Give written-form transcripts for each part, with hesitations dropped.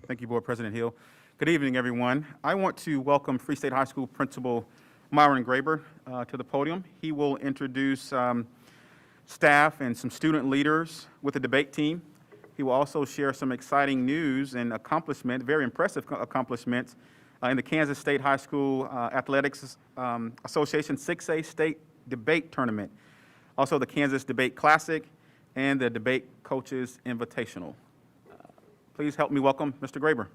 Thank you, Board President Hill. Good evening, everyone. I want to welcome Free State High School Principal Marlon Graber to the podium. He will introduce staff and some student leaders with the debate team. He will also share some exciting news and accomplishments, very impressive accomplishments in the Kansas State High School Athletics Association 6A State Debate Tournament, also the Kansas Debate Classic and the Debate Coaches Invitational. Please help me welcome Mr. Graber.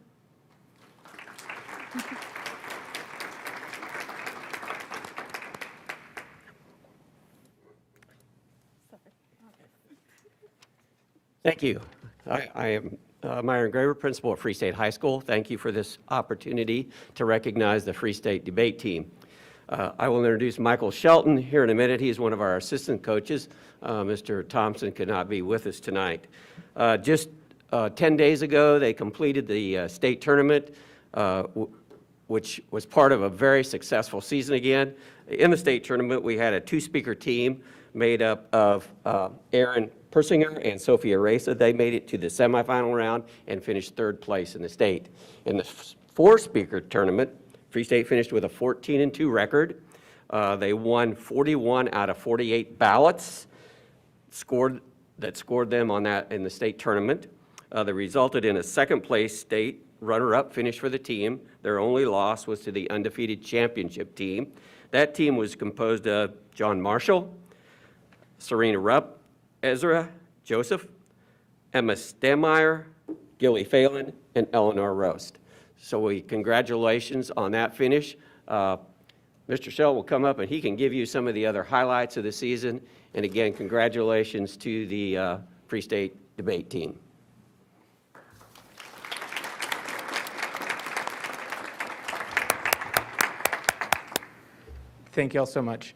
Thank you. I am Myron Graber, principal at Free State High School. Thank you for this opportunity to recognize the Free State debate team. I will introduce Michael Shelton here in a minute. He's one of our assistant coaches. Mr. Thompson could not be with us tonight. Just 10 days ago, they completed the state tournament, which was part of a very successful season again. In the state tournament, we had a two-speaker team made up of Aaron Persinger and Sophia Reza. They made it to the semifinal round and finished third place in the state. In the four-speaker tournament, Free State finished with a 14-2 record. They won 41 out of 48 ballots scored them on that in the state tournament. That resulted in a second-place state runner-up finish for the team. Their only loss was to the undefeated championship team. That team was composed of John Marshall, Serena Rupp, Ezra Joseph, Emma Stemmeyer, Gilly Phelan, and Eleanor Roast. So congratulations on that finish. Mr. Shell will come up and he can give you some of the other highlights of the season. And again, congratulations to the Free State debate team. Thank you all so much.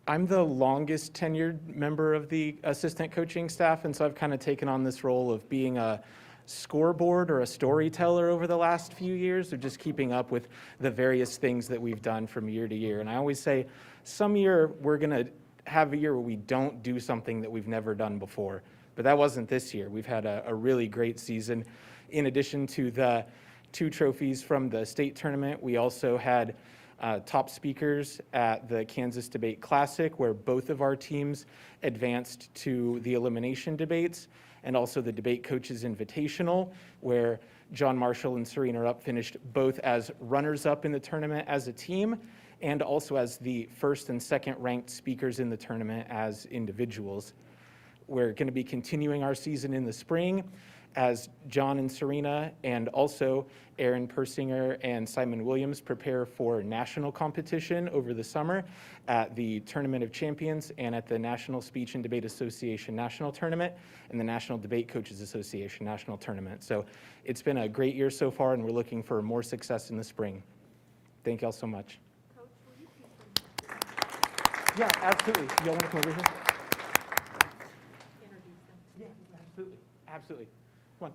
I'm the longest tenured member of the assistant coaching staff, and so I've kind of taken on this role of being a scoreboard or a storyteller over the last few years, of just keeping up with the various things that we've done from year to year. And I always say, some year we're going to have a year where we don't do something that we've never done before. But that wasn't this year. We've had a really great season. In addition to the 2 trophies from the state tournament, we also had top speakers at the Kansas Debate Classic, where both of our teams advanced to the elimination debates, and also the Debate Coaches Invitational, where John Marshall and Serena Rupp finished both as runners-up in the tournament as a team, and also as the first and second ranked speakers in the tournament as individuals. We're going to be continuing our season in the spring as John and Serena and also Aaron Persinger and Simon Williams prepare for national competition over the summer at the Tournament of Champions and at the National Speech and Debate Association National Tournament and the National Debate Coaches Association National Tournament. So it's been a great year so far, and we're looking for more success in the spring. Thank you all so much. Coach, will you please? Yeah, absolutely. Y'all want to come over here? Introduce them. Yeah, absolutely. Absolutely. Come on.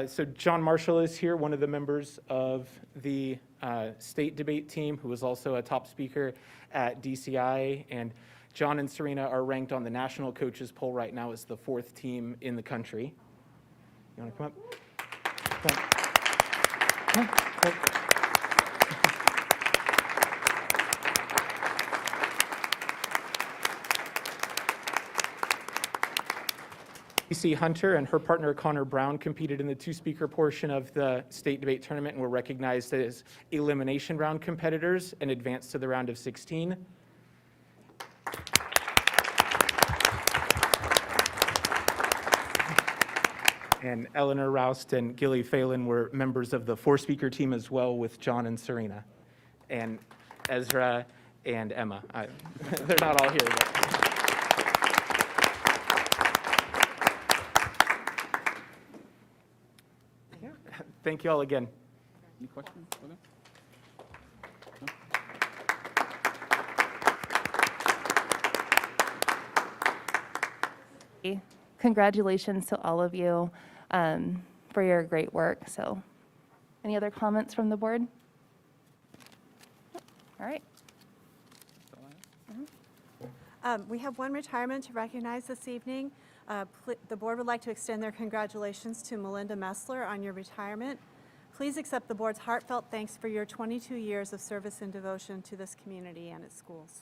So John Marshall is here, one of the members of the state debate team, who is also a top speaker at DCI. And John and Serena are ranked on the national coaches poll right now as the 4th team in the country. You want to come up? Come on. Come on. Casey Hunter and her partner Connor Brown competed in the 2-speaker portion of the state debate tournament and were recognized as elimination round competitors and advanced to the round of 16. And Eleanor Roust and Gilly Phelan were members of the 4-speaker team as well, with John and Serena. And Ezra and Emma. They're not all here, but. Thank you all again. Any questions for them? No? Congratulations to all of you for your great work. So, any other comments from the board? All right. We have one retirement to recognize this evening. The board would like to extend their congratulations to Melinda Messler on your retirement. Please accept the board's heartfelt thanks for your 22 years of service and devotion to this community and its schools.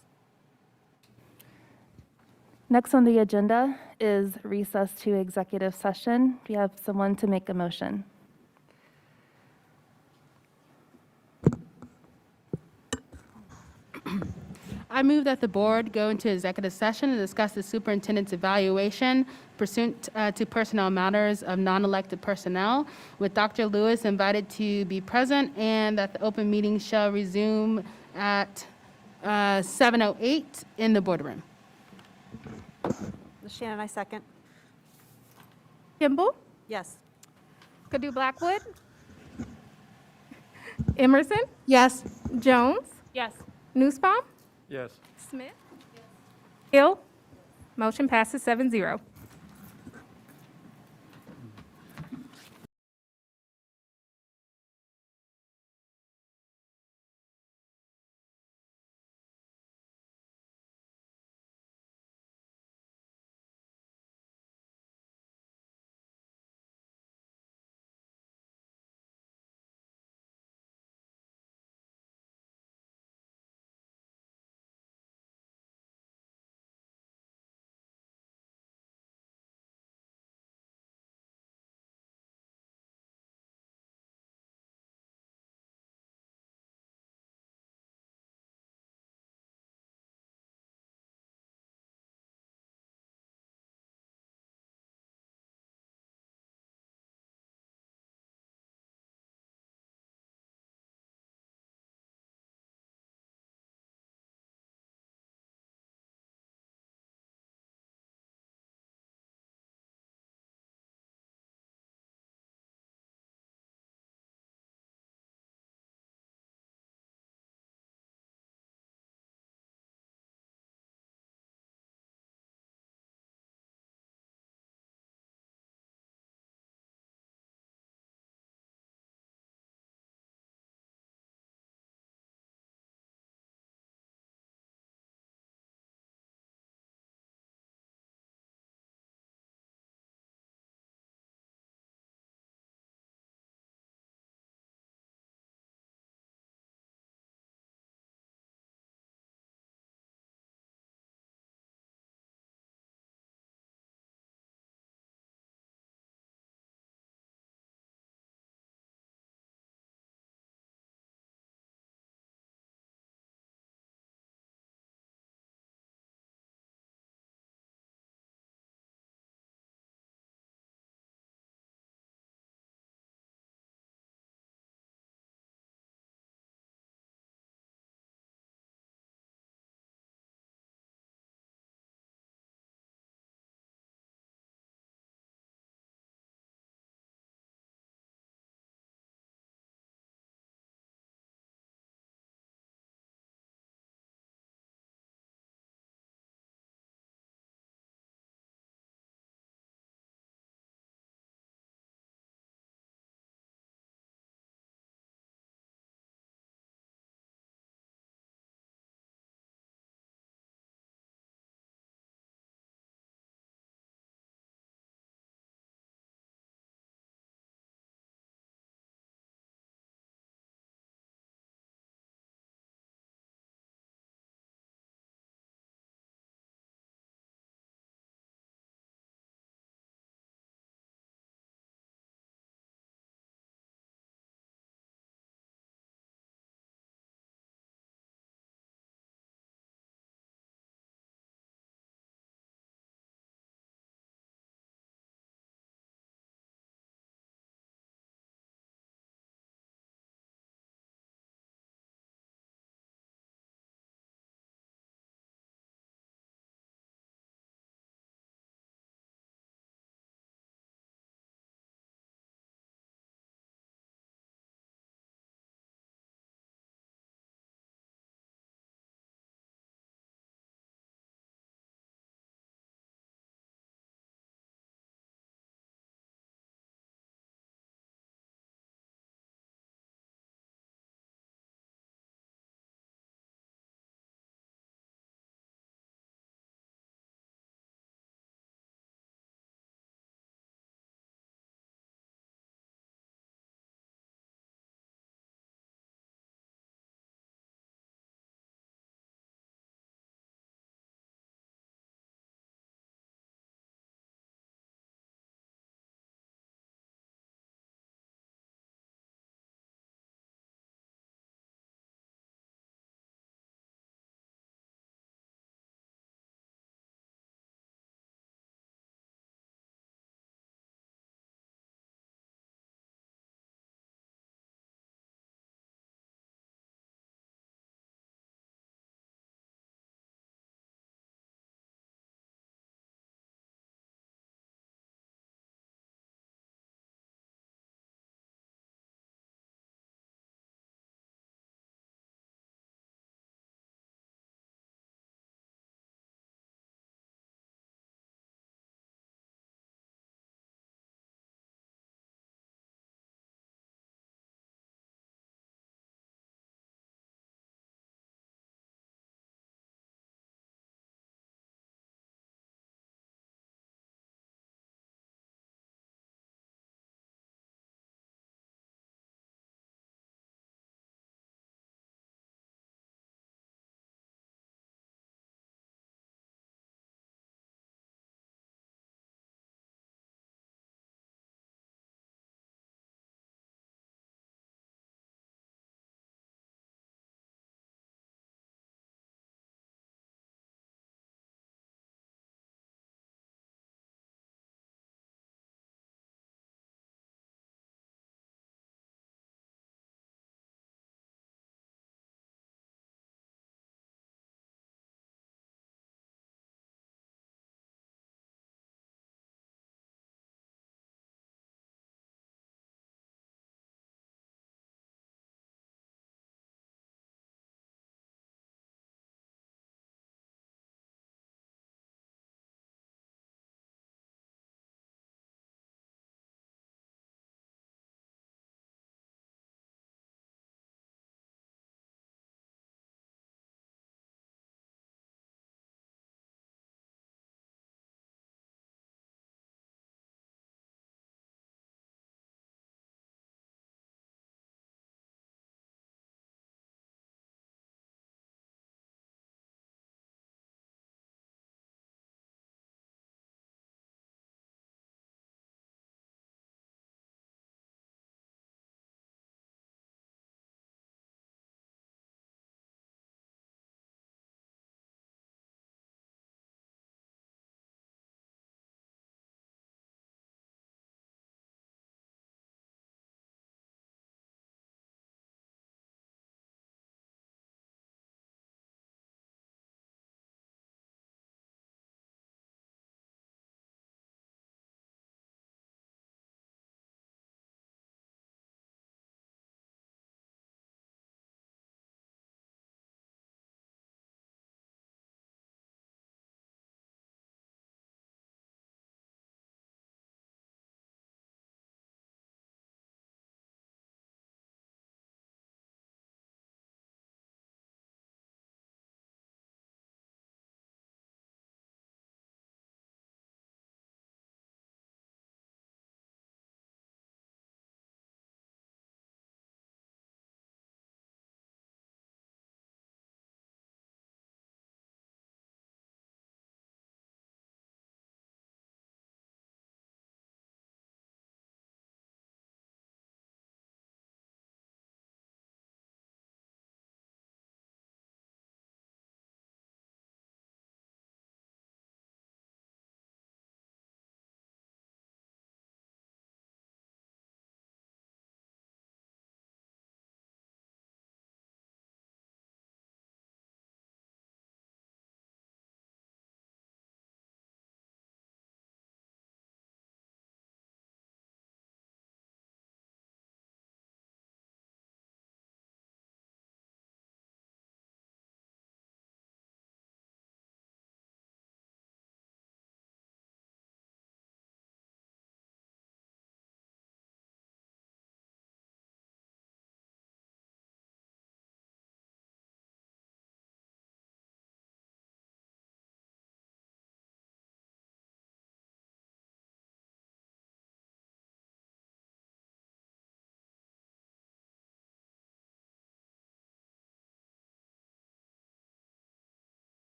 Next on the agenda is recess to executive session. Do you have someone to make a motion? I move that the board go into executive session to discuss the superintendent's evaluation pursuant to personnel matters of non-elected personnel, with Dr. Lewis invited to be present, and that the open meeting shall resume at 7:08 in the boardroom. Shannon, I second. Kimball, Yes. Kadu Blackwood, Emerson, Yes. Jones, Yes. Newsbaum, Yes. Smith, Hill. Motion passes 7-0.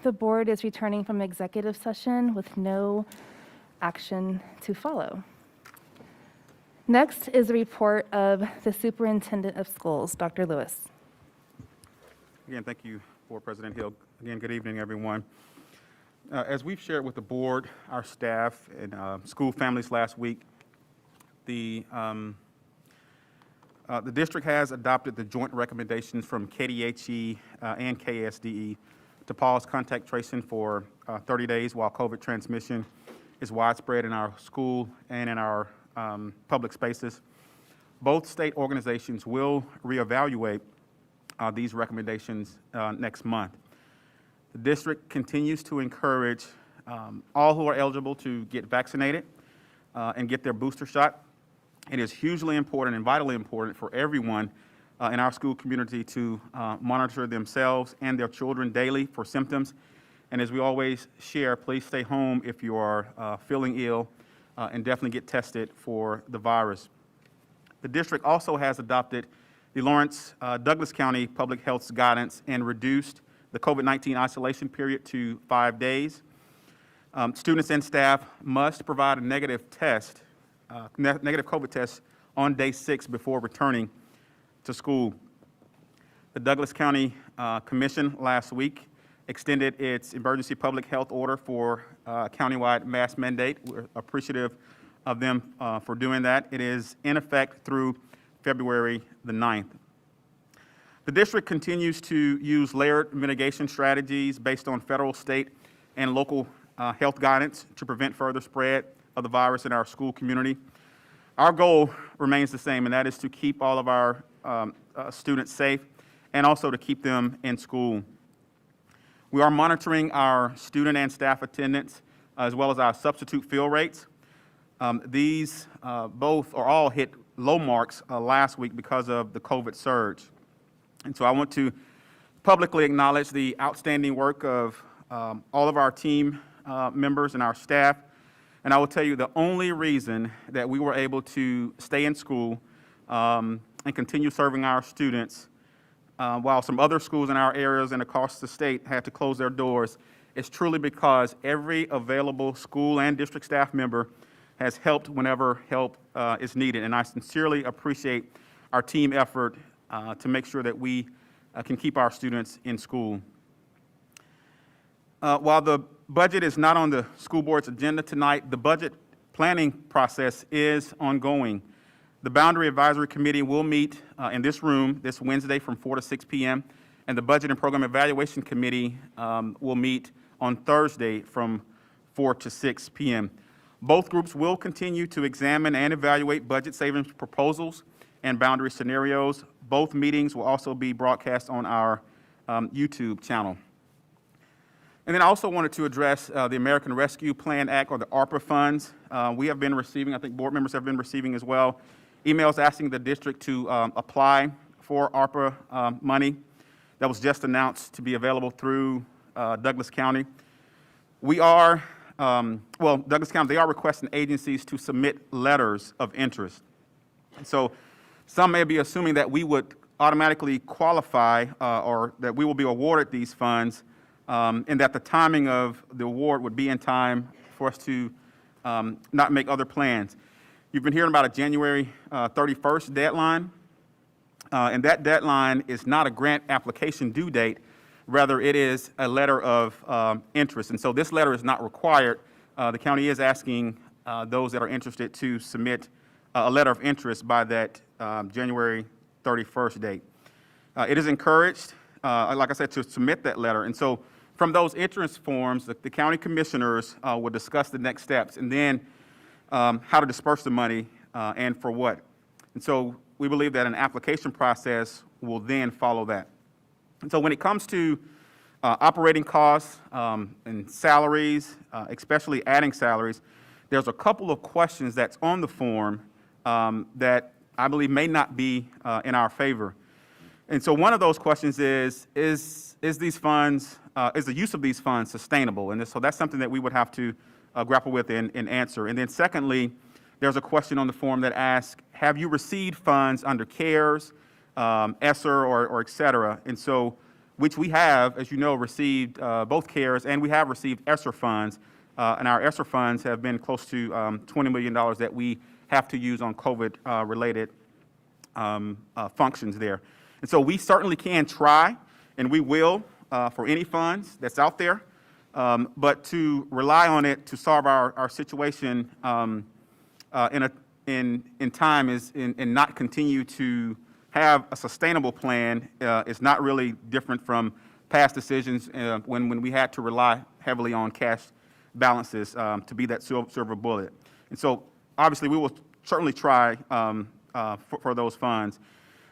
the board is returning from executive session with no action to follow. Next is a report of the superintendent of schools, Dr. Lewis. Again, thank you, Board President Hill. Again, good evening, everyone. As we've shared with the board, our staff, and school families last week, the district has adopted the joint recommendations from KDHE and KSDE to pause contact tracing for 30 days while COVID transmission is widespread in our school and in our public spaces. Both state organizations will reevaluate these recommendations next month. The district continues to encourage all who are eligible to get vaccinated and get their booster shot. It is hugely important and vitally important for everyone in our school community to monitor themselves and their children daily for symptoms. And as we always share, please stay home if you are feeling ill and definitely get tested for the virus. The district also has adopted the Lawrence Douglas County Public Health's guidance and reduced the COVID-19 isolation period to 5 days. Students and staff must provide a negative COVID test on day 6 before returning to school. The Douglas County Commission last week extended its emergency public health order for countywide mask mandate. We're appreciative of them for doing that. It is in effect through February the 9th. The district continues to use layered mitigation strategies based on federal, state, and local health guidance to prevent further spread of the virus in our school community. Our goal remains the same, and that is to keep all of our students safe and also to keep them in school. We are monitoring our student and staff attendance as well as our substitute fill rates. These both or all hit low marks last week because of the COVID surge. And so I want to publicly acknowledge the outstanding work of all of our team members and our staff. And I will tell you the only reason that we were able to stay in school and continue serving our students while some other schools in our areas and across the state had to close their doors is truly because every available school and district staff member has helped whenever help is needed. And I sincerely appreciate our team effort to make sure that we can keep our students in school. While the budget is not on the school board's agenda tonight, the budget planning process is ongoing. The Boundary Advisory Committee will meet in this room this Wednesday from 4 to 6 p.m., and the Budget and Program Evaluation Committee will meet on Thursday from 4 to 6 p.m. Both groups will continue to examine and evaluate budget savings proposals and boundary scenarios. Both meetings will also be broadcast on our YouTube channel. And then I also wanted to address the American Rescue Plan Act, or the ARPA funds. We have been receiving, I think board members have been receiving as well, emails asking the district to apply for ARPA money that was just announced to be available through Douglas County. We are, Douglas County, they are requesting agencies to submit letters of interest. And so some may be assuming that we would automatically qualify or that we will be awarded these funds and that the timing of the award would be in time for us to not make other plans. You've been hearing about a January 31st deadline, and that deadline is not a grant application due date. Rather, it is a letter of interest. And so this letter is not required. The county is asking those that are interested to submit a letter of interest by that January 31st date. It is encouraged, like I said, to submit that letter. And so from those interest forms, the county commissioners will discuss the next steps and then how to disperse the money and for what. And so we believe that an application process will then follow that. And so when it comes to operating costs and salaries, especially adding salaries, there's a couple of questions that's on the form that I believe may not be in our favor. And so one of those questions is these funds, is the use of these funds sustainable? And so that's something that we would have to grapple with and answer. And then secondly, there's a question on the form that asks, have you received funds under CARES, ESSER, or et cetera? And so which we have, as you know, received both CARES and we have received ESSER funds. And our ESSER funds have been close to $20 million that we have to use on COVID-related functions there. And so we certainly can try, and we will, for any funds that's out there. But to rely on it to solve our situation in time and not continue to have a sustainable plan is not really different from past decisions when we had to rely heavily on cash balances to be that silver bullet. And so obviously we will certainly try for those funds.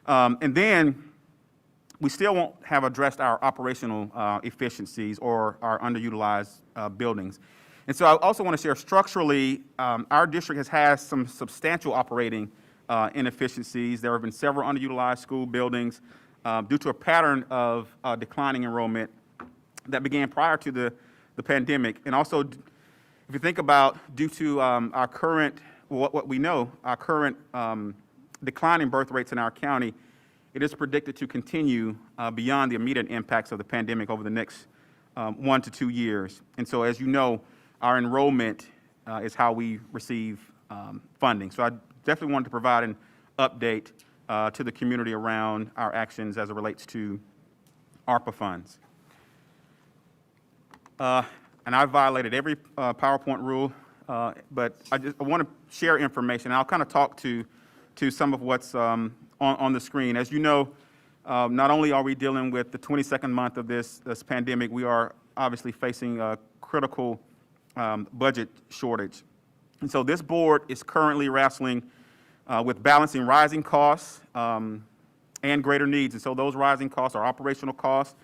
And then we still won't have addressed our operational efficiencies or our underutilized buildings. And so I also want to share structurally, our district has had some substantial operating inefficiencies. There have been several underutilized school buildings due to a pattern of declining enrollment that began prior to the pandemic. And also, if you think about, due to our current, what we know, our current declining birth rates in our county, it is predicted to continue beyond the immediate impacts of the pandemic over the next 1 to 2 years. And so, as you know, our enrollment is how we receive funding. So I definitely wanted to provide an update to the community around our actions as it relates to ARPA funds. And I violated every PowerPoint rule, but I want to share information. I'll kind of talk to some of what's on the screen. As you know, not only are we dealing with the 22nd month of this pandemic, we are obviously facing a critical budget shortage. And so this board is currently wrestling with balancing rising costs and greater needs. And so those rising costs are operational costs,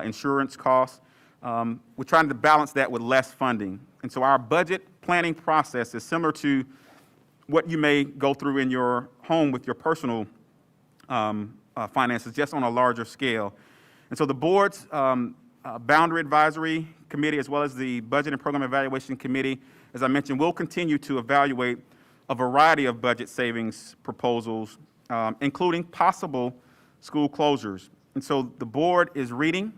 insurance costs. We're trying to balance that with less funding. And so our budget planning process is similar to what you may go through in your home with your personal finances, just on a larger scale. And so the board's Boundary Advisory Committee, as well as the Budget and Program Evaluation Committee, as I mentioned, will continue to evaluate a variety of budget savings proposals, including possible school closures. And so the board is reading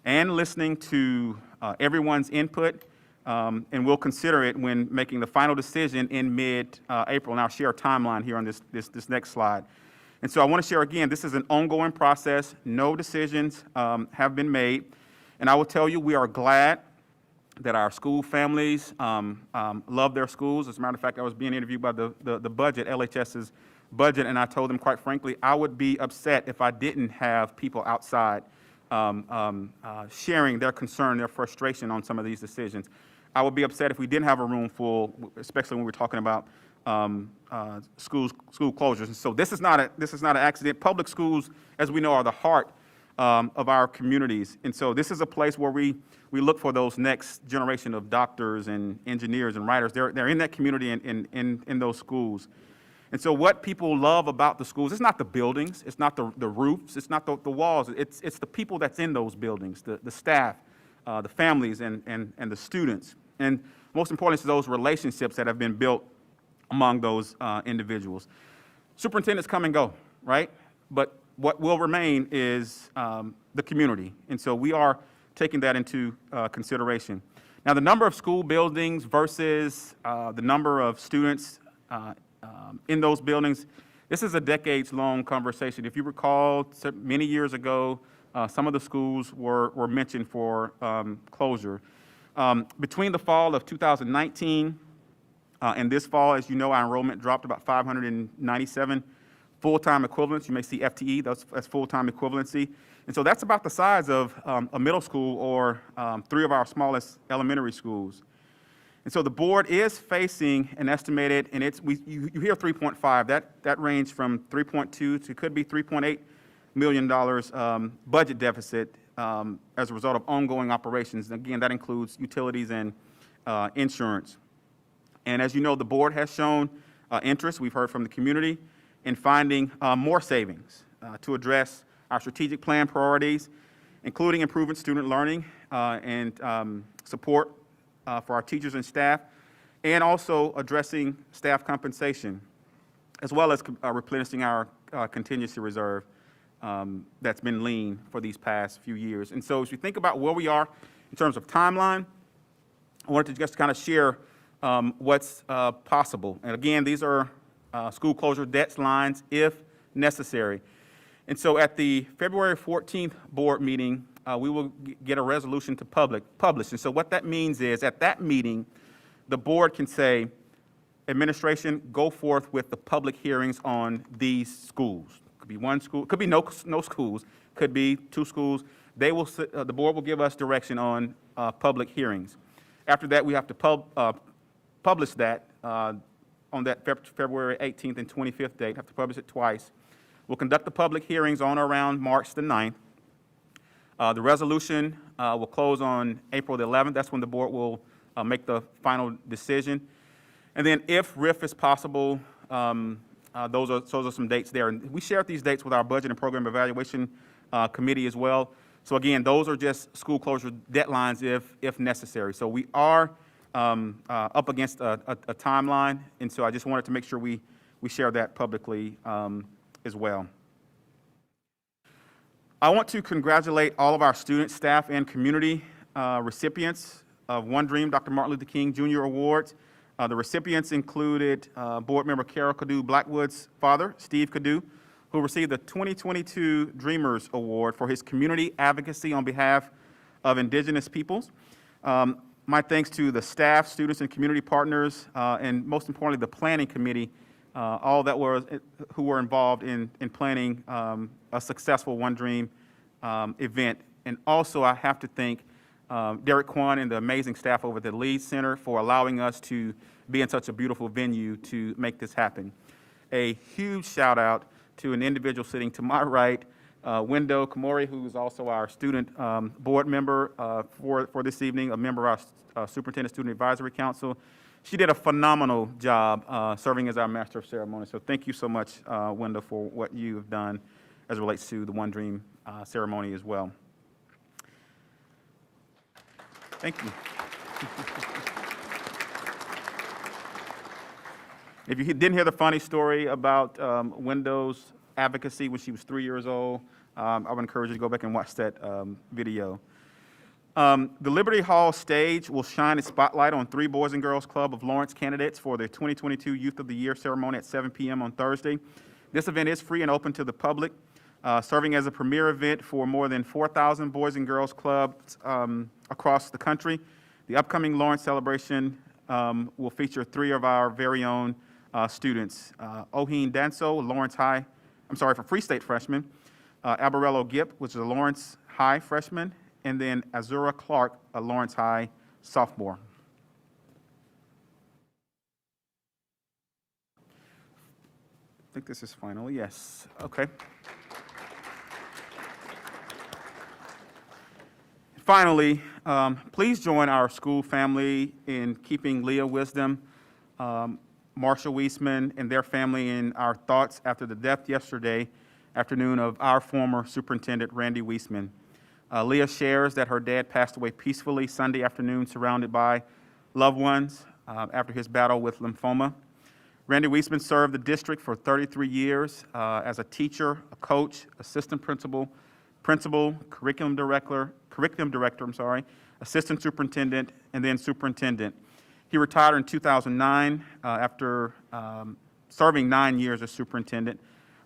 and listening to everyone's input, and we'll consider it when making the final decision in mid-April. And I'll share a timeline here on this next slide. And so I want to share again, this is an ongoing process. No decisions have been made. And I will tell you, we are glad that our school families love their schools. As a matter of fact, I was being interviewed by the budget, LHS's budget, and I told them, quite frankly, I would be upset if I didn't have people outside sharing their concern, their frustration on some of these decisions. I would be upset if we didn't have a room full, especially when we're talking about school closures. And so this is not an accident. Public schools, as we know, are the heart of our communities. And so this is a place where we look for those next generation of doctors and engineers and writers. They're in that community and in those schools. And so what people love about the schools, it's not the buildings, it's not the roofs, it's not the walls, it's the people that's in those buildings, the staff, the families, and the students. And most importantly, it's those relationships that have been built among those individuals. Superintendents come and go, right? But what will remain is the community. And so we are taking that into consideration. Now, the number of school buildings versus the number of students in those buildings, this is a decades-long conversation. If you recall, many years ago, some of the schools were mentioned for closure. Between the fall of 2019 and this fall, as you know, our enrollment dropped about 597 full-time equivalents. You may see FTE, that's full-time equivalency. And so that's about the size of a middle school or 3 of our smallest elementary schools. And so the board is facing an estimated, and you hear 3.5, that range from 3.2 to could be $3.8 million budget deficit as a result of ongoing operations. And again, that includes utilities and insurance. And as you know, the board has shown interest, we've heard from the community, in finding more savings to address our strategic plan priorities, including improving student learning and support for our teachers and staff, and also addressing staff compensation, as well as replenishing our contingency reserve that's been lean for these past few years. And so as you think about where we are in terms of timeline, I wanted to just kind of share what's possible. And again, these are school closure deadlines if necessary. And so at the February 14th board meeting, we will get a resolution to publish. And so what that means is at that meeting, the board can say, administration, go forth with the public hearings on these schools. Could be one school, could be no schools, could be 2 schools. They will, the board will give us direction on public hearings. After that, we have to publish that on that February 18th and 25th date, have to publish it twice. We'll conduct the public hearings on or around March the 9th. The resolution will close on April the 11th. That's when the board will make the final decision. And then if RIF is possible, those are some dates there. And we shared these dates with our Budget and Program Evaluation Committee as well. So again, those are just school closure deadlines if necessary. So we are up against a timeline, and so I just wanted to make sure we share that publicly as well. I want to congratulate all of our students, staff, and community recipients of One Dream Dr. Martin Luther King Jr. Awards. The recipients included board member Carol Cadu Blackwood's father, Steve Cadu, who received the 2022 Dreamers Award for his community advocacy on behalf of Indigenous peoples. My thanks to the staff, students, and community partners, and most importantly, the planning committee, all that who were involved in planning a successful One Dream event. And also, I have to thank Derek Kwan and the amazing staff over at the Leeds Center for allowing us to be in such a beautiful venue to make this happen. A huge shout out to an individual sitting to my right, Wendo Komori, who is also our student board member for this evening, a member of our Superintendent Student Advisory Council. She did a phenomenal job serving as our Master of Ceremony. So thank you so much, Wendo, for what you have done as it relates to the One Dream ceremony as well. Thank you. If you didn't hear the funny story about Wendo's advocacy when she was 3 years old, I would encourage you to go back and watch that video. The Liberty Hall stage will shine its spotlight on 3 Boys and Girls Club of Lawrence candidates for the 2022 Youth of the Year ceremony at 7 p.m. on Thursday. This event is free and open to the public, serving as a premier event for more than 4,000 Boys and Girls Clubs across the country. The upcoming Lawrence celebration will feature 3 of our very own students. Oheen Danso, Lawrence High, for Free State freshman, Albarello Gipp, which is a Lawrence High freshman, and then Azura Clark, a Lawrence High sophomore. I think this is final, yes, okay. Finally, please join our school family in keeping Leah Wisdom, Marshall Weisman, and their family in our thoughts after the death yesterday afternoon of our former superintendent, Randy Weisman. Leah shares that her dad passed away peacefully Sunday afternoon, surrounded by loved ones after his battle with lymphoma. Randy Weisman served the district for 33 years as a teacher, a coach, assistant principal, curriculum director, assistant superintendent, and then superintendent. He retired in 2009 after serving 9 years as superintendent.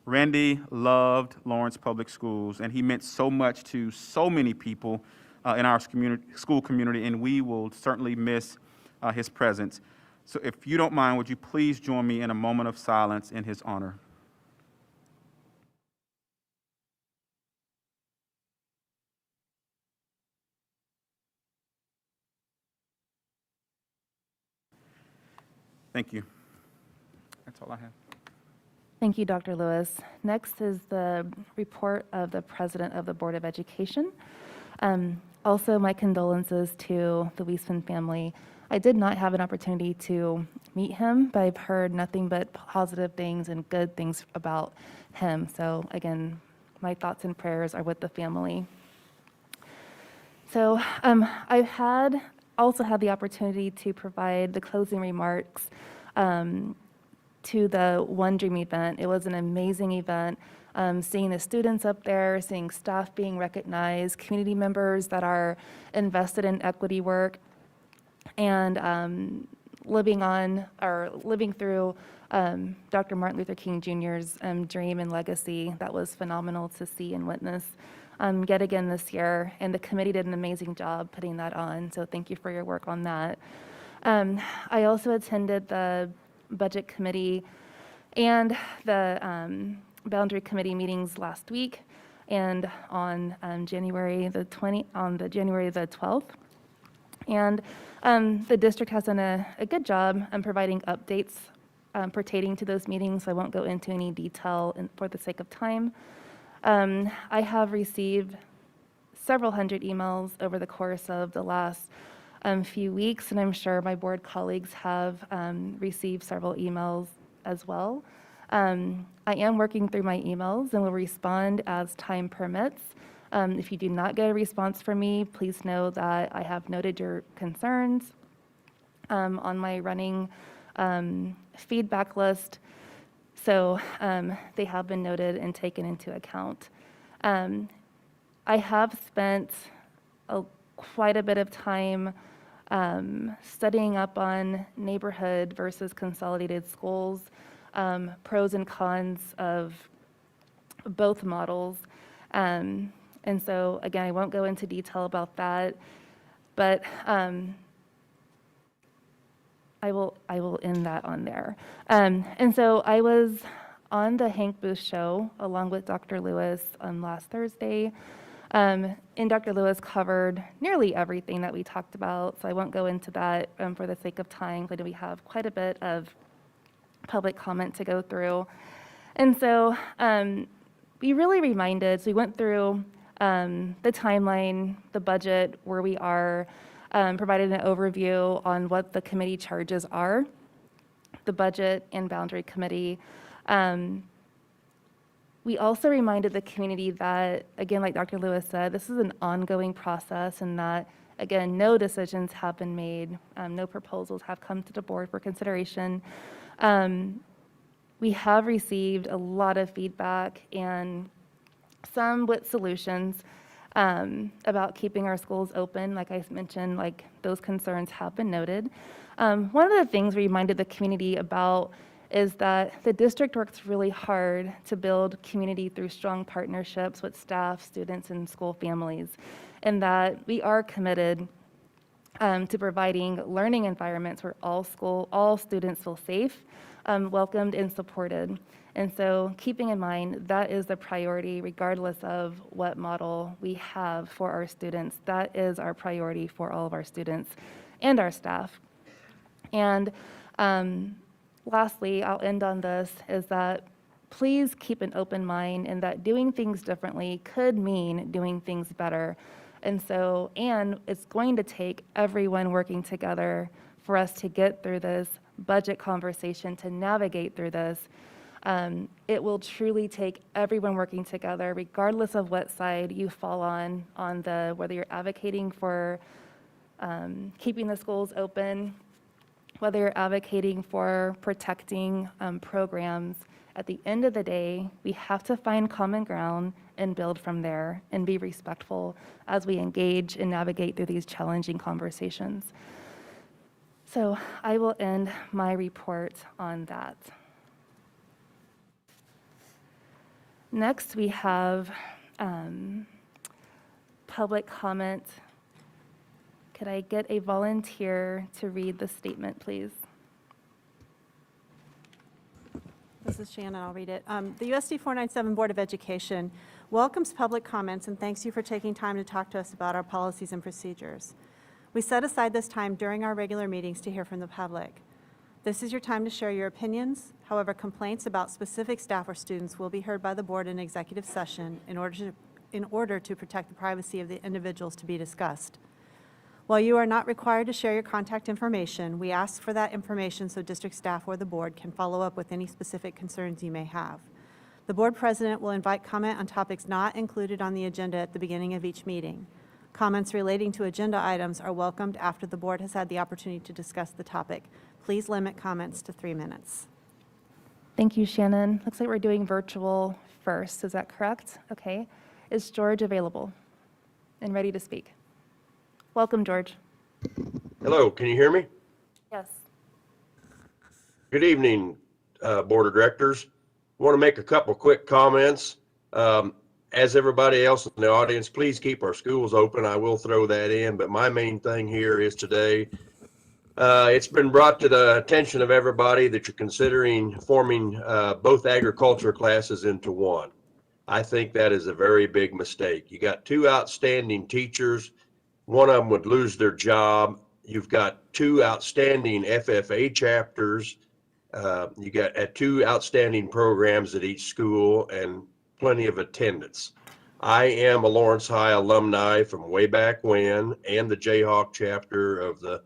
Randy loved Lawrence Public Schools, and he meant so much to so many people in our school community, and we will certainly miss his presence. So if you don't mind, would you please join me in a moment of silence in his honor? Thank you. That's all I have. Thank you, Dr. Lewis. Next is the report of the President of the Board of Education. Also, my condolences to the Weisman family. I did not have an opportunity to meet him, but I've heard nothing but positive things and good things about him. So again, my thoughts and prayers are with the family. So I've also had the opportunity to provide the closing remarks to the One Dream event. It was an amazing event. Seeing the students up there, seeing staff being recognized, community members that are invested in equity work, and living through Dr. Martin Luther King Jr.'s dream and legacy. That was phenomenal to see and witness yet again this year, and the committee did an amazing job putting that on, so thank you for your work on that. I also attended the Budget Committee and the Boundary Committee meetings last week, and on January the 12th. And the district has done a good job in providing updates pertaining to those meetings, so I won't go into any detail for the sake of time. I have received several hundred emails over the course of the last few weeks, and I'm sure my board colleagues have received several emails as well. I am working through my emails and will respond as time permits. If you do not get a response from me, please know that I have noted your concerns on my running feedback list. So they have been noted and taken into account. I have spent quite a bit of time studying up on neighborhood versus consolidated schools, pros and cons of both models. And so, again, I won't go into detail about that, but I will end that on there. And so I was on the Hank Booth show along with Dr. Lewis last Thursday, and Dr. Lewis covered nearly everything that we talked about, so I won't go into that for the sake of time, but we have quite a bit of public comment to go through. And so we really reminded, so we went through the timeline, the budget, where we are, provided an overview on what the committee charges are, the Budget and Boundary Committee. We also reminded the community that, again, like Dr. Lewis said, this is an ongoing process, and that, again, no decisions have been made, no proposals have come to the board for consideration. We have received a lot of feedback, and some with solutions about keeping our schools open. Like I mentioned, like those concerns have been noted. One of the things we reminded the community about is that the district works really hard to build community through strong partnerships with staff, students, and school families, and that we are committed to providing learning environments where all students feel safe, welcomed, and supported. And so keeping in mind, that is the priority regardless of what model we have for our students. That is our priority for all of our students and our staff. And lastly, I'll end on this, is that please keep an open mind, and that doing things differently could mean doing things better. And it's going to take everyone working together for us to get through this budget conversation, to navigate through this. It will truly take everyone working together, regardless of what side you fall on whether you're advocating for keeping the schools open, whether you're advocating for protecting programs. At the end of the day, we have to find common ground and build from there and be respectful as we engage and navigate through these challenging conversations. So I will end my report on that. Next, we have public comment. Could I get a volunteer to read the statement, please? This is Shannon, I'll read it. The USD 497 Board of Education welcomes public comments and thanks you for taking time to talk to us about our policies and procedures. We set aside this time during our regular meetings to hear from the public. This is your time to share your opinions. However, complaints about specific staff or students will be heard by the board in executive session in order to protect the privacy of the individuals to be discussed. While you are not required to share your contact information, we ask for that information so district staff or the board can follow up with any specific concerns you may have. The board president will invite comment on topics not included on the agenda at the beginning of each meeting. Comments relating to agenda items are welcomed after the board has had the opportunity to discuss the topic. Please limit comments to 3 minutes. Thank you, Shannon. Looks like we're doing virtual first. Is that correct? Okay. Is George available and ready to speak? Welcome, George. Hello, can you hear me? Yes. Good evening, Board of Directors. I want to make a couple quick comments. As everybody else in the audience, please keep our schools open. I will throw that in, but my main thing here is today, it's been brought to the attention of everybody that you're considering forming both agriculture classes into one. I think that is a very big mistake. You got two outstanding teachers. One of them would lose their job. You've got two outstanding FFA chapters. You got two outstanding programs at each school and plenty of attendance. I am a Lawrence High alumni from way back when, and the Jayhawk chapter of the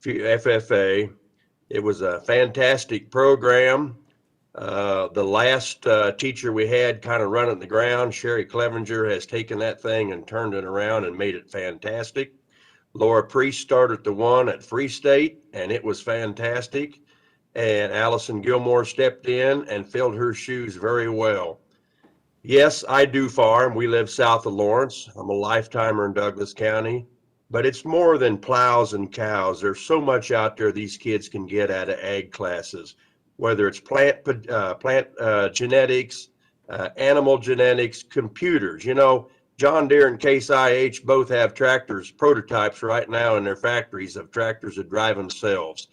FFA. It was a fantastic program. The last teacher we had kind of running the ground, Sherry Clevenger, has taken that thing and turned it around and made it fantastic. Laura Priest started the one at Free State, and it was fantastic. And Allison Gilmore stepped in and filled her shoes very well. Yes, I do farm. We live south of Lawrence. I'm a lifetimer in Douglas County, but it's more than plows and cows. There's so much out there these kids can get out of ag classes, whether it's plant genetics, animal genetics, computers. You know, John Deere and Case IH both have tractors, prototypes right now in their factories of tractors that drive themselves.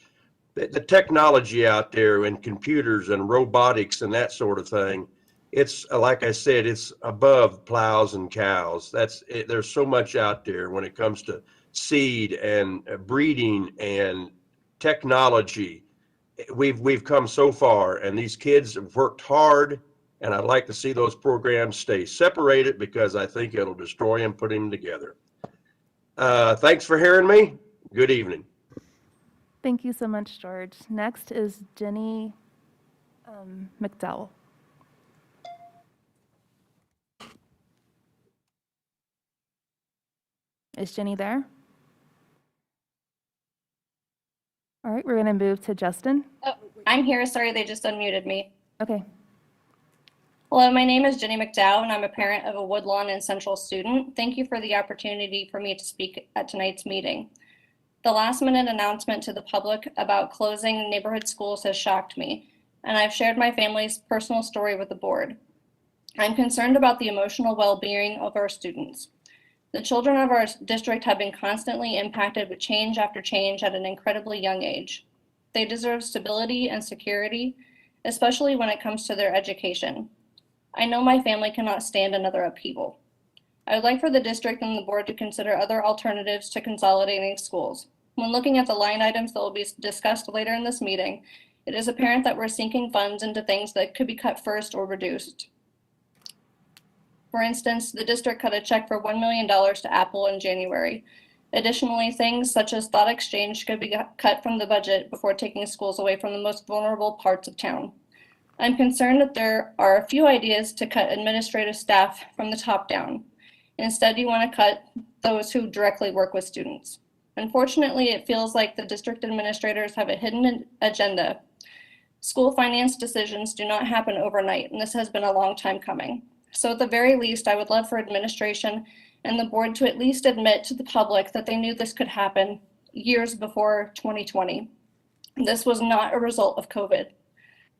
The technology out there and computers and robotics and that sort of thing, it's like I said, it's above plows and cows. There's so much out there when it comes to seed and breeding and technology. We've come so far, and these kids have worked hard, and I'd like to see those programs stay separated because I think it'll destroy them, put them together. Thanks for hearing me. Good evening. Thank you so much, George. Next is Jenny McDowell. Is Jenny there? All right, we're going to move to Justin. Oh, I'm here. Sorry, they just unmuted me. Okay. Hello, my name is Jenny McDowell, and I'm a parent of a Woodlawn and Central student. Thank you for the opportunity for me to speak at tonight's meeting. The last-minute announcement to the public about closing neighborhood schools has shocked me, and I've shared my family's personal story with the board. I'm concerned about the emotional well-being of our students. The children of our district have been constantly impacted with change after change at an incredibly young age. They deserve stability and security, especially when it comes to their education. I know my family cannot stand another upheaval. I would like for the district and the board to consider other alternatives to consolidating schools. When looking at the line items that will be discussed later in this meeting, it is apparent that we're sinking funds into things that could be cut first or reduced. For instance, the district cut a check for $1 million to Apple in January. Additionally, things such as Thought Exchange could be cut from the budget before taking schools away from the most vulnerable parts of town. I'm concerned that there are a few ideas to cut administrative staff from the top down. Instead, you want to cut those who directly work with students. Unfortunately, it feels like the district administrators have a hidden agenda. School finance decisions do not happen overnight, and this has been a long time coming. So at the very least, I would love for administration and the board to at least admit to the public that they knew this could happen years before 2020. This was not a result of COVID.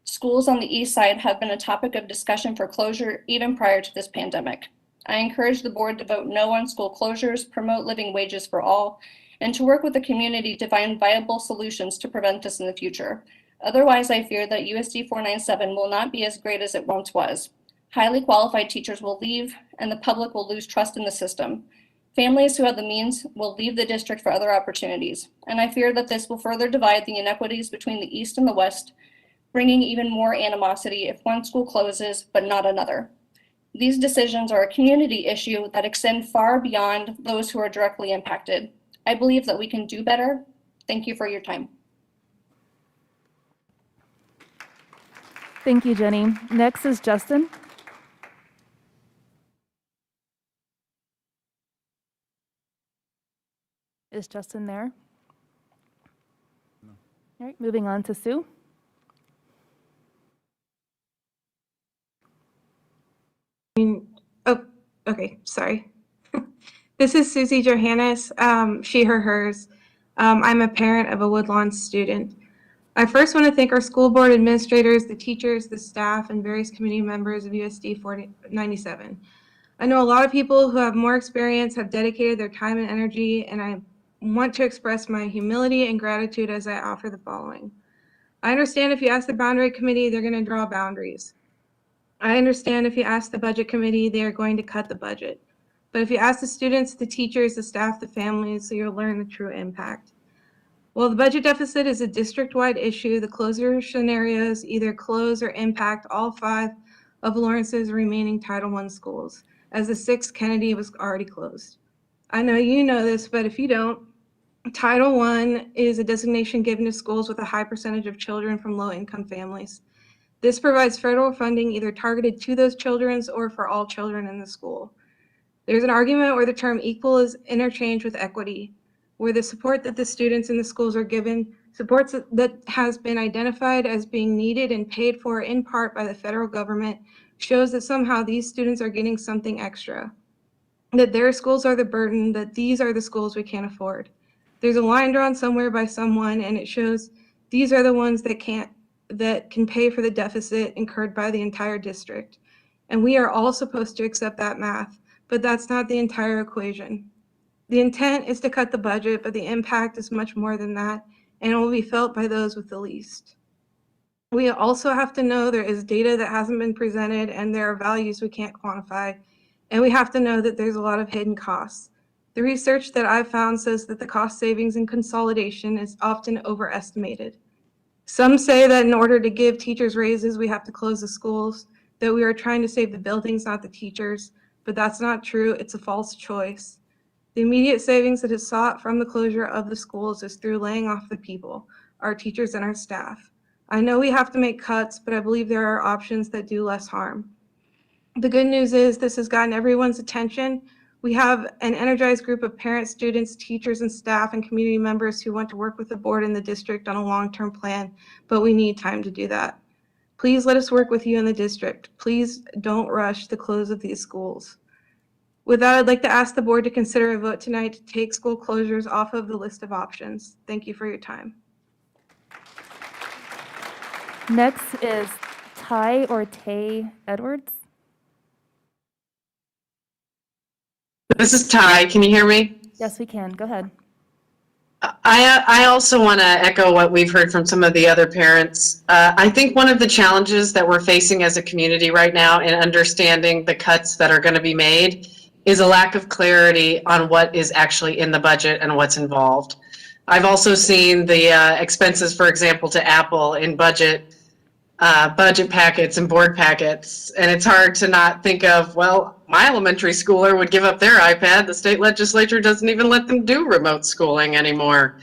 Schools on the east side have been a topic of discussion for closure even prior to this pandemic. I encourage the board to vote no on school closures, promote living wages for all, and to work with the community to find viable solutions to prevent this in the future. Otherwise, I fear that USD 497 will not be as great as it once was. Highly qualified teachers will leave, and the public will lose trust in the system. Families who have the means will leave the district for other opportunities, and I fear that this will further divide the inequities between the East and the West, bringing even more animosity if one school closes, but not another. These decisions are a community issue that extend far beyond those who are directly impacted. I believe that we can do better. Thank you for your time. Thank you, Jenny. Next is Justin. Is Justin there? No. All right, moving on to Sue. Okay, sorry. This is Susie Johannes, she, her, hers. I'm a parent of a Woodlawn student. I first want to thank our school board administrators, the teachers, the staff, and various committee members of USD 497. I know a lot of people who have more experience have dedicated their time and energy, and I want to express my humility and gratitude as I offer the following. I understand if you ask the boundary committee, they're going to draw boundaries. I understand if you ask the budget committee, they are going to cut the budget. But if you ask the students, the teachers, the staff, the families, so you'll learn the true impact. While the budget deficit is a district-wide issue, the closure scenarios either close or impact all 5 of Lawrence's remaining Title I schools, as the 6th Kennedy was already closed. I know you know this, but if you don't, Title I is a designation given to schools with a high percentage of children from low-income families. This provides federal funding either targeted to those children or for all children in the school. There's an argument where the term equal is interchanged with equity, where the support that the students in the schools are given, supports that has been identified as being needed and paid for in part by the federal government, shows that somehow these students are getting something extra, that their schools are the burden, that these are the schools we can't afford. There's a line drawn somewhere by someone, and it shows these are the ones that can pay for the deficit incurred by the entire district. And we are all supposed to accept that math, but that's not the entire equation. The intent is to cut the budget, but the impact is much more than that, and it will be felt by those with the least. We also have to know there is data that hasn't been presented, and there are values we can't quantify, and we have to know that there's a lot of hidden costs. The research that I've found says that the cost savings in consolidation is often overestimated. Some say that in order to give teachers raises, we have to close the schools, that we are trying to save the buildings, not the teachers, but that's not true. It's a false choice. The immediate savings that is sought from the closure of the schools is through laying off the people, our teachers and our staff. I know we have to make cuts, but I believe there are options that do less harm. The good news is this has gotten everyone's attention. We have an energized group of parents, students, teachers, and staff and community members who want to work with the board and the district on a long-term plan, but we need time to do that. Please let us work with you in the district. Please don't rush the close of these schools. With that, I'd like to ask the board to consider a vote tonight to take school closures off of the list of options. Thank you for your time. Next is Tai Orte Edwards. This is Ty. Can you hear me? Yes, we can. Go ahead. I also want to echo what we've heard from some of the other parents. I think one of the challenges that we're facing as a community right now in understanding the cuts that are going to be made is a lack of clarity on what is actually in the budget and what's involved. I've also seen the expenses, for example, to Apple in budget packets and board packets, and it's hard to not think of, well, my elementary schooler would give up their iPad. The state legislature doesn't even let them do remote schooling anymore.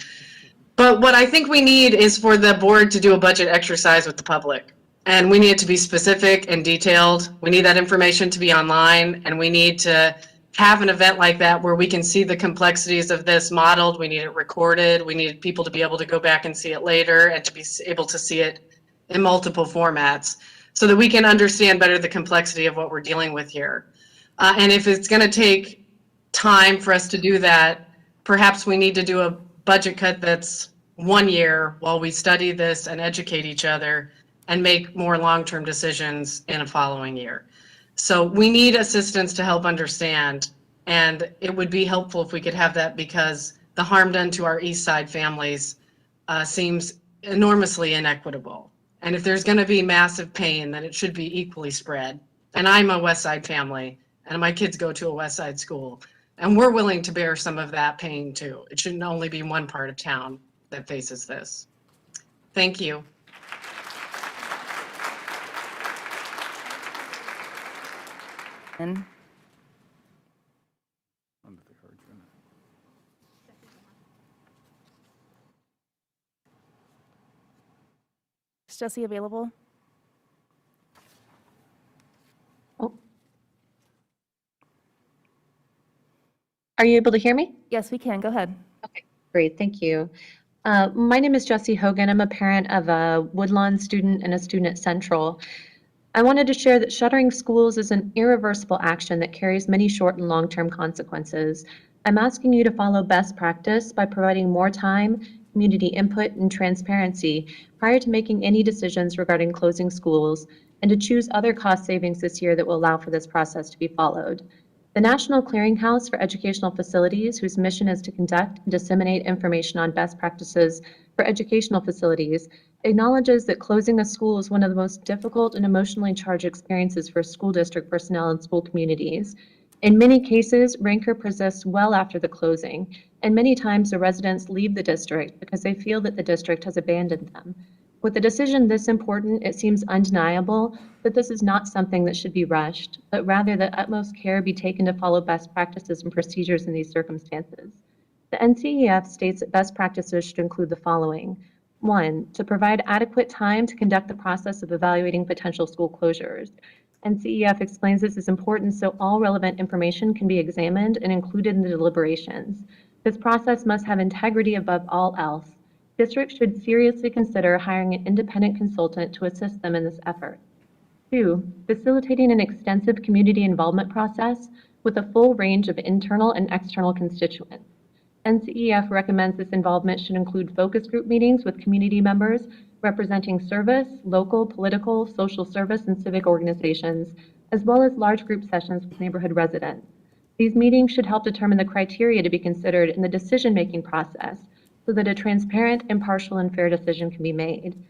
But what I think we need is for the board to do a budget exercise with the public. And we need it to be specific and detailed. We need that information to be online, and we need to have an event like that where we can see the complexities of this modeled. We need it recorded. We need people to be able to go back and see it later and to be able to see it in multiple formats so that we can understand better the complexity of what we're dealing with here. And if it's going to take time for us to do that, perhaps we need to do a budget cut that's 1 year while we study this and educate each other and make more long-term decisions in a following year. So we need assistance to help understand, and it would be helpful if we could have that because the harm done to our East Side families seems enormously inequitable. And if there's going to be massive pain, then it should be equally spread. And I'm a West Side family, and my kids go to a West Side school, and we're willing to bear some of that pain too. It shouldn't only be one part of town that faces this. Thank you. Is Jessie available? Are you able to hear me? Yes, we can. Go ahead. Okay, great. Thank you. My name is Jessie Hogan. I'm a parent of a Woodlawn student and a student at Central. I wanted to share that shuttering schools is an irreversible action that carries many short and long-term consequences. I'm asking you to follow best practice by providing more time, community input, and transparency prior to making any decisions regarding closing schools, and to choose other cost savings this year that will allow for this process to be followed. The National Clearinghouse for Educational Facilities, whose mission is to conduct and disseminate information on best practices for educational facilities, acknowledges that closing a school is one of the most difficult and emotionally charged experiences for school district personnel and school communities. In many cases, rancor persists well after the closing, and many times the residents leave the district because they feel that the district has abandoned them. With a decision this important, it seems undeniable that this is not something that should be rushed, but rather that utmost care be taken to follow best practices and procedures in these circumstances. The NCEF states that best practices should include the following. 1, to provide adequate time to conduct the process of evaluating potential school closures. NCEF explains this is important so all relevant information can be examined and included in the deliberations. This process must have integrity above all else. Districts should seriously consider hiring an independent consultant to assist them in this effort. 2, facilitating an extensive community involvement process with a full range of internal and external constituents. NCEF recommends this involvement should include focus group meetings with community members representing service, local, political, social service, and civic organizations, as well as large group sessions with neighborhood residents. These meetings should help determine the criteria to be considered in the decision-making process so that a transparent, impartial, and fair decision can be made.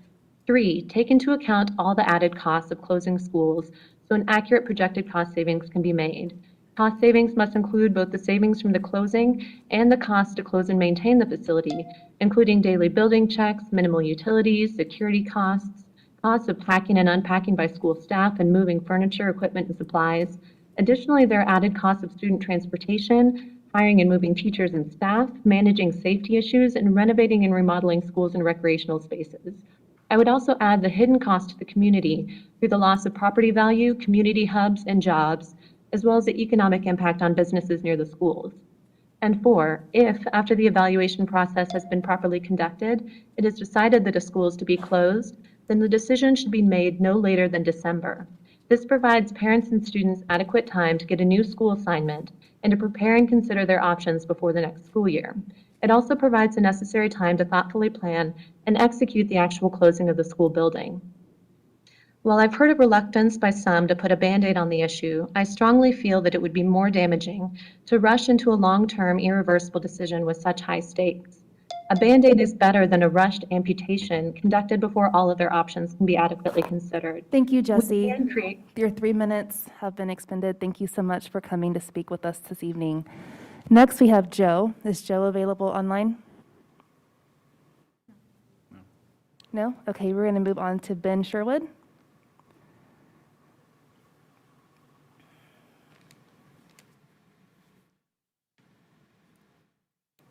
3, take into account all the added costs of closing schools so an accurate projected cost savings can be made. Cost savings must include both the savings from the closing and the cost to close and maintain the facility, including daily building checks, minimal utilities, security costs, costs of packing and unpacking by school staff and moving furniture, equipment, and supplies. Additionally, there are added costs of student transportation, hiring and moving teachers and staff, managing safety issues, and renovating and remodeling schools and recreational spaces. I would also add the hidden cost to the community through the loss of property value, community hubs, and jobs, as well as the economic impact on businesses near the schools. And 4, if, after the evaluation process has been properly conducted, it is decided that a school is to be closed, then the decision should be made no later than December. This provides parents and students adequate time to get a new school assignment and to prepare and consider their options before the next school year. It also provides the necessary time to thoughtfully plan and execute the actual closing of the school building. While I've heard of reluctance by some to put a Band-Aid on the issue, I strongly feel that it would be more damaging to rush into a long-term, irreversible decision with such high stakes. A Band-Aid is better than a rushed amputation conducted before all other options can be adequately considered. Thank you, Jessie. Your 3 minutes have been expended. Thank you so much for coming to speak with us this evening. Next, we have Joe. Is Joe available online? No? Okay, we're going to move on to Ben Sherwood.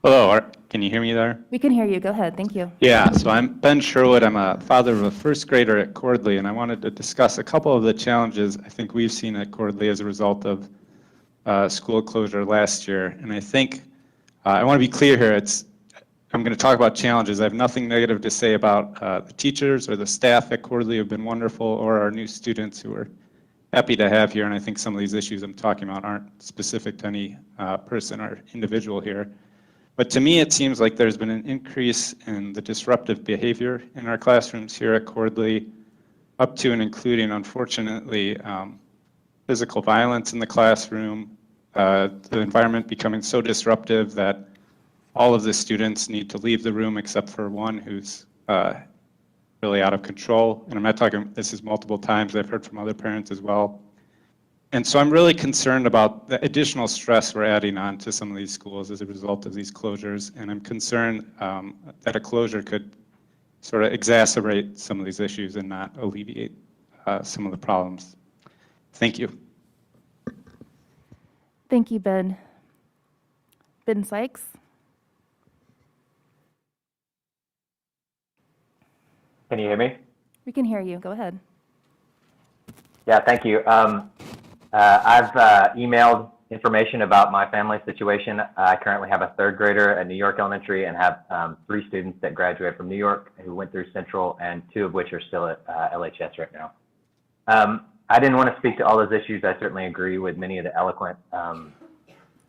Hello, can you hear me there? We can hear you. Go ahead. Thank you. Yeah, so I'm Ben Sherwood. I'm a father of a first grader at Cordley, and I wanted to discuss a couple of the challenges I think we've seen at Cordley as a result of school closure last year. And I think I want to be clear here. I'm going to talk about challenges. I have nothing negative to say about the teachers or the staff at Cordley have been wonderful, or our new students who are happy to have here. And I think some of these issues I'm talking about aren't specific to any person or individual here. But to me, it seems like there's been an increase in the disruptive behavior in our classrooms here at Cordley, up to and including, unfortunately, physical violence in the classroom, the environment becoming so disruptive that all of the students need to leave the room except for one who's really out of control. And I'm not talking, this is multiple times, I've heard from other parents as well. And so I'm really concerned about the additional stress we're adding on to some of these schools as a result of these closures. And I'm concerned that a closure could sort of exacerbate some of these issues and not alleviate some of the problems. Thank you. Thank you, Ben. Ben Sykes? Can you hear me? We can hear you. Go ahead. Yeah, thank you. I've emailed information about my family situation. I currently have a third grader at New York Elementary and have 3 students that graduated from New York who went through Central, and 2 of which are still at LHS right now. I didn't want to speak to all those issues. I certainly agree with many of the eloquent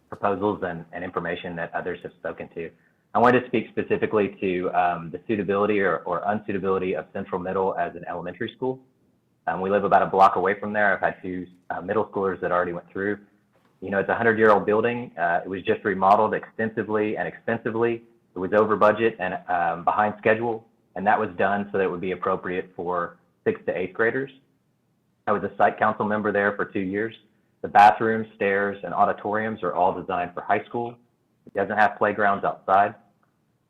proposals and information that others have spoken to. I wanted to speak specifically to the suitability or unsuitability of Central Middle as an elementary school. We live about a block away from there. I've had two middle schoolers that already went through. You know, it's a 100-year-old building. It was just remodeled extensively and expensively. It was over budget and behind schedule, and that was done so that it would be appropriate for 6th to 8th graders. I was a site council member there for 2 years. The bathrooms, stairs, and auditoriums are all designed for high school. It doesn't have playgrounds outside.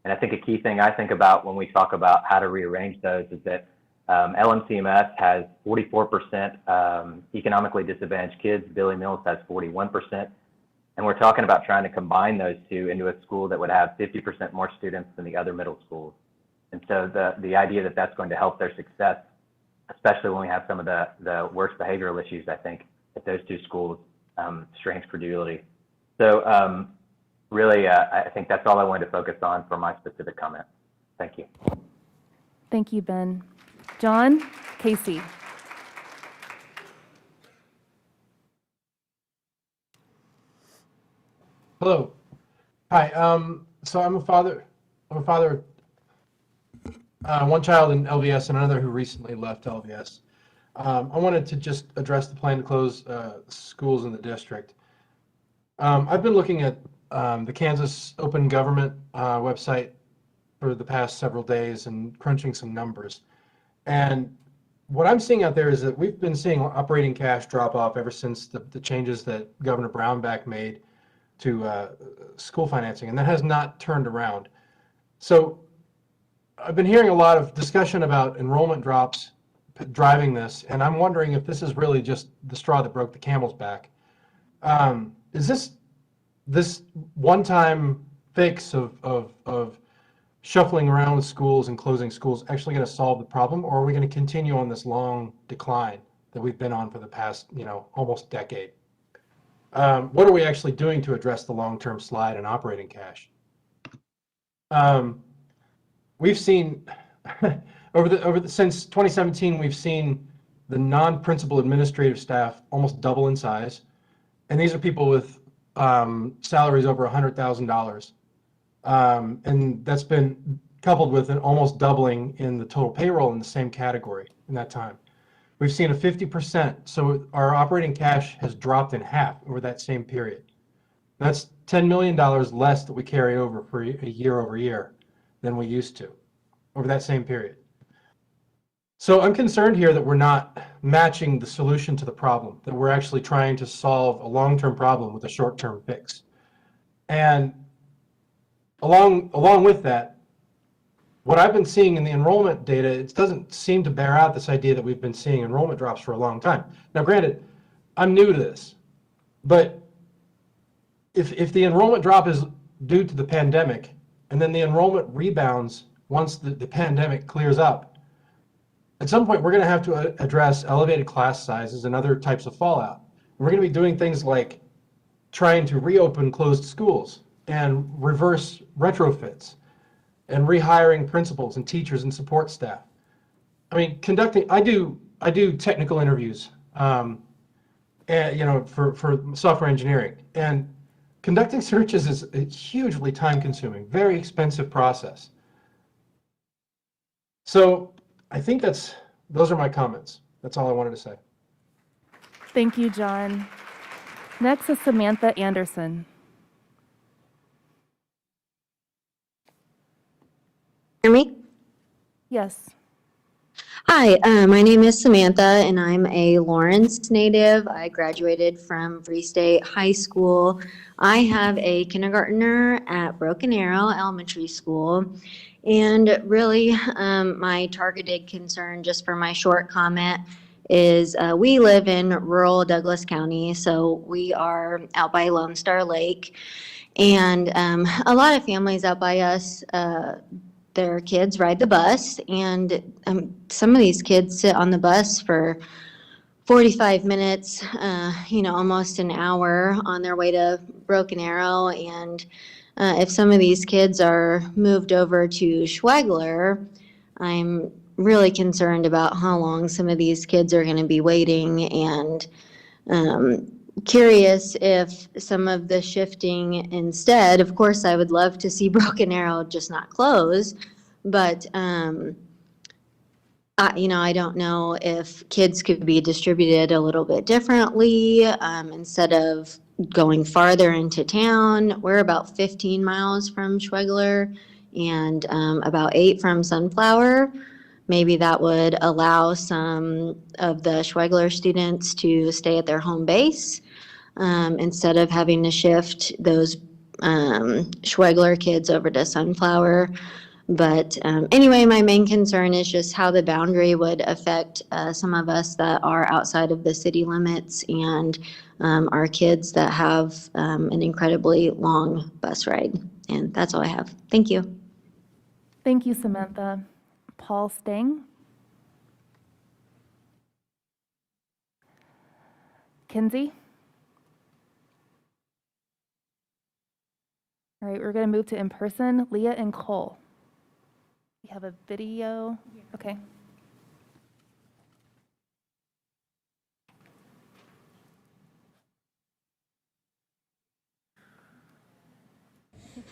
And I think a key thing I think about when we talk about how to rearrange those is that LMCMS has 44% economically disadvantaged kids. Billy Mills has 41%. And we're talking about trying to combine those two into a school that would have 50% more students than the other middle schools. And so the idea that that's going to help their success, especially when we have some of the worst behavioral issues, I think, at those two schools, strains credulity. So really, I think that's all I wanted to focus on for my specific comment. Thank you. Thank you, Ben. John Casey. Hello. Hi. So I'm a father. One child in LVS and another who recently left LVS. I wanted to just address the plan to close schools in the district. I've been looking at the Kansas Open Government website for the past several days and crunching some numbers. And what I'm seeing out there is that we've been seeing operating cash drop off ever since the changes that Governor Brownback made to school financing, and that has not turned around. So I've been hearing a lot of discussion about enrollment drops driving this, and I'm wondering if this is really just the straw that broke the camel's back. Is this one-time fix of shuffling around with schools and closing schools actually going to solve the problem, or are we going to continue on this long decline that we've been on for the past, almost decade? What are we actually doing to address the long-term slide in operating cash? We've seen since 2017, we've seen the non-principal administrative staff almost double in size, and these are people with salaries over $100,000, and that's been coupled with an almost doubling in the total payroll in the same category in that time. We've seen a 50%, so our operating cash has dropped in half over that same period. That's $10 million less that we carry over for a year over year than we used to over that same period. So I'm concerned here that we're not matching the solution to the problem, that we're actually trying to solve a long-term problem with a short-term fix. And along with that, what I've been seeing in the enrollment data, it doesn't seem to bear out this idea that we've been seeing enrollment drops for a long time. Now, granted, I'm new to this, but if the enrollment drop is due to the pandemic, and then the enrollment rebounds once the pandemic clears up, at some point we're going to have to address elevated class sizes and other types of fallout. We're going to be doing things like trying to reopen closed schools and reverse retrofits and rehiring principals and teachers and support staff. I mean, I do technical interviews, and for software engineering, and conducting searches is a hugely time-consuming, very expensive process. So I think those are my comments. That's all I wanted to say. Thank you, John. Next is Samantha Anderson. Hear me? Yes. Hi, my name is Samantha, and I'm a Lawrence native. I graduated from Free State High School. I have a kindergartner at Broken Arrow Elementary School, and really my targeted concern, just for my short comment, is we live in rural Douglas County, so we are out by Lone Star Lake, and a lot of families out by us, their kids ride the bus, and some of these kids sit on the bus for 45 minutes, almost an hour on their way to Broken Arrow. And if some of these kids are moved over to Schwegler, I'm really concerned about how long some of these kids are going to be waiting, and curious if some of the shifting instead, of course, I would love to see Broken Arrow just not close, but I don't know if kids could be distributed a little bit differently instead of going farther into town. We're about 15 miles from Schwegler and about 8 from Sunflower. Maybe that would allow some of the Schwegler students to stay at their home base instead of having to shift those Schwegler kids over to Sunflower. But anyway, my main concern is just how the boundary would affect some of us that are outside of the city limits and our kids that have an incredibly long bus ride. And that's all I have. Thank you. Thank you, Samantha. Paul Stang. Kinsey. All right, we're going to move to in-person. Leah and Cole. We have a video. Okay.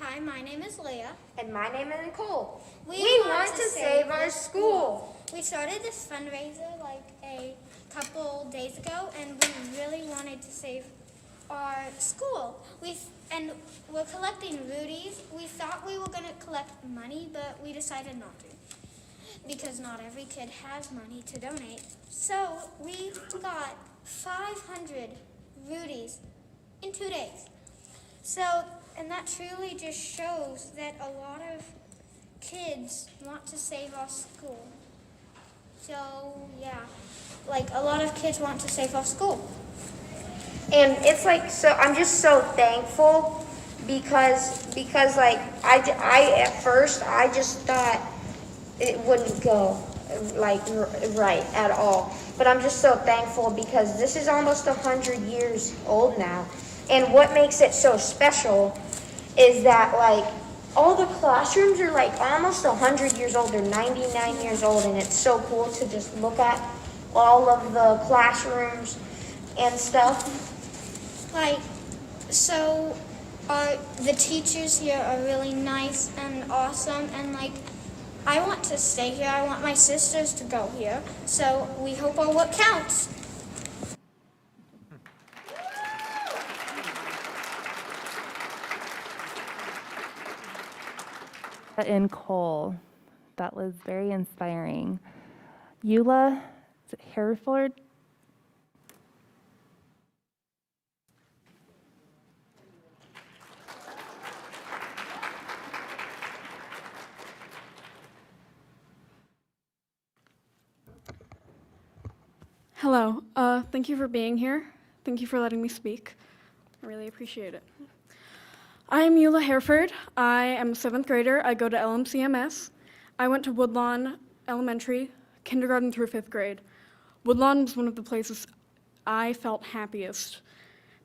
Hi, my name is Leah. And my name is Nicole. We want to save our school. We started this fundraiser like a couple days ago, and we really wanted to save our school. We're collecting Rudies. We thought we were going to collect money, but we decided not to because not every kid has money to donate. So we got 500 Rudies in 2 days. And that truly just shows that a lot of kids want to save our school. So yeah, like a lot of kids want to save our school. And it's like, so I'm just so thankful because like I at first I just thought it wouldn't go like right at all. But I'm just so thankful because this is almost 100 years old now. And what makes it so special is that like all the classrooms are like almost 100 years old. They're 99 years old, and it's so cool to just look at all of the classrooms and stuff. Like, so the teachers here are really nice and awesome, and like I want to stay here. I want my sisters to go here. So we hope our work counts. In Cole. That was very inspiring. Eula Hereford. Hello. Thank you for being here. Thank you for letting me speak. I really appreciate it. I am Eula Hereford. I am a 7th grader. I go to LMCMS. I went to Woodlawn Elementary, kindergarten through 5th grade. Woodlawn was one of the places I felt happiest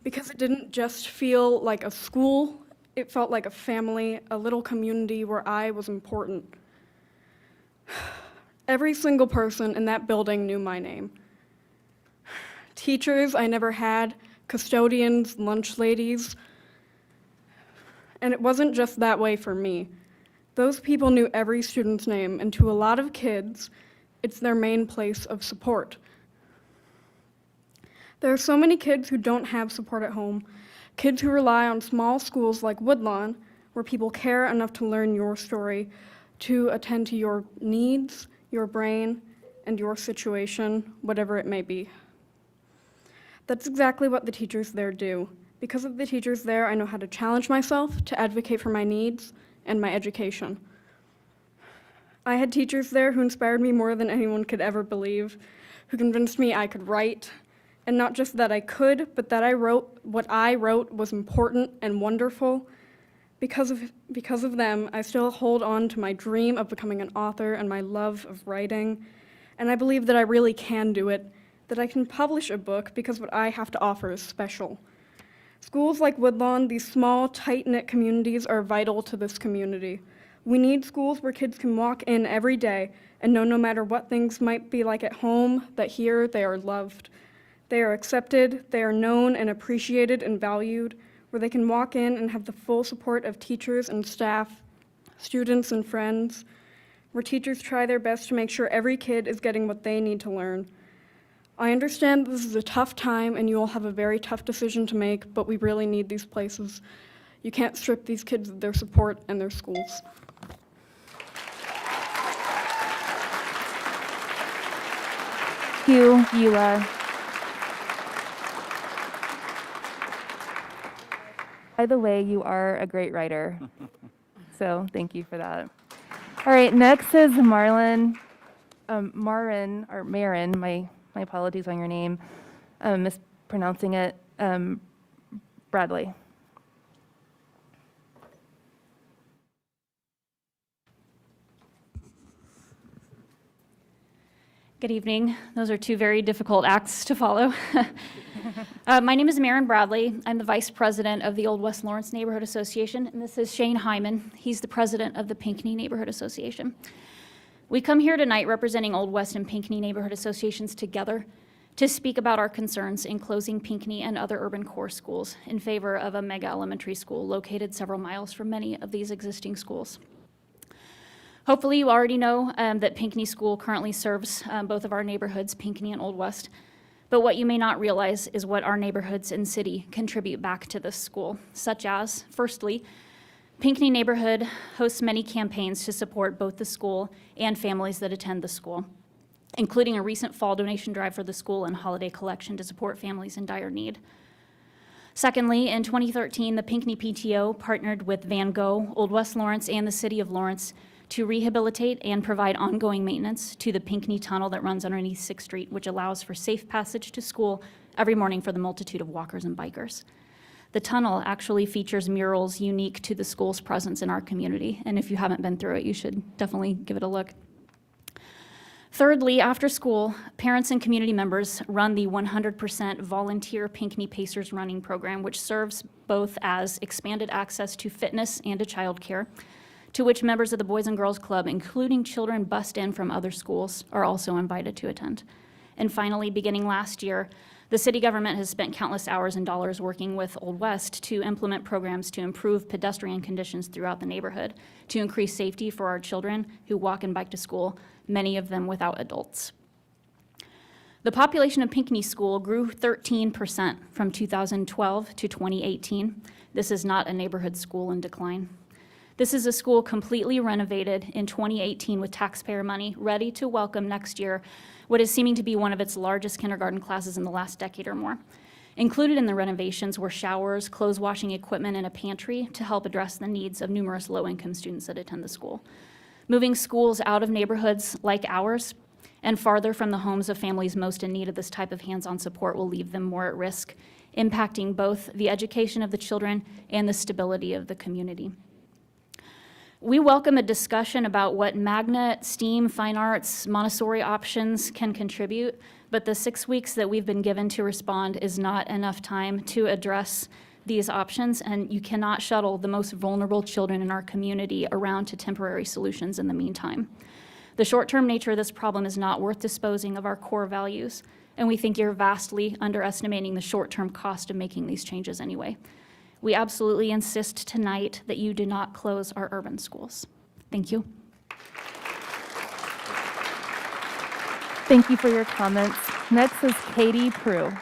because it didn't just feel like a school. It felt like a family, a little community where I was important. Every single person in that building knew my name. Teachers I never had, custodians, lunch ladies. And it wasn't just that way for me. Those people knew every student's name, and to a lot of kids, it's their main place of support. There are so many kids who don't have support at home, kids who rely on small schools like Woodlawn, where people care enough to learn your story, to attend to your needs, your brain, and your situation, whatever it may be. That's exactly what the teachers there do. Because of the teachers there, I know how to challenge myself, to advocate for my needs and my education. I had teachers there who inspired me more than anyone could ever believe, who convinced me I could write, and not just that I could, but that what I wrote was important and wonderful. Because of them, I still hold on to my dream of becoming an author and my love of writing, and I believe that I really can do it, that I can publish a book because what I have to offer is special. Schools like Woodlawn, these small, tight-knit communities are vital to this community. We need schools where kids can walk in every day and know no matter what things might be like at home, that here they are loved. They are accepted, they are known and appreciated and valued, where they can walk in and have the full support of teachers and staff, students and friends, where teachers try their best to make sure every kid is getting what they need to learn. I understand this is a tough time and you all have a very tough decision to make, but we really need these places. You can't strip these kids of their support and their schools. Thank you, Eula. By the way, you are a great writer, so thank you for that. All right, next is Marin, my apologies on your name, mispronouncing it, Bradley. Good evening. Those are two very difficult acts to follow. My name is Marin Bradley. I'm the Vice President of the Old West Lawrence Neighborhood Association, and this is Shane Hyman. He's the President of the Pinckney Neighborhood Association. We come here tonight representing Old West and Pinckney Neighborhood Associations together to speak about our concerns in closing Pinckney and other urban core schools in favor of a mega elementary school located several miles from many of these existing schools. Hopefully you already know that Pinckney School currently serves both of our neighborhoods, Pinckney and Old West. But what you may not realize is what our neighborhoods and city contribute back to this school, such as, firstly, Pinckney neighborhood hosts many campaigns to support both the school and families that attend the school, including a recent fall donation drive for the school and holiday collection to support families in dire need. Secondly, in 2013, the Pinckney PTO partnered with Van Gogh, Old West Lawrence, and the City of Lawrence to rehabilitate and provide ongoing maintenance to the Pinckney Tunnel that runs underneath 6th Street, which allows for safe passage to school every morning for the multitude of walkers and bikers. The tunnel actually features murals unique to the school's presence in our community, and if you haven't been through it, you should definitely give it a look. Thirdly, after school, parents and community members run the 100% volunteer Pinckney Pacers running program, which serves both as expanded access to fitness and to childcare, to which members of the Boys and Girls Club, including children bussed in from other schools, are also invited to attend. And finally, beginning last year, the city government has spent countless hours and dollars working with Old West to implement programs to improve pedestrian conditions throughout the neighborhood, to increase safety for our children who walk and bike to school, many of them without adults. The population of Pinckney School grew 13% from 2012 to 2018. This is not a neighborhood school in decline. This is a school completely renovated in 2018 with taxpayer money, ready to welcome next year what is seeming to be one of its largest kindergarten classes in the last decade or more. Included in the renovations were showers, clothes washing equipment, and a pantry to help address the needs of numerous low-income students that attend the school. Moving schools out of neighborhoods like ours and farther from the homes of families most in need of this type of hands-on support will leave them more at risk, impacting both the education of the children and the stability of the community. We welcome a discussion about what magnet, STEAM, fine arts, Montessori options can contribute, but the 6 weeks that we've been given to respond is not enough time to address these options, and you cannot shuttle the most vulnerable children in our community around to temporary solutions in the meantime. The short-term nature of this problem is not worth disposing of our core values, and we think you're vastly underestimating the short-term cost of making these changes anyway. We absolutely insist tonight that you do not close our urban schools. Thank you. Thank you for your comments. Next is Katie Prue.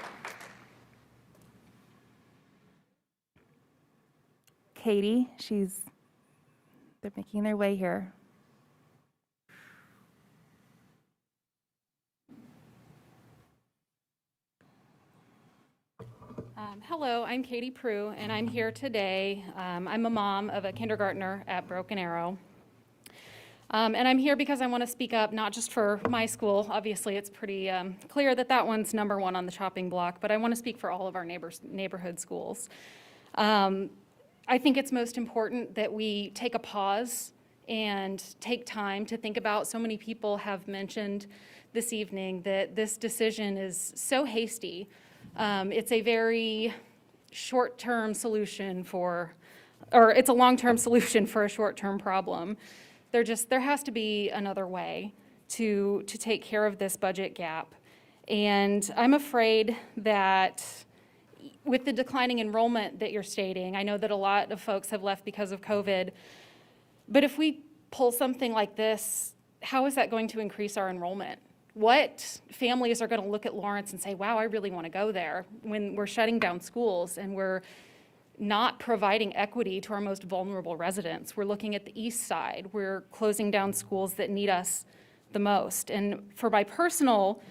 Katie, they're making their way here. Hello, I'm Katie Prue, and I'm here today. I'm a mom of a kindergartner at Broken Arrow. And I'm here because I want to speak up not just for my school. Obviously, it's pretty clear that that one's number one on the chopping block, but I want to speak for all of our neighborhood schools. I think it's most important that we take a pause and take time to think about. So many people have mentioned this evening that this decision is so hasty. It's a very short-term solution for or it's a long-term solution for a short-term problem. There has to be another way to take care of this budget gap. And I'm afraid that with the declining enrollment that you're stating, I know that a lot of folks have left because of COVID, but if we pull something like this, how is that going to increase our enrollment? What families are going to look at Lawrence and say, wow, I really want to go there, when we're shutting down schools and we're not providing equity to our most vulnerable residents? We're looking at the east side. We're closing down schools that need us the most. And for my personal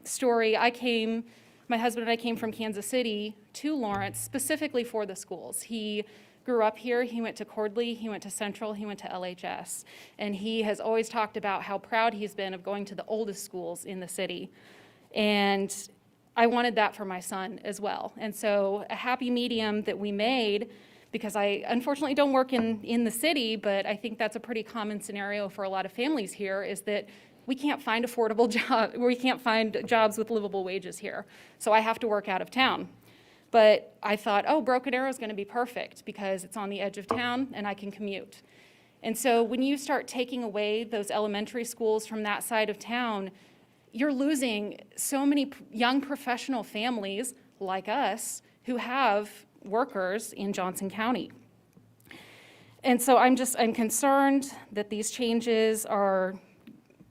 story, my husband and I came from Kansas City to Lawrence specifically for the schools. He grew up here, he went to Cordley, he went to Central, he went to LHS. And he has always talked about how proud he's been of going to the oldest schools in the city. And I wanted that for my son as well. And so a happy medium that we made, because I unfortunately don't work in the city, but I think that's a pretty common scenario for a lot of families here, is that we can't find affordable jobs, we can't find jobs with livable wages here. So I have to work out of town. But I thought, oh, Broken Arrow is going to be perfect because it's on the edge of town and I can commute. And so when you start taking away those elementary schools from that side of town, you're losing so many young professional families like us who have workers in Johnson County. And so I'm concerned that these changes are,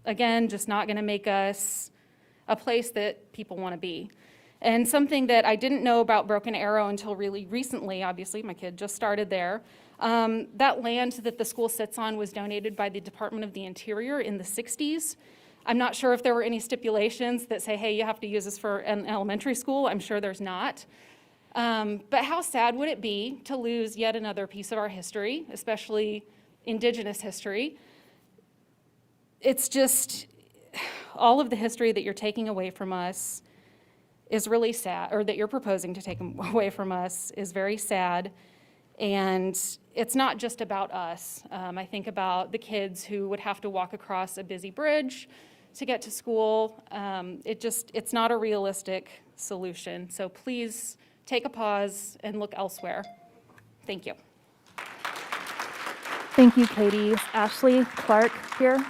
again, just not going to make us a place that people want to be. And something that I didn't know about Broken Arrow until really recently, obviously my kid just started there, that land that the school sits on was donated by the Department of the Interior in the 60s. I'm not sure if there were any stipulations that say, hey, you have to use this for an elementary school. I'm sure there's not. But how sad would it be to lose yet another piece of our history, especially Indigenous history? It's just, all of the history that you're taking away from us is really sad, or that you're proposing to take away from us is very sad. And it's not just about us. I think about the kids who would have to walk across a busy bridge to get to school. It's not a realistic solution. So please take a pause and look elsewhere. Thank you. Thank you, Katie. Ashley Clark here.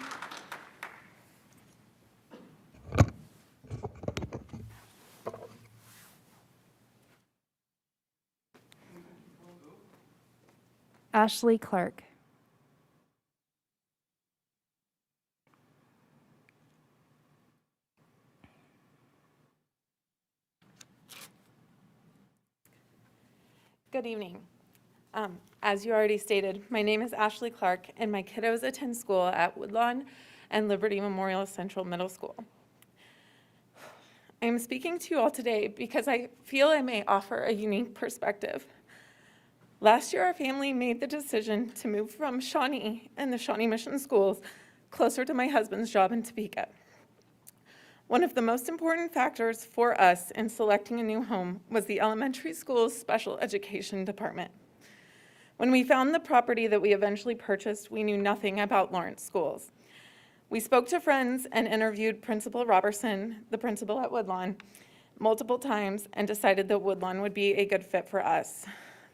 Ashley Clark. Good evening. As you already stated, my name is Ashley Clark, and my kiddos attend school at Woodlawn and Liberty Memorial Central Middle School. I am speaking to you all today because I feel I may offer a unique perspective. Last year, our family made the decision to move from Shawnee and the Shawnee Mission Schools closer to my husband's job in Topeka. One of the most important factors for us in selecting a new home was the elementary school's special education department. When we found the property that we eventually purchased, we knew nothing about Lawrence schools. We spoke to friends and interviewed Principal Robertson, the principal at Woodlawn, multiple times and decided that Woodlawn would be a good fit for us.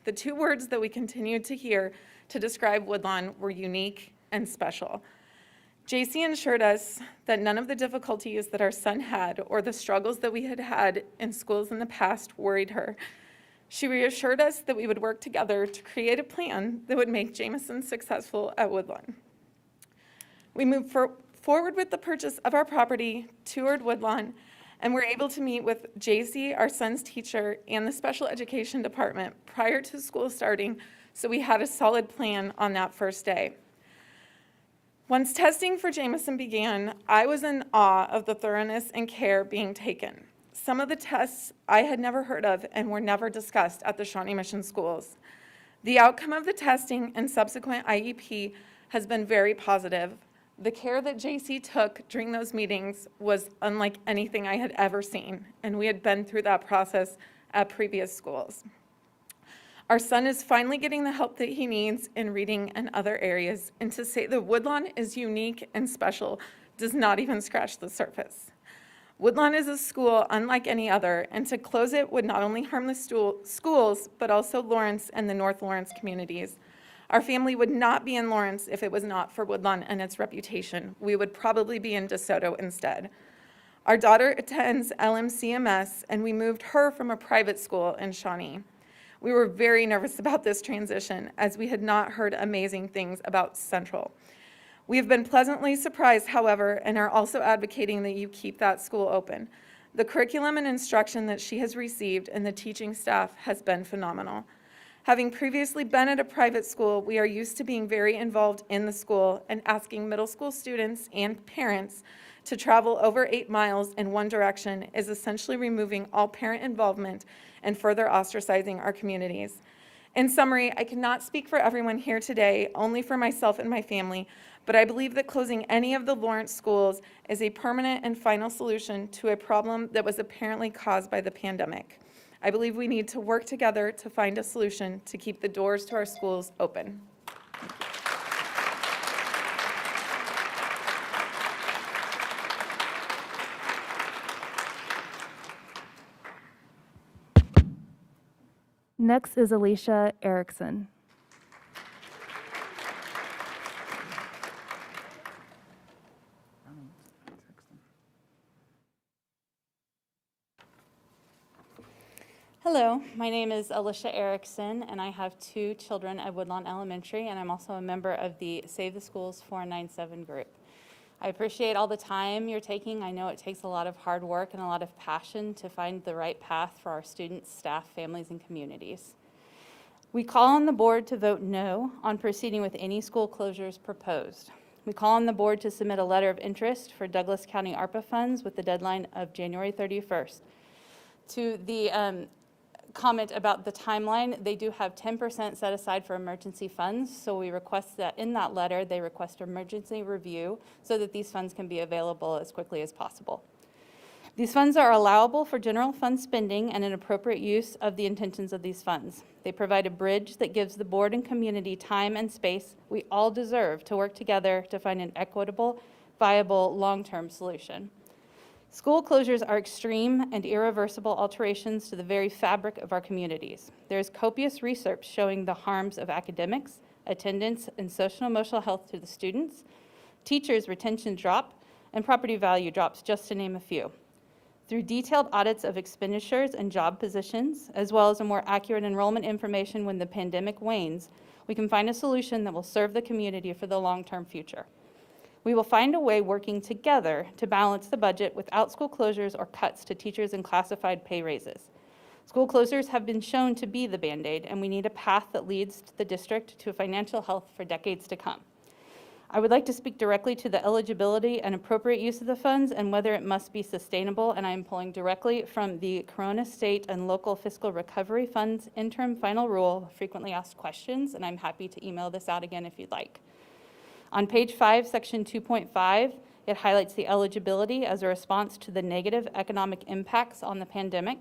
The two words that we continued to hear to describe Woodlawn were unique and special. Jessie assured us that none of the difficulties that our son had or the struggles that we had had in schools in the past worried her. She reassured us that we would work together to create a plan that would make Jameson successful at Woodlawn. We moved forward with the purchase of our property, toured Woodlawn, and were able to meet with Jessie, our son's teacher, and the special education department prior to school starting, so we had a solid plan on that first day. Once testing for Jameson began, I was in awe of the thoroughness and care being taken. Some of the tests I had never heard of and were never discussed at the Shawnee Mission Schools. The outcome of the testing and subsequent IEP has been very positive. The care that Jessie took during those meetings was unlike anything I had ever seen, and we had been through that process at previous schools. Our son is finally getting the help that he needs in reading and other areas, and to say that Woodlawn is unique and special does not even scratch the surface. Woodlawn is a school unlike any other, and to close it would not only harm the schools, but also Lawrence and the North Lawrence communities. Our family would not be in Lawrence if it was not for Woodlawn and its reputation. We would probably be in DeSoto instead. Our daughter attends LMCMS, and we moved her from a private school in Shawnee. We were very nervous about this transition, as we had not heard amazing things about Central. We have been pleasantly surprised, however, and are also advocating that you keep that school open. The curriculum and instruction that she has received and the teaching staff has been phenomenal. Having previously been at a private school, we are used to being very involved in the school and asking middle school students and parents to travel over 8 miles in one direction is essentially removing all parent involvement and further ostracizing our communities. In summary, I cannot speak for everyone here today, only for myself and my family, but I believe that closing any of the Lawrence schools is a permanent and final solution to a problem that was apparently caused by the pandemic. I believe we need to work together to find a solution to keep the doors to our schools open. Next is Alicia Erickson. Hello, my name is Alicia Erickson, and I have 2 children at Woodlawn Elementary, and I'm also a member of the Save the Schools 497 group. I appreciate all the time you're taking. I know it takes a lot of hard work and a lot of passion to find the right path for our students, staff, families, and communities. We call on the board to vote no on proceeding with any school closures proposed. We call on the board to submit a letter of interest for Douglas County ARPA funds with the deadline of January 31st. To the comment about the timeline, they do have 10% set aside for emergency funds, so we request that in that letter they request emergency review so that these funds can be available as quickly as possible. These funds are allowable for general fund spending and an appropriate use of the intentions of these funds. They provide a bridge that gives the board and community time and space we all deserve to work together to find an equitable, viable, long-term solution. School closures are extreme and irreversible alterations to the very fabric of our communities. There is copious research showing the harms of academics, attendance, and social and emotional health to the students. Teachers' retention drop, and property value drops, just to name a few. Through detailed audits of expenditures and job positions, as well as a more accurate enrollment information when the pandemic wanes, we can find a solution that will serve the community for the long-term future. We will find a way working together to balance the budget without school closures or cuts to teachers and classified pay raises. School closures have been shown to be the Band-Aid, and we need a path that leads the district to financial health for decades to come. I would like to speak directly to the eligibility and appropriate use of the funds and whether it must be sustainable, and I am pulling directly from the Corona State and Local Fiscal Recovery Funds Interim Final Rule, Frequently Asked Questions, and I'm happy to email this out again if you'd like. On page 5, section 2.5, it highlights the eligibility as a response to the negative economic impacts on the pandemic.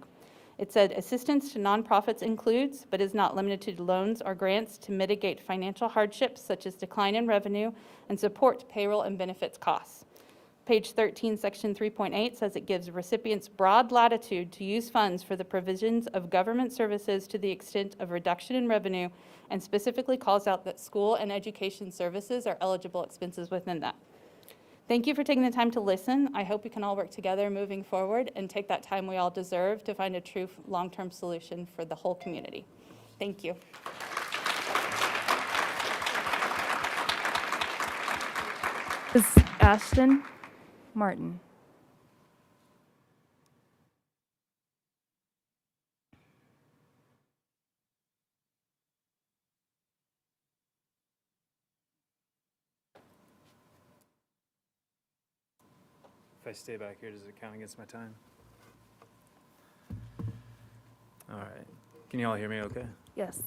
It said assistance to nonprofits includes, but is not limited to, loans or grants to mitigate financial hardships such as decline in revenue and support payroll and benefits costs. Page 13, section 3.8 says it gives recipients broad latitude to use funds for the provisions of government services to the extent of reduction in revenue, and specifically calls out that school and education services are eligible expenses within that. Thank you for taking the time to listen. I hope we can all work together moving forward and take that time we all deserve to find a true long-term solution for the whole community. Thank you. Is Ashton Martin. If I stay back here, does it count against my time? All right. Can you all hear me okay? Yes.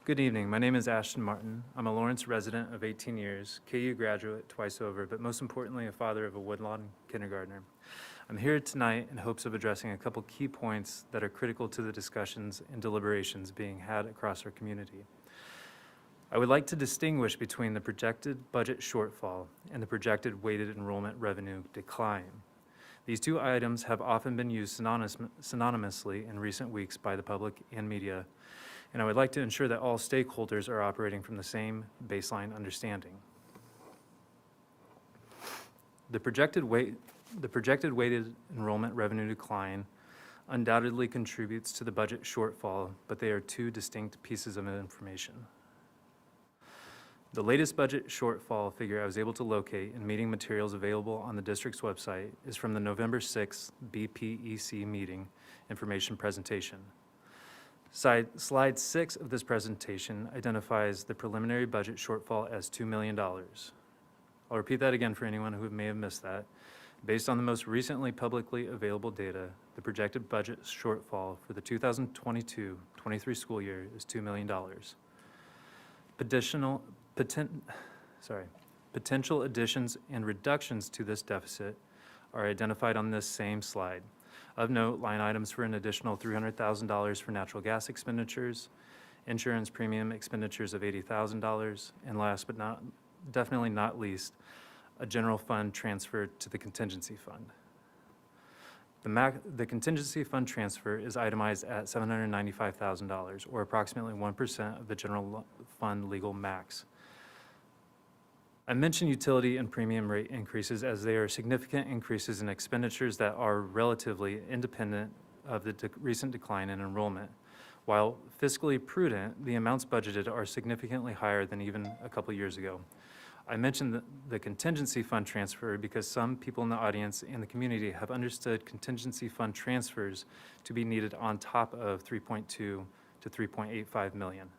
Good evening. My name is Ashton Martin. I'm a Lawrence resident of 18 years, KU graduate twice over, but most importantly, a father of a Woodlawn kindergartner. I'm here tonight in hopes of addressing a couple key points that are critical to the discussions and deliberations being had across our community. I would like to distinguish between the projected budget shortfall and the projected weighted enrollment revenue decline. These two items have often been used synonymously in recent weeks by the public and media, and I would like to ensure that all stakeholders are operating from the same baseline understanding. The projected weighted enrollment revenue decline undoubtedly contributes to the budget shortfall, but they are two distinct pieces of information. The latest budget shortfall figure I was able to locate in meeting materials available on the district's website is from the November 6th BPEC meeting information presentation. Slide 6 of this presentation identifies the preliminary budget shortfall as $2 million. I'll repeat that again for anyone who may have missed that. Based on the most recently publicly available data, the projected budget shortfall for the 2022-23 school year is $2 million. Potential additions and reductions to this deficit are identified on this same slide. Of note, line items for an additional $300,000 for natural gas expenditures, insurance premium expenditures of $80,000, and last but definitely not least, a general fund transfer to the contingency fund. The contingency fund transfer is itemized at $795,000, or approximately 1% of the general fund legal max. I mentioned utility and premium rate increases as they are significant increases in expenditures that are relatively independent of the recent decline in enrollment. While fiscally prudent, the amounts budgeted are significantly higher than even a couple years ago. I mentioned the contingency fund transfer because some people in the audience and the community have understood contingency fund transfers to be needed on top of 3.2 to 3.85 million.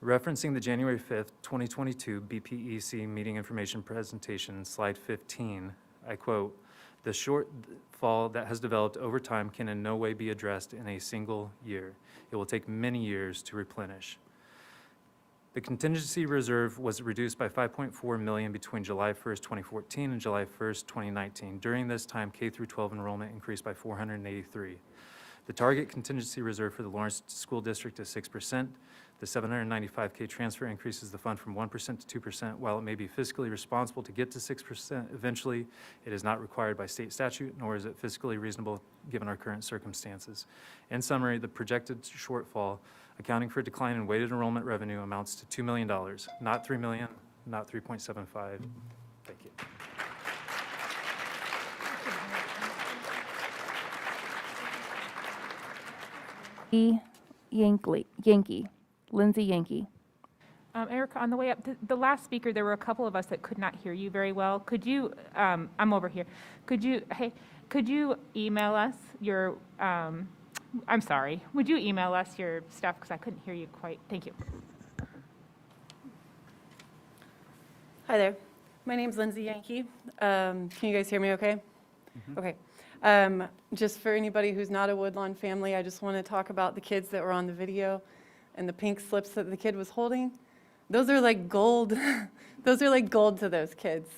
Referencing the January 5th, 2022 BPEC meeting information presentation, slide 15, I quote, "The shortfall that has developed over time can in no way be addressed in a single year. It will take many years to replenish." The contingency reserve was reduced by $5.4 million between July 1st, 2014 and July 1st, 2019. During this time, K-12 enrollment increased by 483. The target contingency reserve for the Lawrence School District is 6%. The $795K transfer increases the fund from 1% to 2%. While it may be fiscally responsible to get to 6%, eventually it is not required by state statute, nor is it fiscally reasonable given our current circumstances. In summary, the projected shortfall, accounting for a decline in weighted enrollment revenue, amounts to $2 million, not $3 million, not 3.75. Thank you. Lindsay Yankee. Erica, on the way up, the last speaker, there were a couple of us that could not hear you very well. Could you, I'm over here. Could you email us your, I'm sorry, would you email us your stuff because I couldn't hear you quite. Thank you. Hi there. My name's Lindsay Yankee. Can you guys hear me okay? Mm-hmm. Okay. Just for anybody who's not a Woodlawn family, I just want to talk about the kids that were on the video and the pink slips that the kid was holding. Those are like gold. Those are like gold to those kids.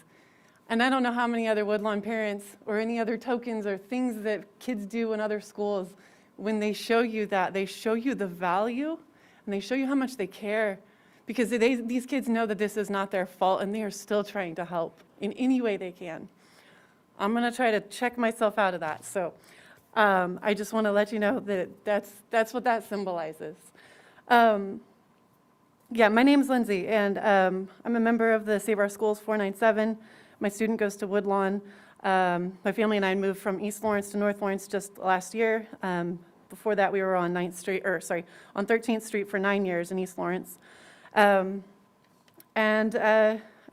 And I don't know how many other Woodlawn parents or any other tokens or things that kids do in other schools, when they show you that, they show you the value and they show you how much they care, because these kids know that this is not their fault and they are still trying to help in any way they can. I'm going to try to check myself out of that. So I just want to let you know that that's what that symbolizes. Yeah, my name's Lindsay, and I'm a member of the Save Our Schools 497. My student goes to Woodlawn. My family and I moved from East Lawrence to North Lawrence just last year. Before that, we were on 13th Street for 9 years in East Lawrence. I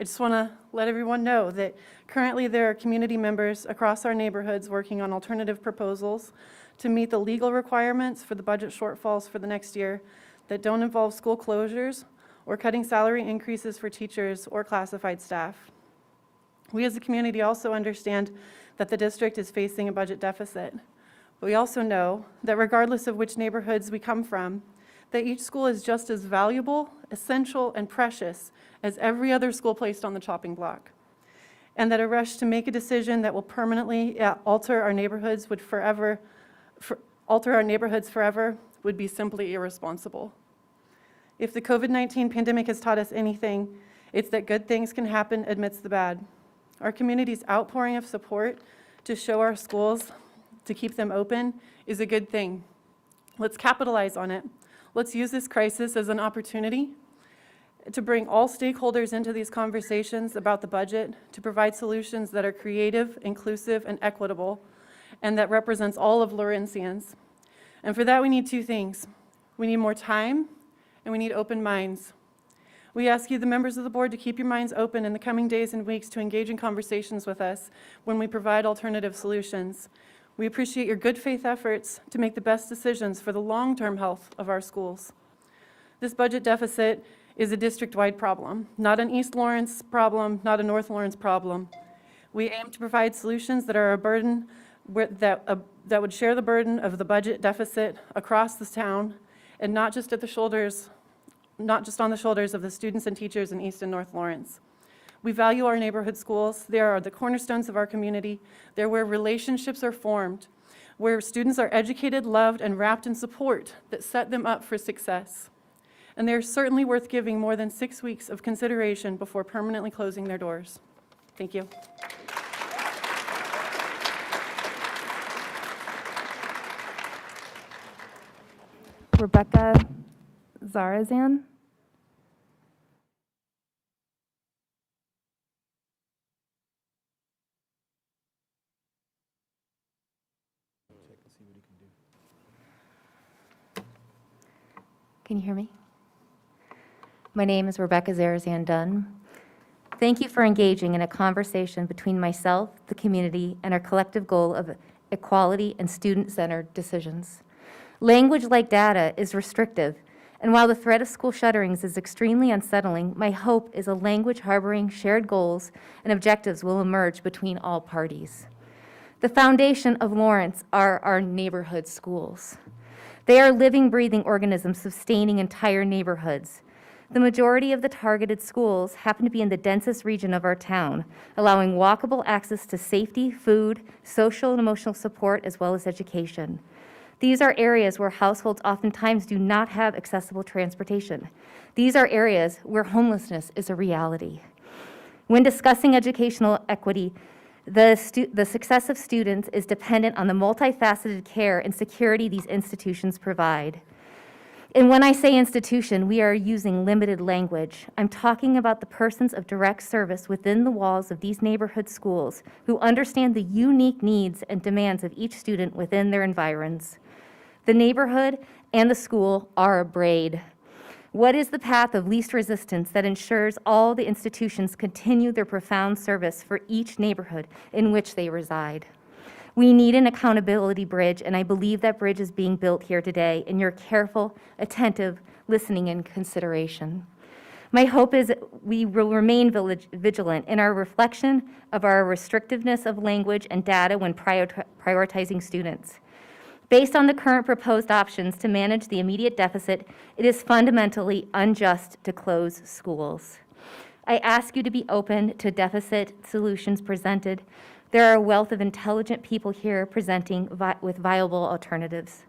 just want to let everyone know that currently there are community members across our neighborhoods working on alternative proposals to meet the legal requirements for the budget shortfalls for the next year that don't involve school closures or cutting salary increases for teachers or classified staff. We as a community also understand that the district is facing a budget deficit, but we also know that regardless of which neighborhoods we come from, that each school is just as valuable, essential, and precious as every other school placed on the chopping block, and that a rush to make a decision that will permanently alter our neighborhoods forever would be simply irresponsible. If the COVID-19 pandemic has taught us anything, it's that good things can happen amidst the bad. Our community's outpouring of support to show our schools, to keep them open, is a good thing. Let's capitalize on it. Let's use this crisis as an opportunity to bring all stakeholders into these conversations about the budget, to provide solutions that are creative, inclusive, and equitable, and that represents all of Lawrencians. And for that, we need two things. We need more time, and we need open minds. We ask you, the members of the board, to keep your minds open in the coming days and weeks to engage in conversations with us when we provide alternative solutions. We appreciate your good faith efforts to make the best decisions for the long-term health of our schools. This budget deficit is a district-wide problem, not an East Lawrence problem, not a North Lawrence problem. We aim to provide solutions that are a burden, that would share the burden of the budget deficit across the town, and not just on the shoulders of the students and teachers in East and North Lawrence. We value our neighborhood schools. They are the cornerstones of our community. They're where relationships are formed, where students are educated, loved, and wrapped in support that set them up for success. And they're certainly worth giving more than 6 weeks of consideration before permanently closing their doors. Thank you. Rebecca Zarazan. Can you hear me? My name is Rebecca Zarazan Dunn. Thank you for engaging in a conversation between myself, the community, and our collective goal of equality and student-centered decisions. Language like data is restrictive, and while the threat of school shutterings is extremely unsettling, my hope is a language harboring shared goals and objectives will emerge between all parties. The foundation of Lawrence are our neighborhood schools. They are living, breathing organisms sustaining entire neighborhoods. The majority of the targeted schools happen to be in the densest region of our town, allowing walkable access to safety, food, social and emotional support, as well as education. These are areas where households oftentimes do not have accessible transportation. These are areas where homelessness is a reality. When discussing educational equity, the success of students is dependent on the multifaceted care and security these institutions provide. And when I say institution, we are using limited language. I'm talking about the persons of direct service within the walls of these neighborhood schools who understand the unique needs and demands of each student within their environs. The neighborhood and the school are a braid. What is the path of least resistance that ensures all the institutions continue their profound service for each neighborhood in which they reside? We need an accountability bridge, and I believe that bridge is being built here today in your careful, attentive listening and consideration. My hope is we will remain vigilant in our reflection of our restrictiveness of language and data when prioritizing students. Based on the current proposed options to manage the immediate deficit, it is fundamentally unjust to close schools. I ask you to be open to deficit solutions presented. There are a wealth of intelligent people here presenting with viable alternatives.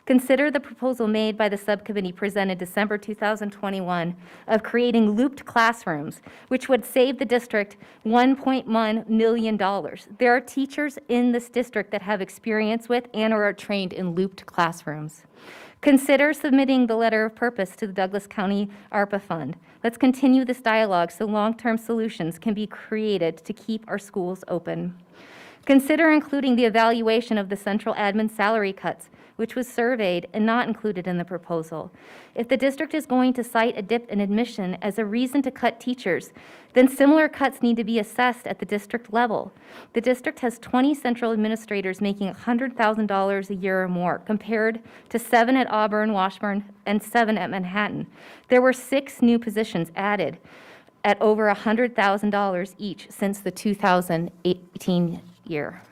Consider the proposal made by the subcommittee presented December 2021 of creating looped classrooms, which would save the district $1.1 million. There are teachers in this district that have experience with and or are trained in looped classrooms. Consider submitting the letter of purpose to the Douglas County ARPA Fund. Let's continue this dialogue so long-term solutions can be created to keep our schools open. Consider including the evaluation of the central admin salary cuts, which was surveyed and not included in the proposal. If the district is going to cite a dip in admission as a reason to cut teachers, then similar cuts need to be assessed at the district level. The district has 20 central administrators making $100,000 a year or more, compared to 7 at Auburn, Washburn, and 7 at Manhattan. There were 6 new positions added at over $100,000 each since the 2018 year.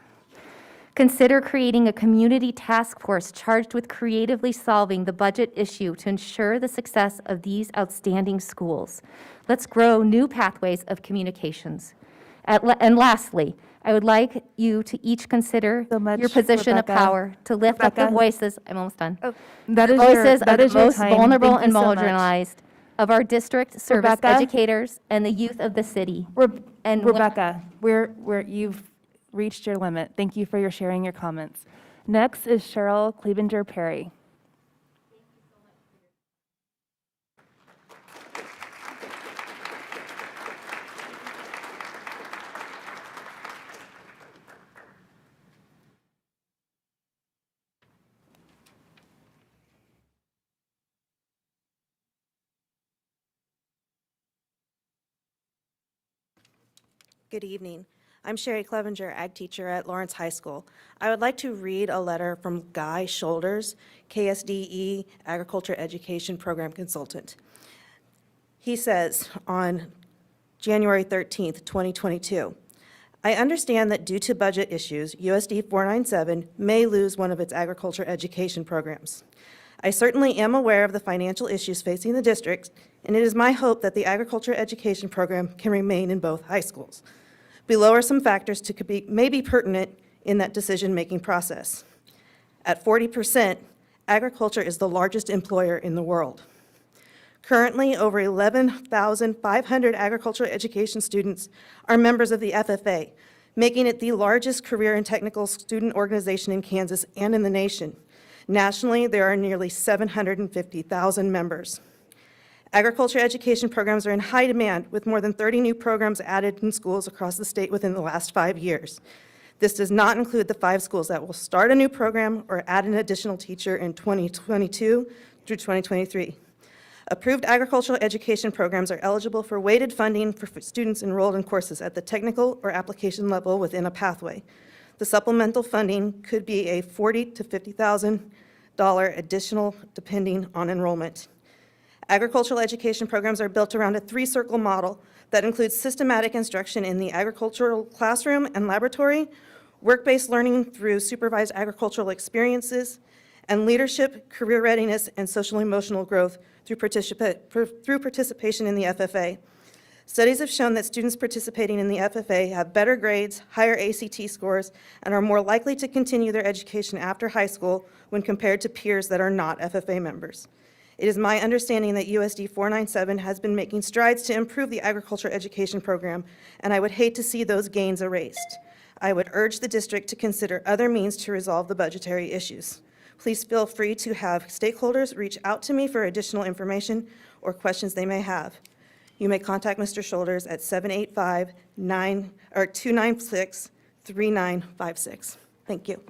Consider creating a community task force charged with creatively solving the budget issue to ensure the success of these outstanding schools. Let's grow new pathways of communications. And lastly, I would like you to each consider your position of power to lift up the voices. I'm almost done. Voices of the most vulnerable and marginalized of our district service educators and the youth of the city. And Rebecca, reached your limit. Thank you for sharing your comments. Next is Cheryl Klebinger Perry. Good evening. I'm Sherry Clevenger, ag teacher at Lawrence High School. I would like to read a letter from Guy Shoulders, KSDE Agriculture Education Program Consultant. He says on January 13th, 2022, I understand that due to budget issues, USD 497 may lose one of its agriculture education programs. I certainly am aware of the financial issues facing the district, and it is my hope that the agriculture education program can remain in both high schools. Below are some factors may be pertinent in that decision-making process. At 40%, agriculture is the largest employer in the world. Currently, over 11,500 agricultural education students are members of the FFA, making it the largest career and technical student organization in Kansas and in the nation. Nationally, there are nearly 750,000 members. Agriculture education programs are in high demand, with more than 30 new programs added in schools across the state within the last 5 years. This does not include the 5 schools that will start a new program or add an additional teacher in 2022 through 2023. Approved agricultural education programs are eligible for weighted funding for students enrolled in courses at the technical or application level within a pathway. The supplemental funding could be a $40,000 to $50,000 additional depending on enrollment. Agricultural education programs are built around a 3-circle model that includes systematic instruction in the agricultural classroom and laboratory, work-based learning through supervised agricultural experiences, and leadership, career readiness, and social-emotional growth through participation in the FFA. Studies have shown that students participating in the FFA have better grades, higher ACT scores, and are more likely to continue their education after high school when compared to peers that are not FFA members. It is my understanding that USD 497 has been making strides to improve the agriculture education program, and I would hate to see those gains erased. I would urge the district to consider other means to resolve the budgetary issues. Please feel free to have stakeholders reach out to me for additional information or questions they may have. You may contact Mr. Shoulders at 785-296-3956. Thank you.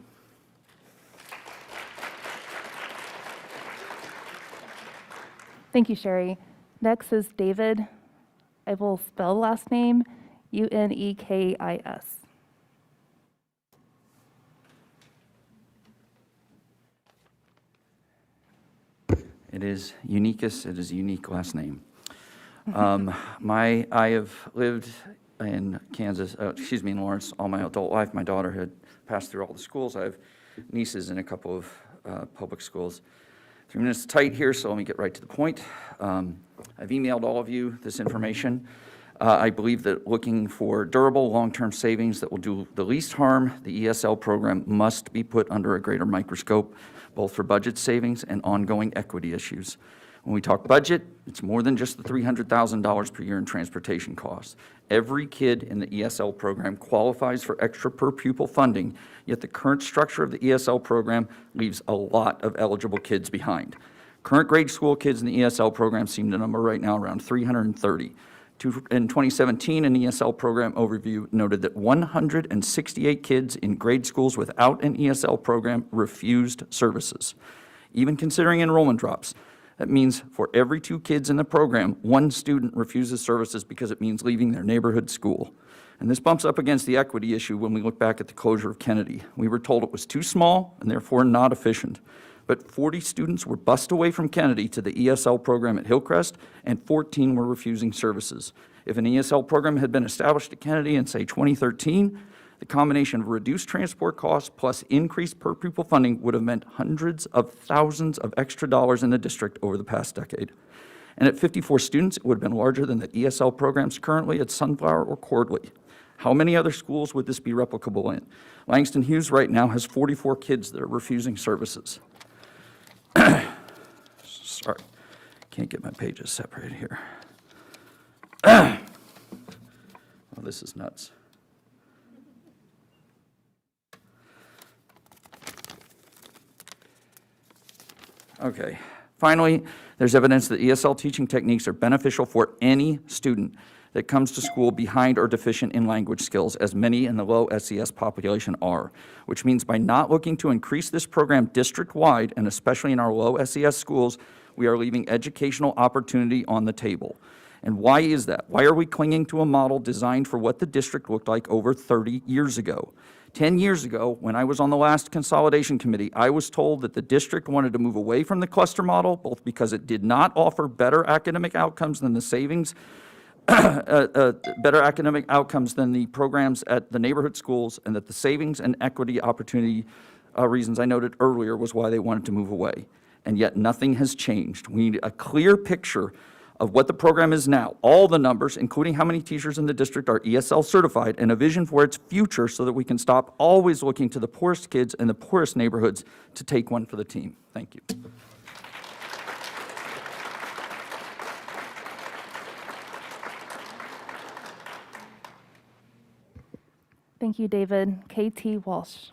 Thank you, Sherry. Next is David. I will spell last name, Unikis. It is Unikis. It is a unique last name. I have lived in Kansas, in Lawrence all my adult life. My daughter had passed through all the schools. I have nieces in a couple of public schools. 3 minutes tight here, so let me get right to the point. I've emailed all of you this information. I believe that looking for durable long-term savings that will do the least harm, the ESL program must be put under a greater microscope, both for budget savings and ongoing equity issues. When we talk budget, it's more than just the $300,000 per year in transportation costs. Every kid in the ESL program qualifies for extra per pupil funding, yet the current structure of the ESL program leaves a lot of eligible kids behind. Current grade school kids in the ESL program seem to number right now around 330. In 2017, an ESL program overview noted that 168 kids in grade schools without an ESL program refused services. Even considering enrollment drops, that means for every 2 kids in the program, 1 student refuses services because it means leaving their neighborhood school. And this bumps up against the equity issue when we look back at the closure of Kennedy. We were told it was too small and therefore not efficient. But 40 students were bused away from Kennedy to the ESL program at Hillcrest, and 14 were refusing services. If an ESL program had been established at Kennedy in, say, 2013, the combination of reduced transport costs plus increased per pupil funding would have meant hundreds of thousands of extra dollars in the district over the past decade. And at 54 students, it would have been larger than the ESL programs currently at Sunflower or Cordley. How many other schools would this be replicable in? Langston Hughes right now has 44 kids that are refusing services. Sorry, can't get my pages separated here. Well, this is nuts. Okay. Finally, there's evidence that ESL teaching techniques are beneficial for any student that comes to school behind or deficient in language skills, as many in the low SES population are, which means by not looking to increase this program district-wide, and especially in our low SES schools, we are leaving educational opportunity on the table. And why is that? Why are we clinging to a model designed for what the district looked like over 30 years ago? 10 years ago, when I was on the last consolidation committee, I was told that the district wanted to move away from the cluster model, both because it did not offer better academic outcomes than the savings, better academic outcomes than the programs at the neighborhood schools, and that the savings and equity opportunity reasons I noted earlier was why they wanted to move away. And yet nothing has changed. We need a clear picture of what the program is now, all the numbers, including how many teachers in the district are ESL certified, and a vision for its future so that we can stop always looking to the poorest kids in the poorest neighborhoods to take one for the team. Thank you. Thank you, David. KT Walsh.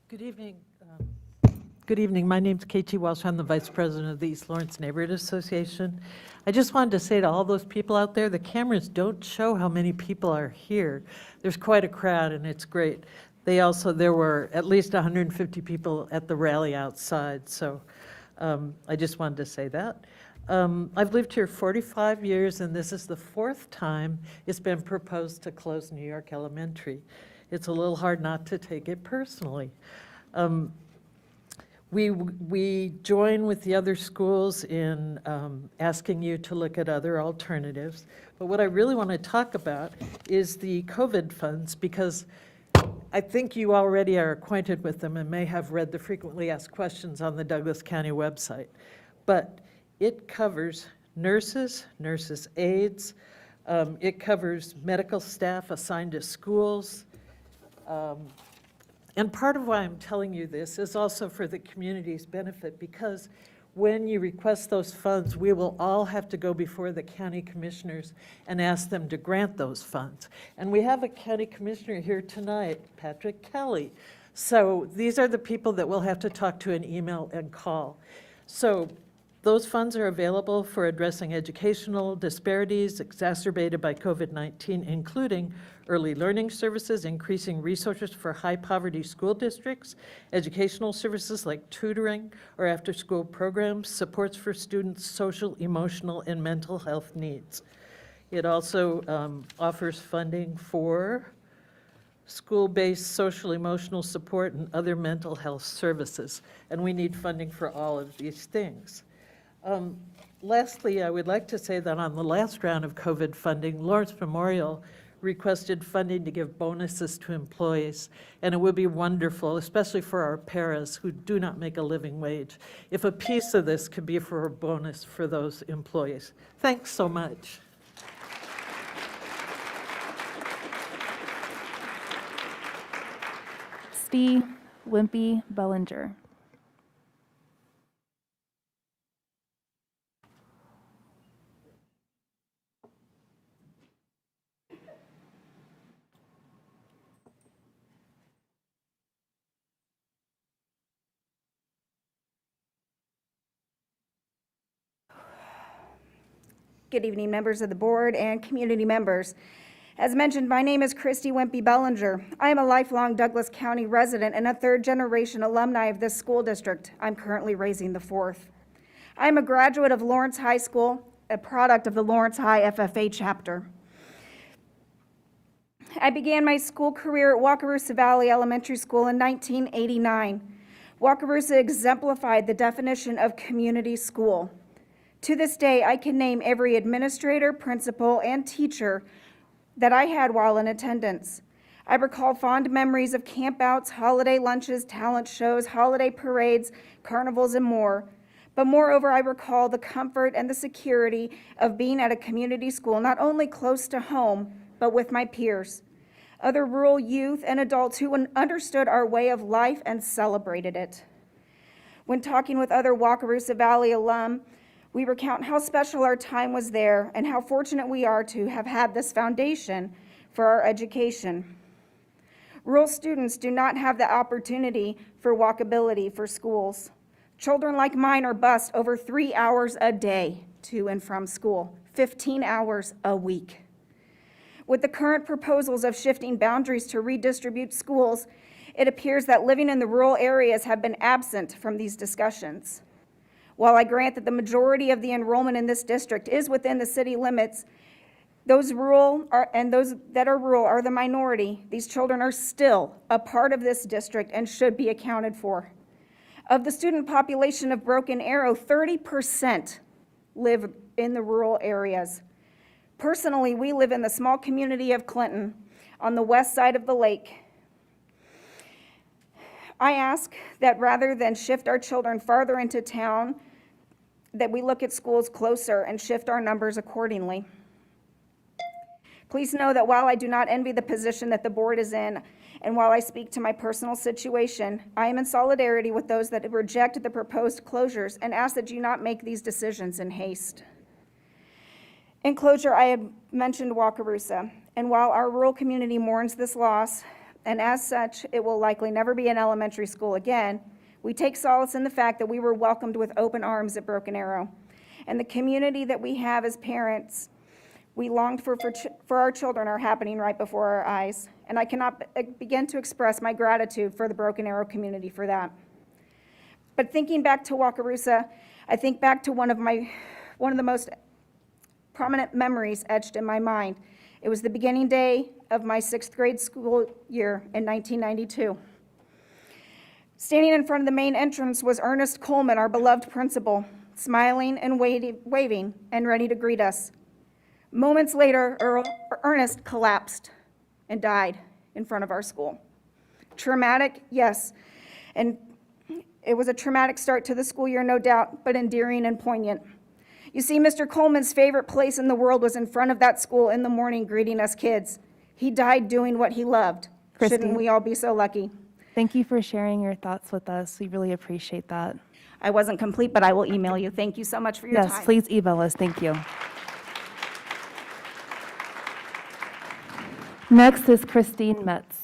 Good evening. Good evening. My name's KT Welsh. I'm the Vice President of the East Lawrence Neighborhood Association. I just wanted to say to all those people out there, the cameras don't show how many people are here. There's quite a crowd, and it's great. There were at least 150 people at the rally outside, so I just wanted to say that. I've lived here 45 years, and this is the 4th time it's been proposed to close New York Elementary. It's a little hard not to take it personally. We join with the other schools in asking you to look at other alternatives. But what I really want to talk about is the COVID funds, because I think you already are acquainted with them and may have read the frequently asked questions on the Douglas County website. But it covers nurses, nurses' aides, it covers medical staff assigned to schools, and part of why I'm telling you this is also for the community's benefit, because when you request those funds, we will all have to go before the county commissioners and ask them to grant those funds. And we have a county commissioner here tonight, Patrick Kelly. So these are the people that we'll have to talk to and email and call. So those funds are available for addressing educational disparities exacerbated by COVID-19, including early learning services, increasing resources for high-poverty school districts, educational services like tutoring or after-school programs, supports for students' social, emotional, and mental health needs. It also offers funding for school-based social emotional support and other mental health services, and we need funding for all of these things. Lastly, I would like to say that on the last round of COVID funding, Lawrence Memorial requested funding to give bonuses to employees, and it would be wonderful, especially for our paras who do not make a living wage, if a piece of this could be for a bonus for those employees. Thanks so much. Steve Wimpy Bellinger. Good evening, members of the board and community members. As mentioned, my name is Christy Wimpy Bellinger. I am a lifelong Douglas County resident and a third-generation alumni of this school district. I'm currently raising the 4th. I am a graduate of Lawrence High School, a product of the Lawrence High FFA chapter. I began my school career at Wakarusa Valley Elementary School in 1989. Wakarusa exemplified the definition of community school. To this day, I can name every administrator, principal, and teacher that I had while in attendance. I recall fond memories of campouts, holiday lunches, talent shows, holiday parades, carnivals, and more. But moreover, I recall the comfort and the security of being at a community school, not only close to home, but with my peers, other rural youth and adults who understood our way of life and celebrated it. When talking with other Wakarusa Valley alum, we recount how special our time was there and how fortunate we are to have had this foundation for our education. Rural students do not have the opportunity for walkability for schools. Children like mine are bused over 3 hours a day to and from school, 15 hours a week. With the current proposals of shifting boundaries to redistribute schools, it appears that living in the rural areas have been absent from these discussions. While I grant that the majority of the enrollment in this district is within the city limits, those that are rural are the minority. These children are still a part of this district and should be accounted for. Of the student population of Broken Arrow, 30% live in the rural areas. Personally, we live in the small community of Clinton on the west side of the lake. I ask that rather than shift our children farther into town, that we look at schools closer and shift our numbers accordingly. Please know that while I do not envy the position that the board is in, and while I speak to my personal situation, I am in solidarity with those that reject the proposed closures and ask that you not make these decisions in haste. In closure, I had mentioned Wakarusa, and while our rural community mourns this loss, and as such, it will likely never be an elementary school again, we take solace in the fact that we were welcomed with open arms at Broken Arrow. And the community that we have as parents, we longed for our children are happening right before our eyes. And I cannot begin to express my gratitude for the Broken Arrow community for that. But thinking back to Wakarusa, I think back to one of the most prominent memories etched in my mind. It was the beginning day of my 6th grade school year in 1992. Standing in front of the main entrance was Ernest Coleman, our beloved principal, smiling and waving and ready to greet us. Moments later, Ernest collapsed and died in front of our school. Traumatic, yes, and it was a traumatic start to the school year, no doubt, but endearing and poignant. You see, Mr. Coleman's favorite place in the world was in front of that school in the morning greeting us kids. He died doing what he loved. Christine. Shouldn't we all be so lucky? Thank you for sharing your thoughts with us. We really appreciate that. I wasn't complete, but I will email you. Thank you so much for your time. Yes, please email us. Thank you. Next is Christine Metz.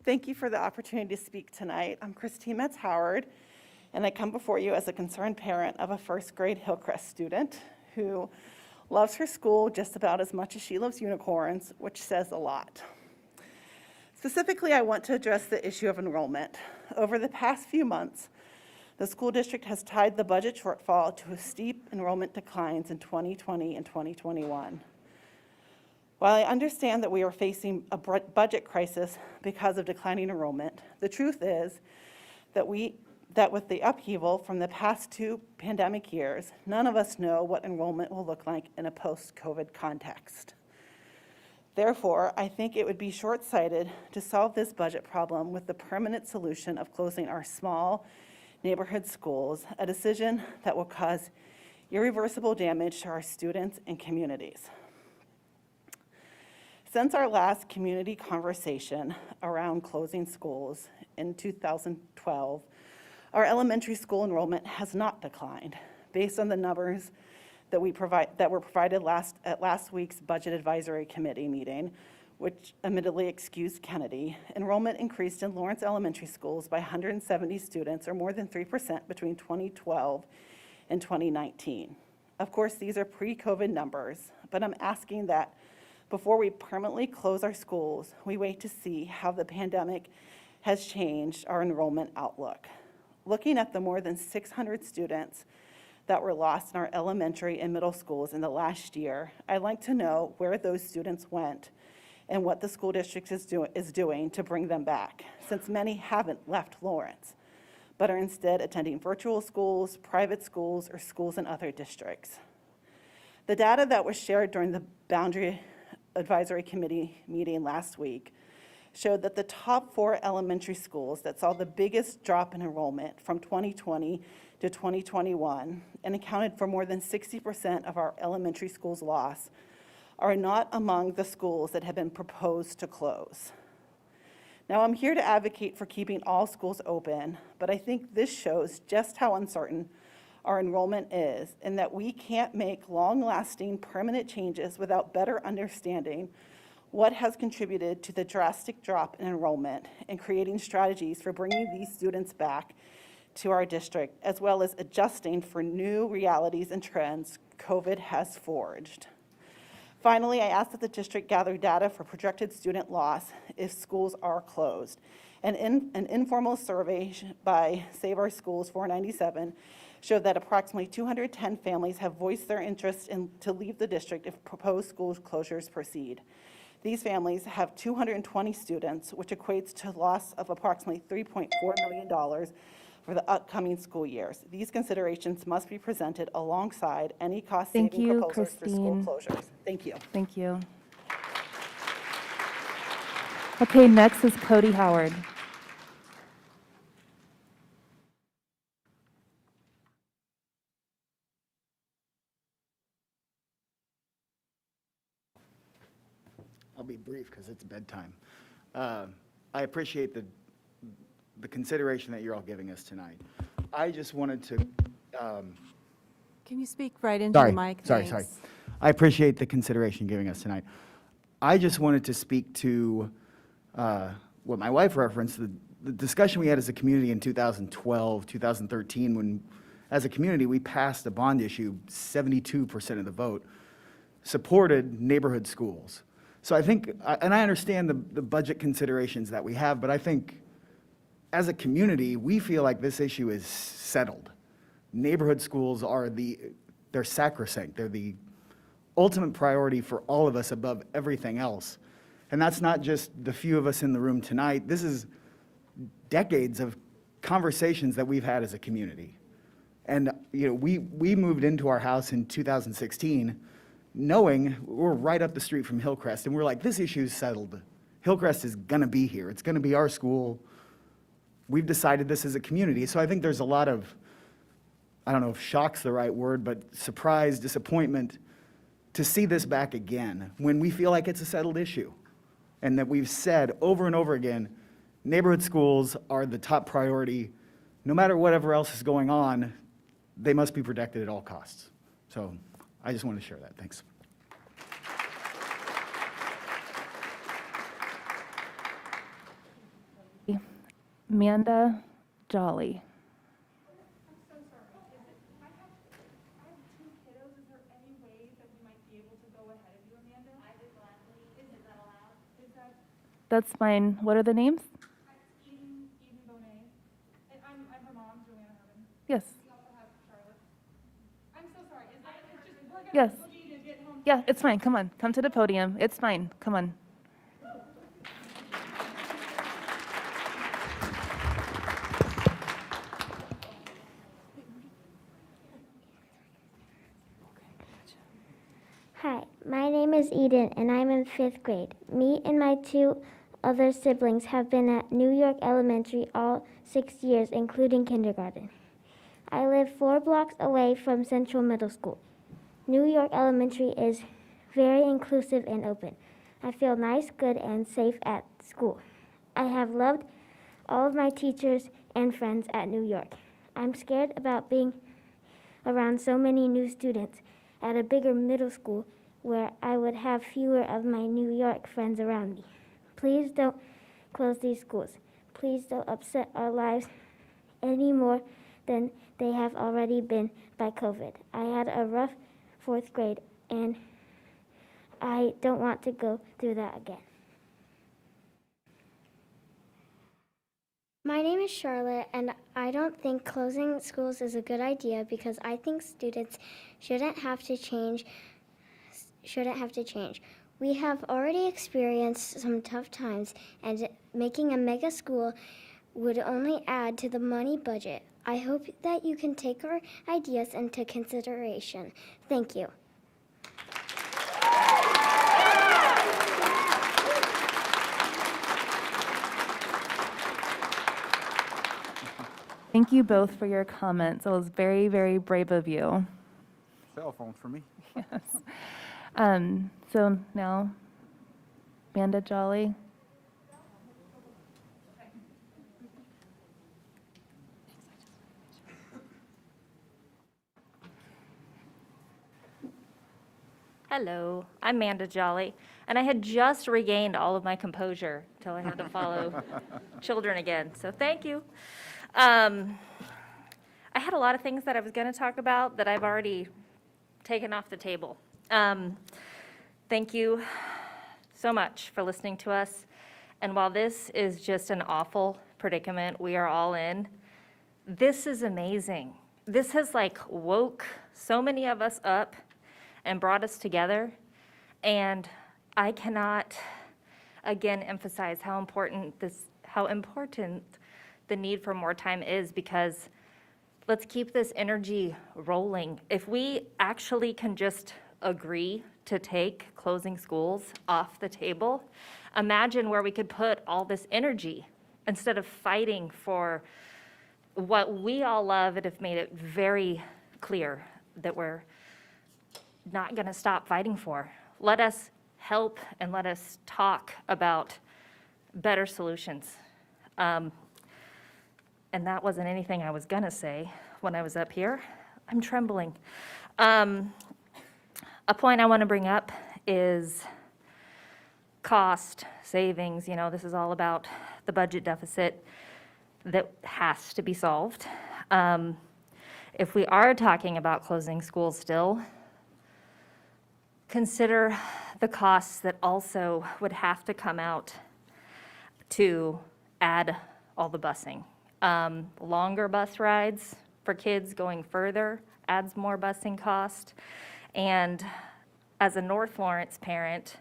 Thank you for the opportunity to speak tonight. I'm Christine Metz-Howard, and I come before you as a concerned parent of a first grade Hillcrest student who loves her school just about as much as she loves unicorns, which says a lot. Specifically, I want to address the issue of enrollment. Over the past few months, the school district has tied the budget shortfall to steep enrollment declines in 2020 and 2021. While I understand that we are facing a budget crisis because of declining enrollment, the truth is that with the upheaval from the past 2 pandemic years, none of us know what enrollment will look like in a post-COVID context. Therefore, I think it would be short-sighted to solve this budget problem with the permanent solution of closing our small neighborhood schools, a decision that will cause irreversible damage to our students and communities. Since our last community conversation around closing schools in 2012, our elementary school enrollment has not declined. Based on the numbers that were provided at last week's Budget Advisory Committee meeting, which admittedly excused Kennedy, enrollment increased in Lawrence Elementary Schools by 170 students, or more than 3% between 2012 and 2019. Of course, these are pre-COVID numbers, but I'm asking that before we permanently close our schools, we wait to see how the pandemic has changed our enrollment outlook. Looking at the more than 600 students that were lost in our elementary and middle schools in the last year, I'd like to know where those students went and what the school district is doing to bring them back, since many haven't left Lawrence, but are instead attending virtual schools, private schools, or schools in other districts. The data that was shared during the Boundary Advisory Committee meeting last week showed that the top 4 elementary schools that saw the biggest drop in enrollment from 2020 to 2021 and accounted for more than 60% of our elementary schools' loss are not among the schools that have been proposed to close. Now, I'm here to advocate for keeping all schools open, but I think this shows just how uncertain our enrollment is and that we can't make long-lasting permanent changes without better understanding what has contributed to the drastic drop in enrollment and creating strategies for bringing these students back to our district, as well as adjusting for new realities and trends COVID has forged. Finally, I ask that the district gather data for projected student loss if schools are closed. An informal survey by Save Our Schools 497 showed that approximately 210 families have voiced their interest to leave the district if proposed school closures proceed. These families have 220 students, which equates to loss of approximately $3.4 million for the upcoming school years. These considerations must be presented alongside any cost-saving proposals for school closures. Thank you. Thank you. Okay, next is Cody Howard. I'll be brief because it's bedtime. I appreciate the consideration that you're all giving us tonight. I just wanted to. Can you speak right into the mic? Sorry. I appreciate the consideration you're giving us tonight. I just wanted to speak to what my wife referenced, the discussion we had as a community in 2012, 2013, when as a community we passed a bond issue, 72% of the vote supported neighborhood schools. So I think, and I understand the budget considerations that we have, but I think as a community, we feel like this issue is settled. Neighborhood schools they're sacrosanct. They're the ultimate priority for all of us above everything else. And that's not just the few of us in the room tonight. This is decades of conversations that we've had as a community. And we moved into our house in 2016 knowing we're right up the street from Hillcrest, and we're like, this issue is settled. Hillcrest is gonna be here. It's gonna be our school. We've decided this as a community. So I think there's a lot of, I don't know if shock's the right word, but surprise, disappointment to see this back again when we feel like it's a settled issue. And that we've said over and over again, neighborhood schools are the top priority. No matter whatever else is going on, they must be protected at all costs. So I just wanted to share that. Thanks. Amanda Jolly. That's fine. What are the names? Yes. Yes. Yeah, it's fine. Come on. Come to the podium. It's fine. Come on. Hi, my name is Eden, and I'm in 5th grade. Me and my 2 other siblings have been at New York Elementary all 6 years, including kindergarten. I live 4 blocks away from Central Middle School. New York Elementary is very inclusive and open. I feel nice, good, and safe at school. I have loved all of my teachers and friends at New York. I'm scared about being around so many new students at a bigger middle school where I would have fewer of my New York friends around me. Please don't close these schools. Please don't upset our lives any more than they have already been by COVID. I had a rough 4th grade, and I don't want to go through that again. My name is Charlotte, and I don't think closing schools is a good idea because I think students shouldn't have to change. We have already experienced some tough times, and making a mega school would only add to the money budget. I hope that you can take our ideas into consideration. Thank you. Thank you both for your comments. It was very, very brave of you. Cell phone for me. Yes. So now, Amanda Jolly. Hello, I'm Amanda Jolly, and I had just regained all of my composure until I had to follow children again, so thank you. I had a lot of things that I was going to talk about that I've already taken off the table. Thank you so much for listening to us, and while this is just an awful predicament we are all in, this is amazing. This has woke so many of us up and brought us together. And I cannot, again, emphasize how important the need for more time is, because let's keep this energy rolling. If we actually can just agree to take closing schools off the table, imagine where we could put all this energy instead of fighting for what we all love and have made it very clear that we're not going to stop fighting for. Let us help and let us talk about better solutions. And that wasn't anything I was going to say when I was up here. I'm trembling. A point I want to bring up is cost savings. You know, this is all about the budget deficit that has to be solved. If we are talking about closing schools still, consider the costs that also would have to come out to add all the busing. Longer bus rides for kids going further adds more busing cost. And as a North Lawrence parent,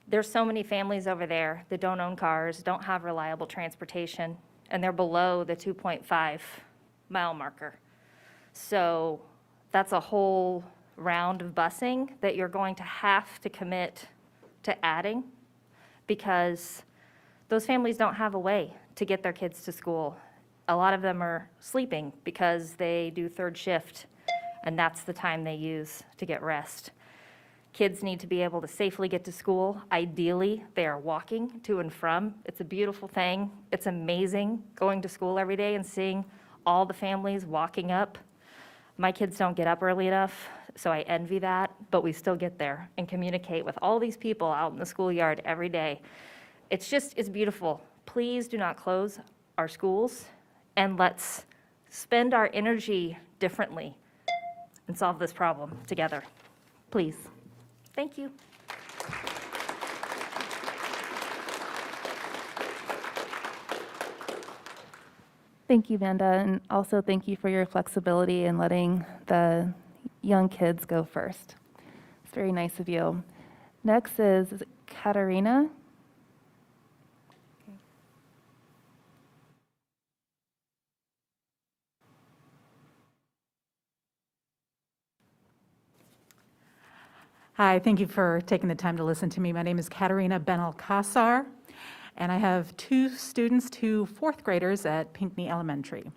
there's so many families over there that don't own cars, don't have reliable transportation, and they're below the 2.5 mile marker. So that's a whole round of busing that you're going to have to commit to adding, because those families don't have a way to get their kids to school. A lot of them are sleeping because they do third shift, and that's the time they use to get rest. Kids need to be able to safely get to school. Ideally, they are walking to and from. It's a beautiful thing. It's amazing going to school every day and seeing all the families walking up. My kids don't get up early enough, so I envy that, but we still get there and communicate with all these people out in the schoolyard every day. It's beautiful. Please do not close our schools, and let's spend our energy differently and solve this problem together. Please. Thank you. Thank you, Vanda, and also thank you for your flexibility in letting the young kids go first. It's very nice of you. Next is it Katarina? Hi, thank you for taking the time to listen to me. My name is Katarina Ben-Alcázar, and I have two fourth graders at Pinckney Elementary.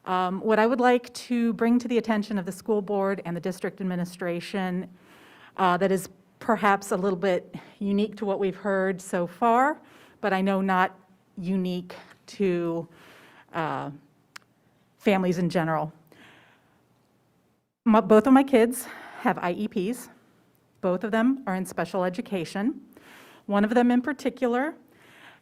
What I would like to bring to the attention of the school board and the district administration that is perhaps a little bit unique to what we've heard so far, but I know not unique to families in general. Both of my kids have IEPs. Both of them are in special education. One of them in particular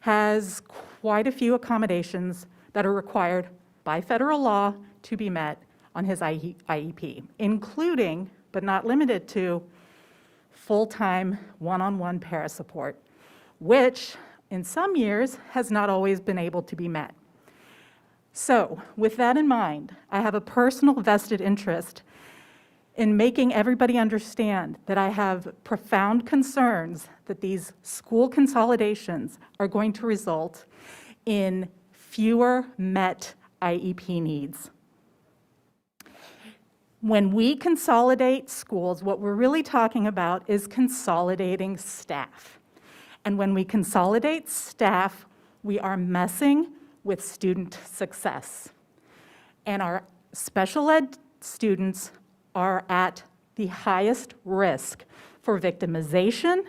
has quite a few accommodations that are required by federal law to be met on his IEP, including, but not limited to, full-time one-on-one para support, which in some years has not always been able to be met. So with that in mind, I have a personal vested interest in making everybody understand that I have profound concerns that these school consolidations are going to result in fewer met IEP needs. When we consolidate schools, what we're really talking about is consolidating staff. And when we consolidate staff, we are messing with student success. And our special ed students are at the highest risk for victimization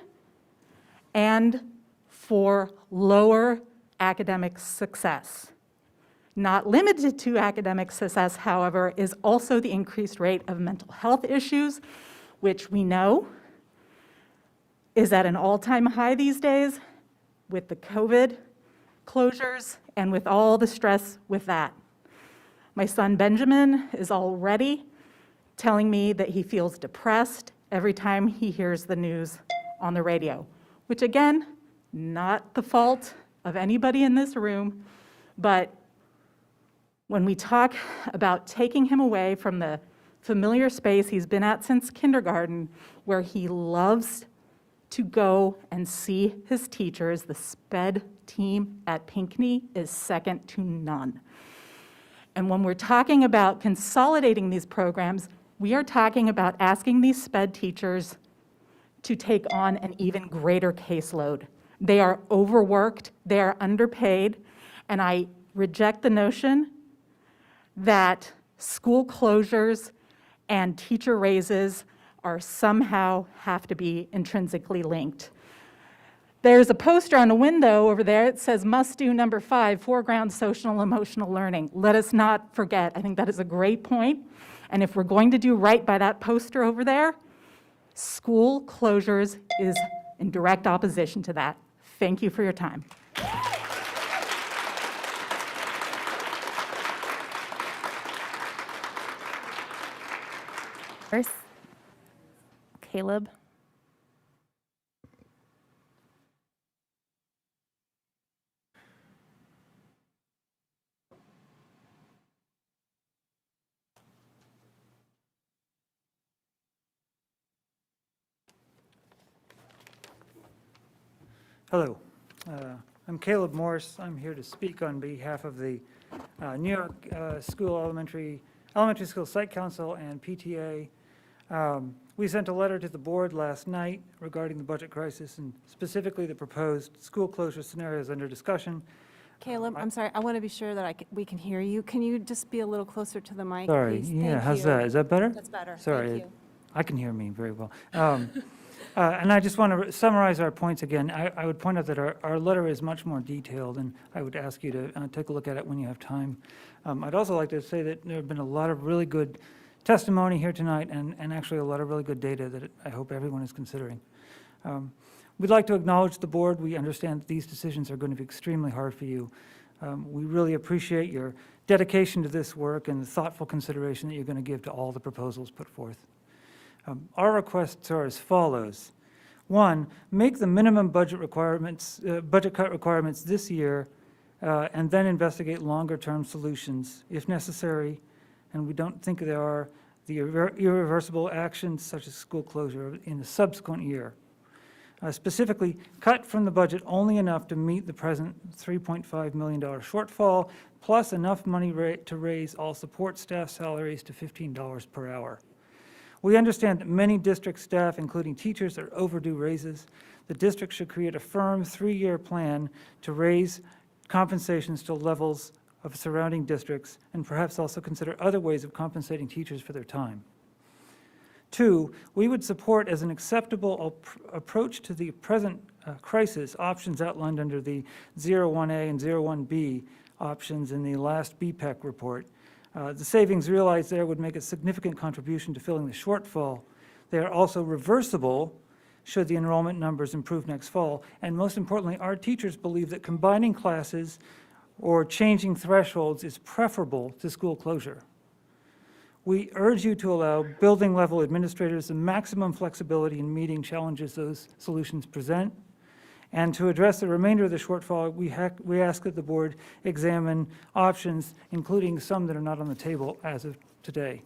and for lower academic success. Not limited to academic success, however, is also the increased rate of mental health issues, which we know is at an all-time high these days with the COVID closures and with all the stress with that. My son Benjamin is already telling me that he feels depressed every time he hears the news on the radio, which again, not the fault of anybody in this room, but when we talk about taking him away from the familiar space he's been at since kindergarten, where he loves to go and see his teachers, the SPED team at Pinckney is second to none. And when we're talking about consolidating these programs, we are talking about asking these SPED teachers to take on an even greater caseload. They are overworked, they are underpaid, and I reject the notion that school closures and teacher raises are somehow have to be intrinsically linked. There's a poster on the window over there. It says, must do number 5, foreground social and emotional learning. Let us not forget. I think that is a great point. And if we're going to do right by that poster over there, school closures is in direct opposition to that. Thank you for your time. First, Caleb. Hello, I'm Caleb Morse. I'm here to speak on behalf of the New York Elementary School Site Council and PTA. We sent a letter to the board last night regarding the budget crisis and specifically the proposed school closure scenarios under discussion. Caleb, I'm sorry, I want to be sure that we can hear you. Can you just be a little closer to the mic, Sorry, please? yeah, Thank how's you. that? Is that better? That's better. Sorry, Thank you. I can hear me very well. And I just want to summarize our points again. I would point out that our letter is much more detailed, and I would ask you to take a look at it when you have time. I'd also like to say that there have been a lot of really good testimony here tonight, and actually a lot of really good data that I hope everyone is considering. We'd like to acknowledge the board. We understand that these decisions are going to be extremely hard for you. We really appreciate your dedication to this work and the thoughtful consideration that you're going to give to all the proposals put forth. Our requests are as follows. 1, make the minimum budget cut requirements this year, and then investigate longer-term solutions if necessary, and we don't think there are the irreversible actions such as school closure in the subsequent year. Specifically, cut from the budget only enough to meet the present $3.5 million shortfall, plus enough money to raise all support staff salaries to $15 per hour. We understand that many district staff, including teachers, are overdue raises. The district should create a firm 3-year plan to raise compensations to levels of surrounding districts, and perhaps also consider other ways of compensating teachers for their time. 2, we would support as an acceptable approach to the present crisis options outlined under the 01A and 01B options in the last BPEC report. The savings realized there would make a significant contribution to filling the shortfall. They are also reversible should the enrollment numbers improve next fall. And most importantly, our teachers believe that combining classes or changing thresholds is preferable to school closure. We urge you to allow building level administrators the maximum flexibility in meeting challenges those solutions present. And to address the remainder of the shortfall, we ask that the board examine options, including some that are not on the table as of today.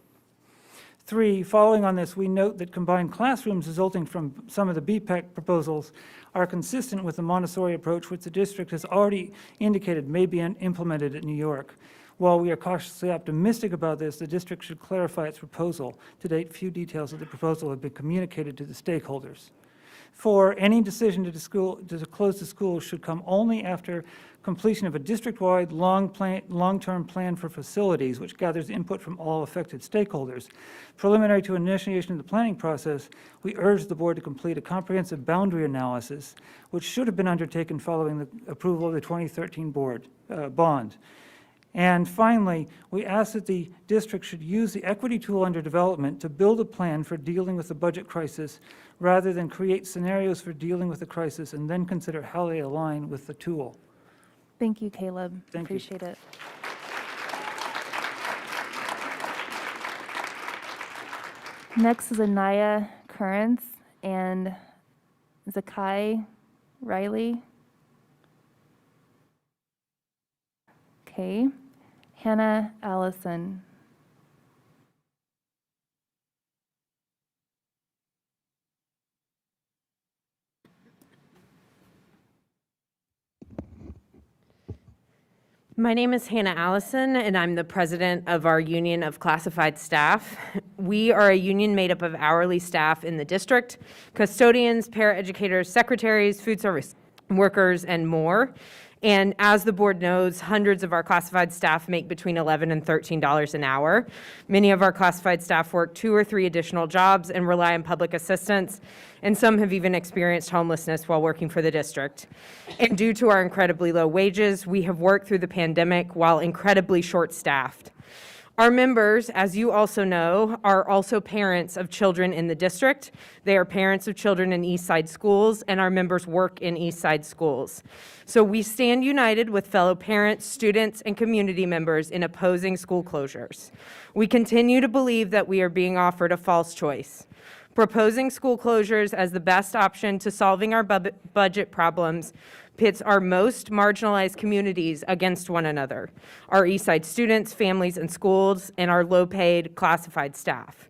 3, following on this, we note that combined classrooms resulting from some of the BPEC proposals are consistent with the Montessori approach, which the district has already indicated may be implemented at New York. While we are cautiously optimistic about this, the district should clarify its proposal. To date, few details of the proposal have been communicated to the stakeholders. For any decision to close the school should come only after completion of a district-wide long-term plan for facilities, which gathers input from all affected stakeholders. Preliminary to initiation of the planning process, we urge the board to complete a comprehensive boundary analysis, which should have been undertaken following the approval of the 2013 bond. And finally, we ask that the district should use the equity tool under development to build a plan for dealing with the budget crisis rather than create scenarios for dealing with the crisis and then consider how they align with the tool. Thank you, Caleb. Thank you. Appreciate it. Next is Anaya Currents and Zakai Riley. Okay. Hannah Allison. My name is Hannah Allison, and I'm the president of our Union of Classified Staff. We are a union made up of hourly staff in the district, custodians, paraeducators, secretaries, food service workers, and more. And as the board knows, hundreds of our classified staff make between $11 and $13 an hour. Many of our classified staff work 2 or 3 additional jobs and rely on public assistance, and some have even experienced homelessness while working for the district. And due to our incredibly low wages, we have worked through the pandemic while incredibly short-staffed. Our members, as you also know, are also parents of children in the district. They are parents of children in East Side schools, and our members work in East Side schools. So we stand united with fellow parents, students, and community members in opposing school closures. We continue to believe that we are being offered a false choice. Proposing school closures as the best option to solving our budget problems pits our most marginalized communities against one another, our East Side students, families, and schools, and our low-paid classified staff.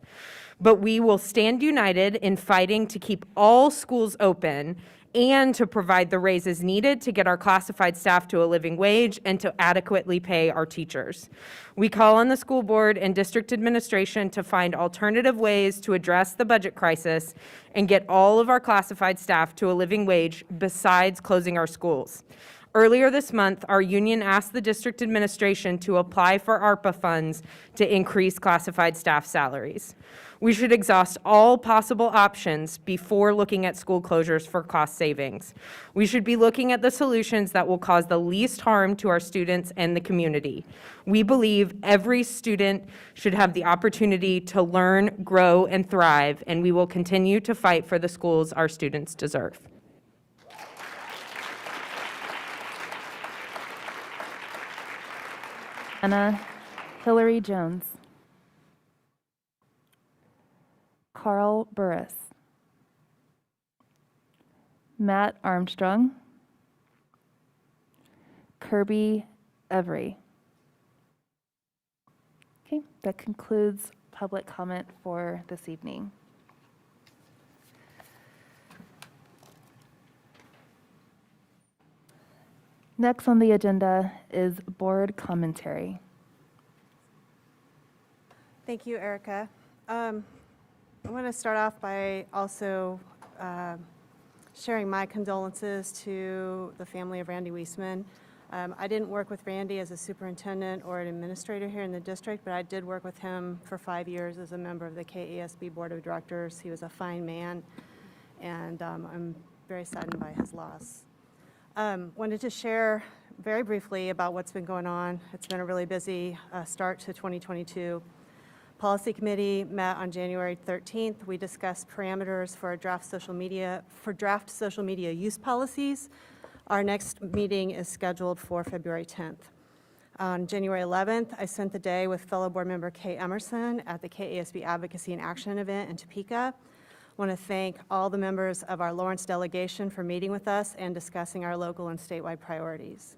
But we will stand united in fighting to keep all schools open and to provide the raises needed to get our classified staff to a living wage and to adequately pay our teachers. We call on the school board and district administration to find alternative ways to address the budget crisis and get all of our classified staff to a living wage besides closing our schools. Earlier this month, our union asked the district administration to apply for ARPA funds to increase classified staff salaries. We should exhaust all possible options before looking at school closures for cost savings. We should be looking at the solutions that will cause the least harm to our students and the community. We believe every student should have the opportunity to learn, grow, and thrive, and we will continue to fight for the schools our students deserve. Anna Hillary Jones. Carl Burris. Matt Armstrong. Kirby Every. Okay, that concludes public comment for this evening. Next on the agenda is board commentary. Thank you, Erica. I want to start off by also sharing my condolences to the family of Randy Wiesman. I didn't work with Randy as a superintendent or an administrator here in the district, but I did work with him for 5 years as a member of the KASB Board of Directors. He was a fine man, and I'm very saddened by his loss. Wanted to share very briefly about what's been going on. It's been a really busy start to 2022. Policy Committee met on January 13th. We discussed parameters for draft social media use policies. Our next meeting is scheduled for February 10th. On January 11th, I spent the day with fellow board member Kay Emerson at the KASB Advocacy and Action event in Topeka. I want to thank all the members of our Lawrence delegation for meeting with us and discussing our local and statewide priorities.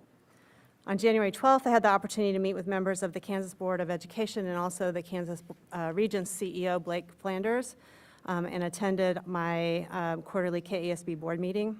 On January 12th, I had the opportunity to meet with members of the Kansas Board of Education and also the Kansas Region's CEO, Blake Flanders, and attended my quarterly KASB board meeting.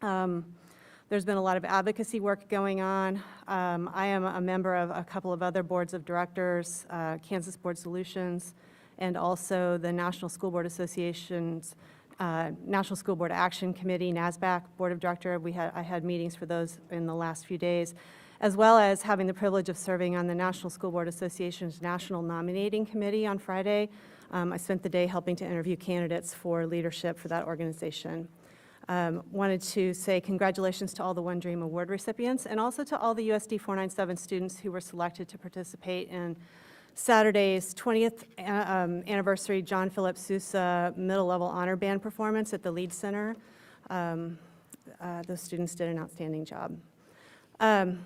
There's been a lot of advocacy work going on. I am a member of a couple of other boards of directors, Kansas Board Solutions, and also the National School Board Association's National School Board Action Committee, NASBAC Board of Director. I had meetings for those in the last few days, as well as having the privilege of serving on the National School Board Association's National Nominating Committee on Friday. I spent the day helping to interview candidates for leadership for that organization. Wanted to say congratulations to all the One Dream Award recipients and also to all the USD 497 students who were selected to participate in Saturday's 20th anniversary John Philip Sousa Middle Level Honor Band performance at the Lead Center. Those students did an outstanding job. I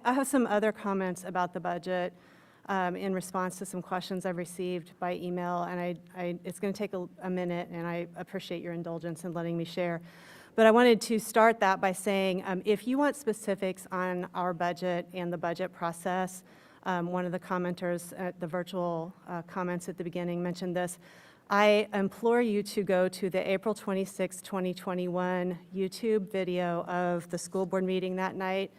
have some other comments about the budget in response to some questions I've received by email, and it's going to take a minute, and I appreciate your indulgence in letting me share. But I wanted to start that by saying, if you want specifics on our budget and the budget process, one of the commenters at the virtual comments at the beginning mentioned this. I implore you to go to the April 26, 2021 YouTube video of the school board meeting that night.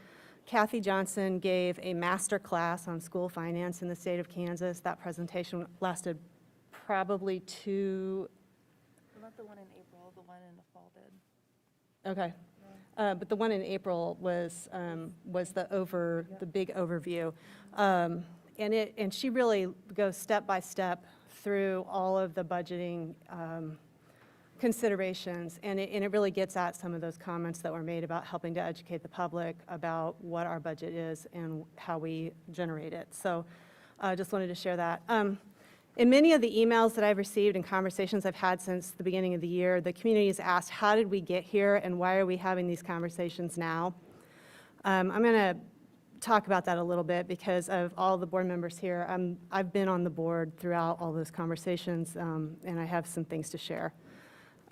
Kathy Johnson gave a master class on school finance in the state of Kansas. That presentation lasted probably Not the one in April, the one in the fall did. Okay. But the one in April was the big overview. And she really goes step by step through all of the budgeting considerations, and it really gets at some of those comments that were made about helping to educate the public about what our budget is and how we generate it. So I just wanted to share that. In many of the emails that I've received and conversations I've had since the beginning of the year, the community has asked, how did we get here and why are we having these conversations now? I'm going to talk about that a little bit because of all the board members here. I've been on the board throughout all those conversations, and I have some things to share.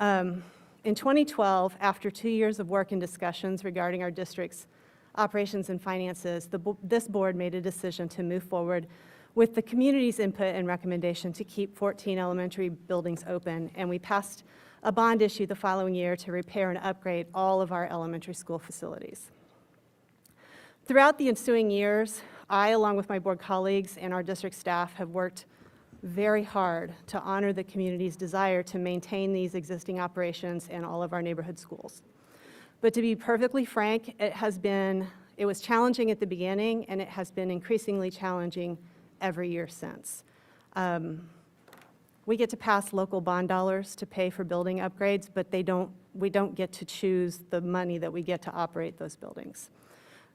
In 2012, after 2 years of work and discussions regarding our district's operations and finances, this board made a decision to move forward with the community's input and recommendation to keep 14 elementary buildings open, and we passed a bond issue the following year to repair and upgrade all of our elementary school facilities. Throughout the ensuing years, I, along with my board colleagues and our district staff, have worked very hard to honor the community's desire to maintain these existing operations in all of our neighborhood schools. But to be perfectly frank, it was challenging at the beginning, and it has been increasingly challenging every year since. We get to pass local bond dollars to pay for building upgrades, but we don't get to choose the money that we get to operate those buildings.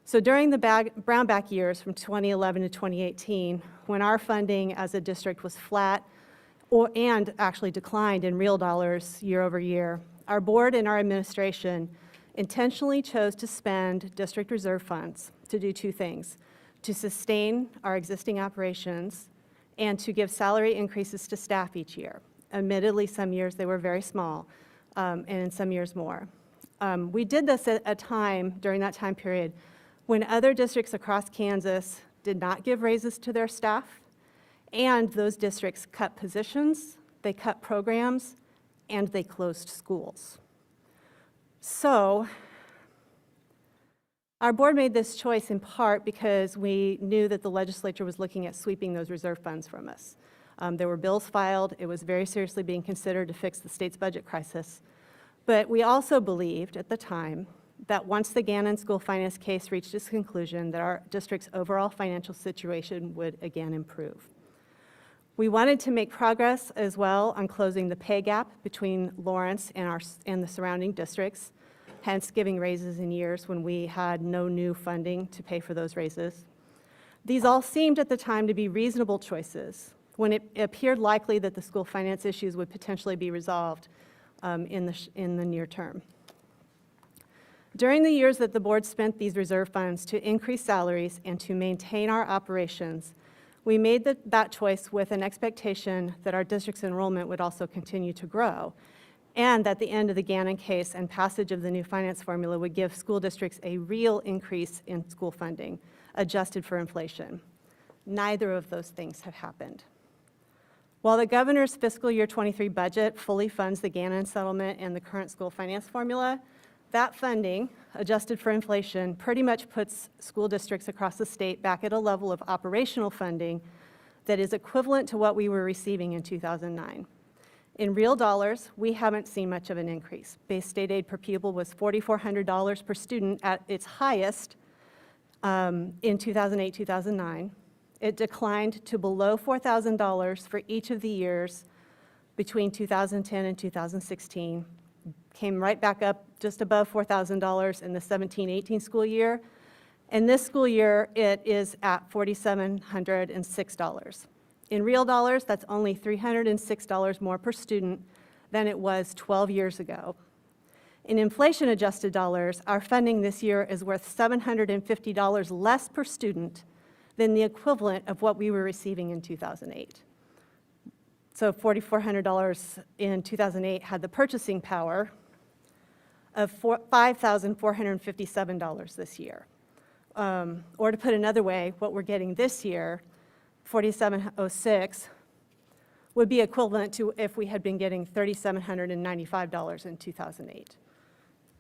So during the Brownback years from 2011 to 2018, when our funding as a district was flat and actually declined in real dollars year over year, our board and our administration intentionally chose to spend district reserve funds to do two things: to sustain our existing operations and to give salary increases to staff each year. Admittedly, some years they were very small, and in some years more. We did this at a time, during that time period, when other districts across Kansas did not give raises to their staff, and those districts cut positions, they cut programs, and they closed schools. So our board made this choice in part because we knew that the legislature was looking at sweeping those reserve funds from us. There were bills filed. It was very seriously being considered to fix the state's budget crisis. But we also believed at the time that once the Gannon school finance case reached its conclusion, that our district's overall financial situation would again improve. We wanted to make progress as well on closing the pay gap between Lawrence and the surrounding districts, hence giving raises in years when we had no new funding to pay for those raises. These all seemed at the time to be reasonable choices when it appeared likely that the school finance issues would potentially be resolved in the near term. During the years that the board spent these reserve funds to increase salaries and to maintain our operations, we made that choice with an expectation that our district's enrollment would also continue to grow, and that the end of the Gannon case and passage of the new finance formula would give school districts a real increase in school funding, adjusted for inflation. Neither of those things have happened. While the governor's fiscal year 23 budget fully funds the Gannon settlement and the current school finance formula, that funding, adjusted for inflation, pretty much puts school districts across the state back at a level of operational funding that is equivalent to what we were receiving in 2009. In real dollars, we haven't seen much of an increase. Base state aid per pupil was $4,400 per student at its highest in 2008, 2009. It declined to below $4,000 for each of the years between 2010 and 2016, came right back up just above $4,000 in the 17-18 school year. And this school year, it is at $4,706. In real dollars, that's only $306 more per student than it was 12 years ago. In inflation-adjusted dollars, our funding this year is worth $750 less per student than the equivalent of what we were receiving in 2008. So $4,400 in 2008 had the purchasing power of $5,457 this year. Or to put another way, what we're getting this year, $4,706, would be equivalent to if we had been getting $3,795 in 2008.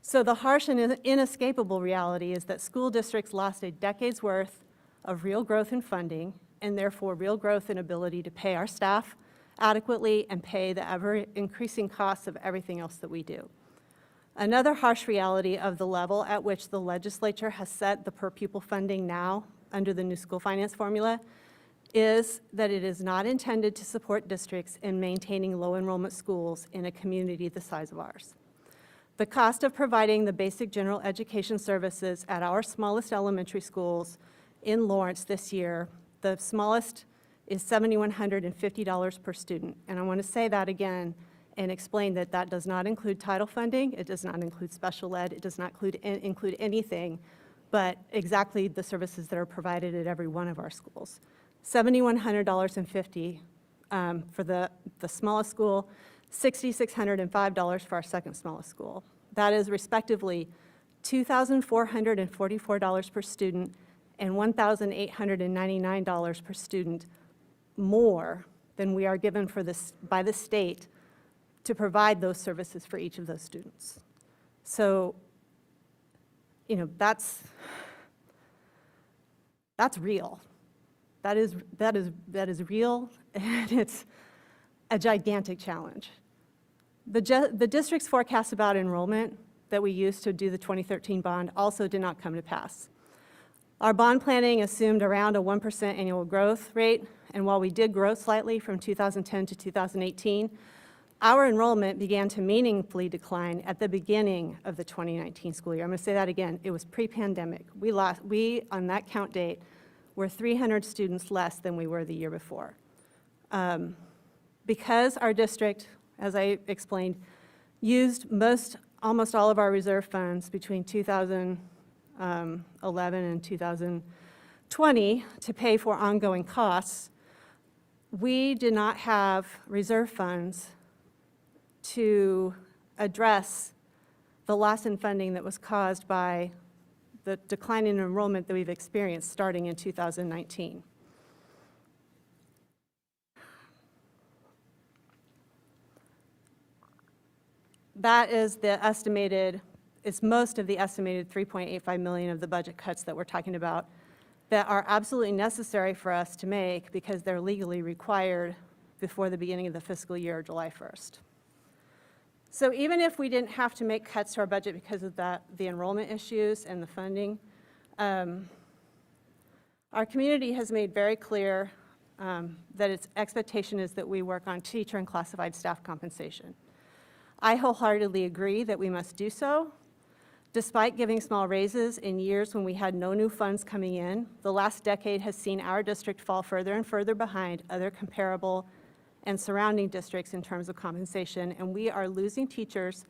So the harsh and inescapable reality is that school districts lost a decade's worth of real growth in funding, and therefore real growth in ability to pay our staff adequately and pay the ever-increasing costs of everything else that we do. Another harsh reality of the level at which the legislature has set the per-pupil funding now under the new school finance formula is that it is not intended to support districts in maintaining low enrollment schools in a community the size of ours. The cost of providing the basic general education services at our smallest elementary schools in Lawrence this year, the smallest is $7,150 per student. And I want to say that again and explain that that does not include title funding, it does not include special ed, it does not include anything but exactly the services that are provided at every one of our schools. $7,150 for the smallest school, $6,605 for our second smallest school. That is respectively $2,444 per student and $1,899 per student more than we are given for this by the state to provide those services for each of those students. So, you know, that's real. That is real, and it's a gigantic challenge. The district's forecast about enrollment that we used to do the 2013 bond also did not come to pass. Our bond planning assumed around a 1% annual growth rate, and while we did grow slightly from 2010 to 2018, our enrollment began to meaningfully decline at the beginning of the 2019 school year. I'm going to say that again. It was pre-pandemic. We, on that count date, were 300 students less than we were the year before. Because our district, as I explained, used almost all of our reserve funds between 2011 and 2020 to pay for ongoing costs, we did not have reserve funds to address the loss in funding that was caused by the decline in enrollment that we've experienced starting in 2019. That is most of the estimated $3.85 million of the budget cuts that we're talking about that are absolutely necessary for us to make because they're legally required before the beginning of the fiscal year, July 1st. So even if we didn't have to make cuts to our budget because of the enrollment issues and the funding, our community has made very clear that its expectation is that we work on teacher and classified staff compensation. I wholeheartedly agree that we must do so. Despite giving small raises in years when we had no new funds coming in, the last decade has seen our district fall further and further behind other comparable and surrounding districts in terms of compensation, and we are losing teachers,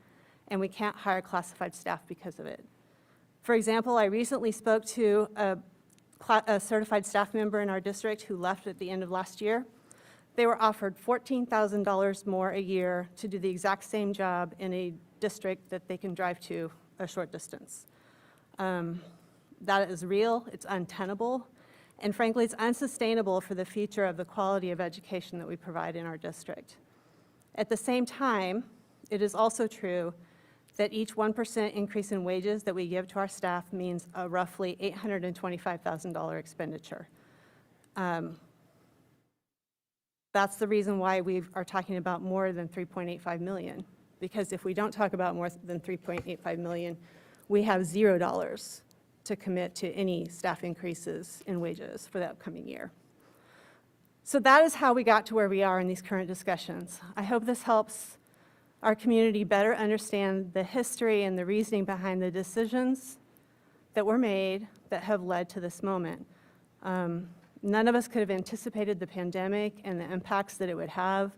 and we can't hire classified staff because of it. For example, I recently spoke to a certified staff member in our district who left at the end of last year. They were offered $14,000 more a year to do the exact same job in a district that they can drive to a short distance. That is real, it's untenable, and frankly, it's unsustainable for the future of the quality of education that we provide in our district. At the same time, it is also true that each 1% increase in wages that we give to our staff means a roughly $825,000 expenditure. That's the reason why we are talking about more than 3.85 million. Because if we don't talk about more than 3.85 million, we have $0 to commit to any staff increases in wages for the upcoming year. So that is how we got to where we are in these current discussions. I hope this helps our community better understand the history and the reasoning behind the decisions that were made that have led to this moment. None of us could have anticipated the pandemic and the impacts that it would have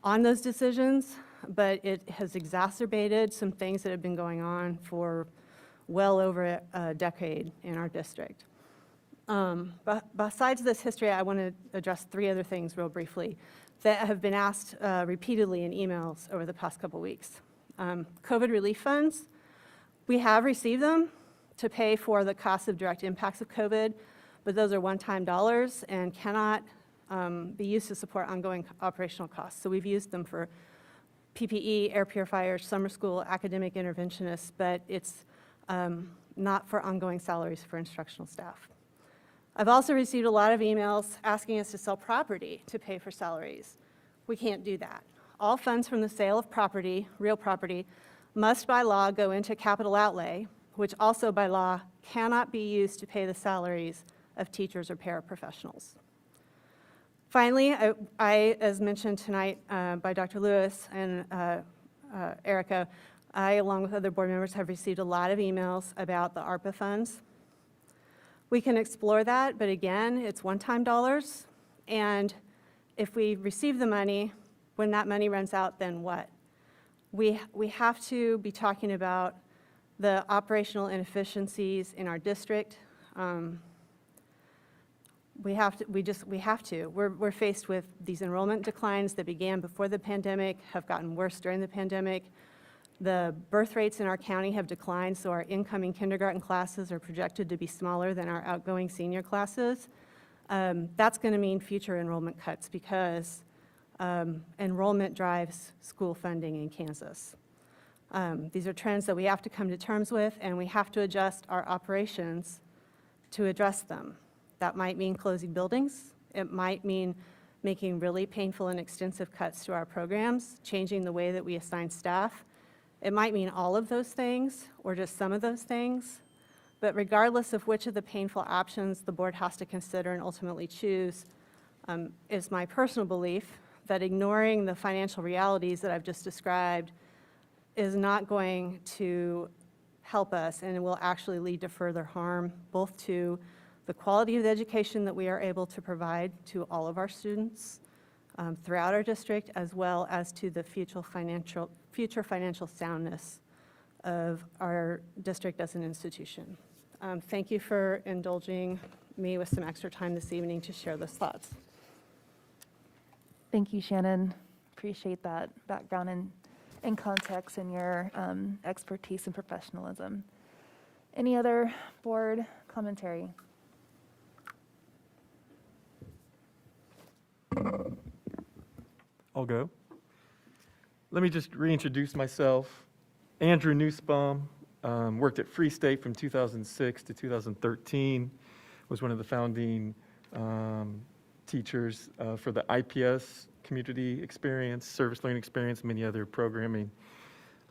on those decisions, but it has exacerbated some things that have been going on for well over a decade in our district. But besides this history, I want to address 3 other things real briefly that have been asked repeatedly in emails over the past couple weeks. COVID relief funds, we have received them to pay for the cost of direct impacts of COVID, but those are one-time dollars and cannot be used to support ongoing operational costs. So we've used them for PPE, air purifiers, summer school, academic interventionists, but it's not for ongoing salaries for instructional staff. I've also received a lot of emails asking us to sell property to pay for salaries. We can't do that. All funds from the sale of property, real property, must by law go into capital outlay, which also by law cannot be used to pay the salaries of teachers or paraprofessionals. Finally, I as mentioned tonight by Dr. Lewis and Erica, I, along with other board members, have received a lot of emails about the ARPA funds. We can explore that, but again, it's one-time dollars, and if we receive the money, when that money runs out, then what? We have to be talking about the operational inefficiencies in our district. We have to. We're faced with these enrollment declines that began before the pandemic, have gotten worse during the pandemic. The birth rates in our county have declined, so our incoming kindergarten classes are projected to be smaller than our outgoing senior classes. That's going to mean future enrollment cuts because enrollment drives school funding in Kansas. These are trends that we have to come to terms with, and we have to adjust our operations to address them. That might mean closing buildings. It might mean making really painful and extensive cuts to our programs, changing the way that we assign staff. It might mean all of those things or just some of those things. But regardless of which of the painful options the board has to consider and ultimately choose, is my personal belief that ignoring the financial realities that I've just described is not going to help us, and it will actually lead to further harm, both to the quality of the education that we are able to provide to all of our students throughout our district, as well as to the future financial soundness of our district as an institution. Thank you for indulging me with some extra time this evening to share those thoughts. Thank you, Shannon. Appreciate that background and context and your expertise and professionalism. Any other board commentary? I'll go. Let me just reintroduce myself. Andrew Nussbaum, worked at Free State from 2006 to 2013, was one of the founding teachers for the IPS community experience, service learning experience, many other programming.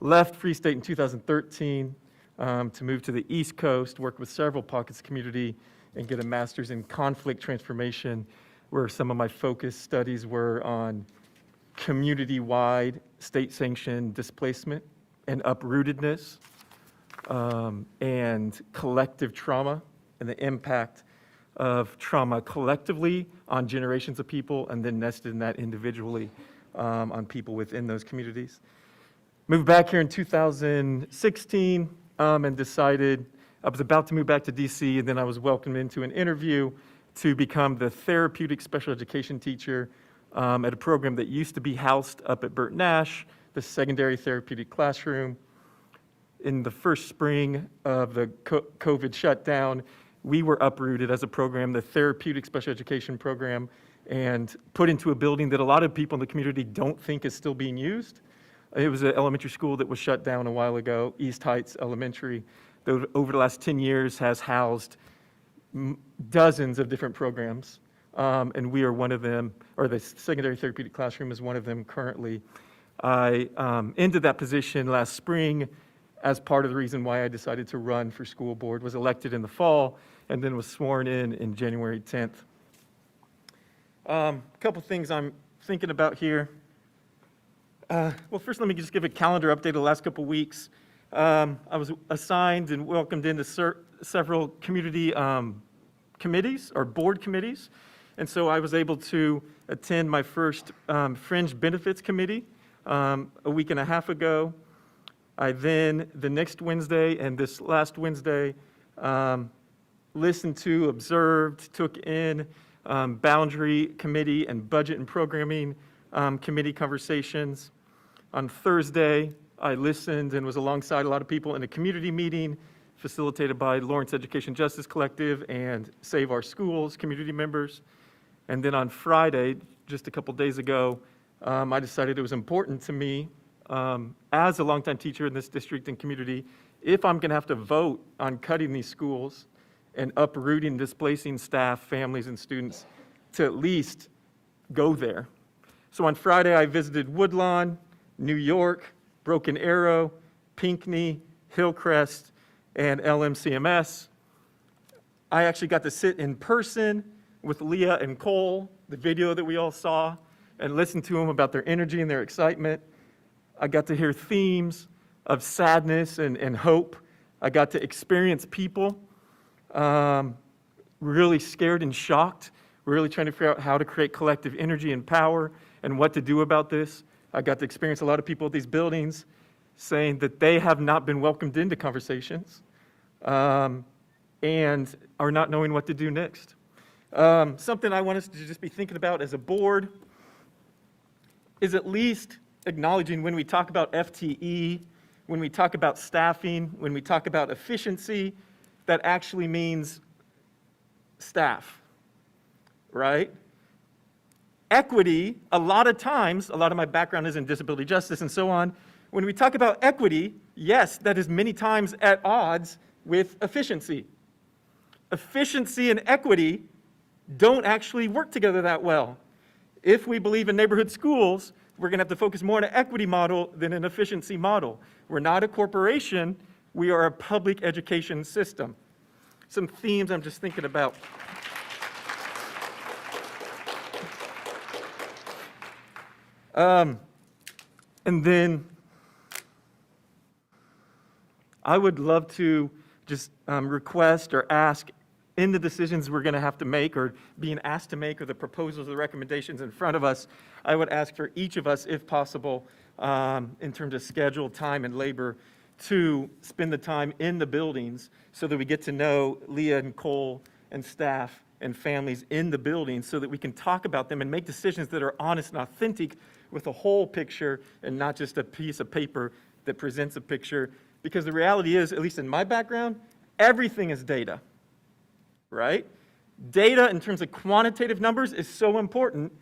Left Free State in 2013 to move to the East Coast, worked with several pockets of community, and get a master's in conflict transformation, where some of my focus studies were on community-wide state-sanctioned displacement and uprootedness, and collective trauma and the impact of trauma collectively on generations of people, and then nested in that individually on people within those communities. Moved back here in 2016 and decided I was about to move back to DC, and then I was welcomed into an interview to become the therapeutic special education teacher at a program that used to be housed up at Burt Nash, the secondary therapeutic classroom. In the first spring of the COVID shutdown, we were uprooted as a program, the therapeutic special education program, and put into a building that a lot of people in the community don't think is still being used. It was an elementary school that was shut down a while ago, East Heights Elementary, that over the last 10 years has housed dozens of different programs, and we are one of them, or the secondary therapeutic classroom is one of them currently. I ended that position last spring as part of the reason why I decided to run for school board, was elected in the fall, and then was sworn in January 10th. A couple things I'm thinking about here. Well, first let me just give a calendar update of the last couple weeks. I was assigned and welcomed into several community committees or board committees, and so I was able to attend my first Fringe Benefits Committee a week and a half ago. I then, the next Wednesday and this last Wednesday, listened to, observed, took in Boundary Committee and Budget and Programming Committee conversations. On Thursday, I listened and was alongside a lot of people in a community meeting facilitated by Lawrence Education Justice Collective and Save Our Schools community members. And then on Friday, just a couple days ago, I decided it was important to me as a longtime teacher in this district and community, if I'm going to have to vote on cutting these schools and uprooting, displacing staff, families, and students, to at least go there. So on Friday, I visited Woodlawn, New York, Broken Arrow, Pinckney, Hillcrest, and LMCMS. I actually got to sit in person with Leah and Cole, the video that we all saw, and listen to them about their energy and their excitement. I got to hear themes of sadness and hope. I got to experience people really scared and shocked, really trying to figure out how to create collective energy and power and what to do about this. I got to experience a lot of people at these buildings saying that they have not been welcomed into conversations and are not knowing what to do next. Something I want us to just be thinking about as a board is at least acknowledging when we talk about FTE, when we talk about staffing, when we talk about efficiency, that actually means staff, right? Equity, a lot of times, a lot of my background is in disability justice and so on. When we talk about equity, yes, that is many times at odds with efficiency. Efficiency and equity don't actually work together that well. If we believe in neighborhood schools, we're going to have to focus more on an equity model than an efficiency model. We're not a corporation, we are a public education system. Some themes I'm just thinking about. And then I would love to just request or ask in the decisions we're going to have to make or being asked to make or the proposals or the recommendations in front of us, I would ask for each of us, if possible, in terms of schedule, time, and labor, to spend the time in the buildings so that we get to know Leah and Cole and staff and families in the buildings so that we can talk about them and make decisions that are honest and authentic with a whole picture and not just a piece of paper that presents a picture. Because the reality is, at least in my background, everything is data, right? Data in terms of quantitative numbers is so important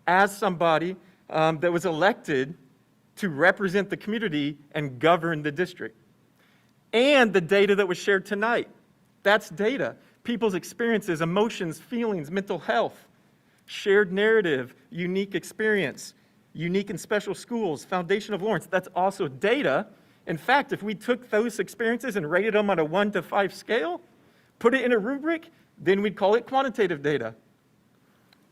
as somebody that was elected to represent the community and govern the district. And the data that was shared tonight, that's data. People's experiences, emotions, feelings, mental health, shared narrative, unique experience, unique and special schools, foundation of Lawrence, that's also data. In fact, if we took those experiences and rated them on a 1 to 5 scale, put it in a rubric, then we'd call it quantitative data.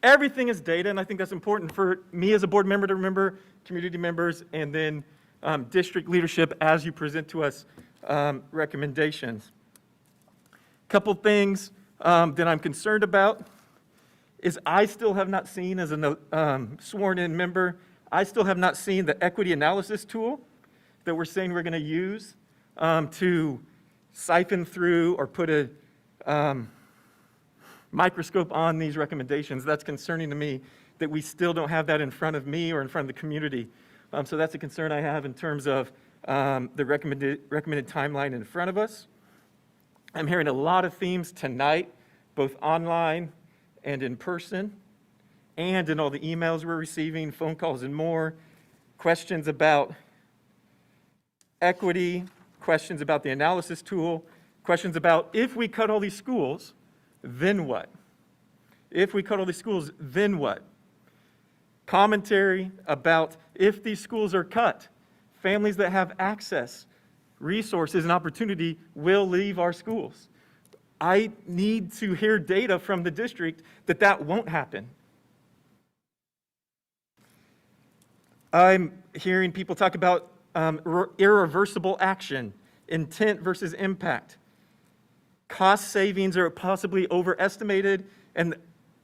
Everything is data, and I think that's important for me as a board member to remember, community members, and then district leadership as you present to us recommendations. Couple things that I'm concerned about is I still have not seen, as a sworn-in member, I still have not seen the equity analysis tool that we're saying we're going to use to siphon through or put a microscope on these recommendations. That's concerning to me that we still don't have that in front of me or in front of the community. So that's a concern I have in terms of the recommended timeline in front of us. I'm hearing a lot of themes tonight, both online and in person, and in all the emails we're receiving, phone calls and more, questions about equity, questions about the analysis tool, questions about if we cut all these schools, then what? If we cut all these schools, then what? Commentary about if these schools are cut, families that have access, resources, and opportunity will leave our schools. I need to hear data from the district that that won't happen. I'm hearing people talk about irreversible action, intent versus impact. Cost savings are possibly overestimated, and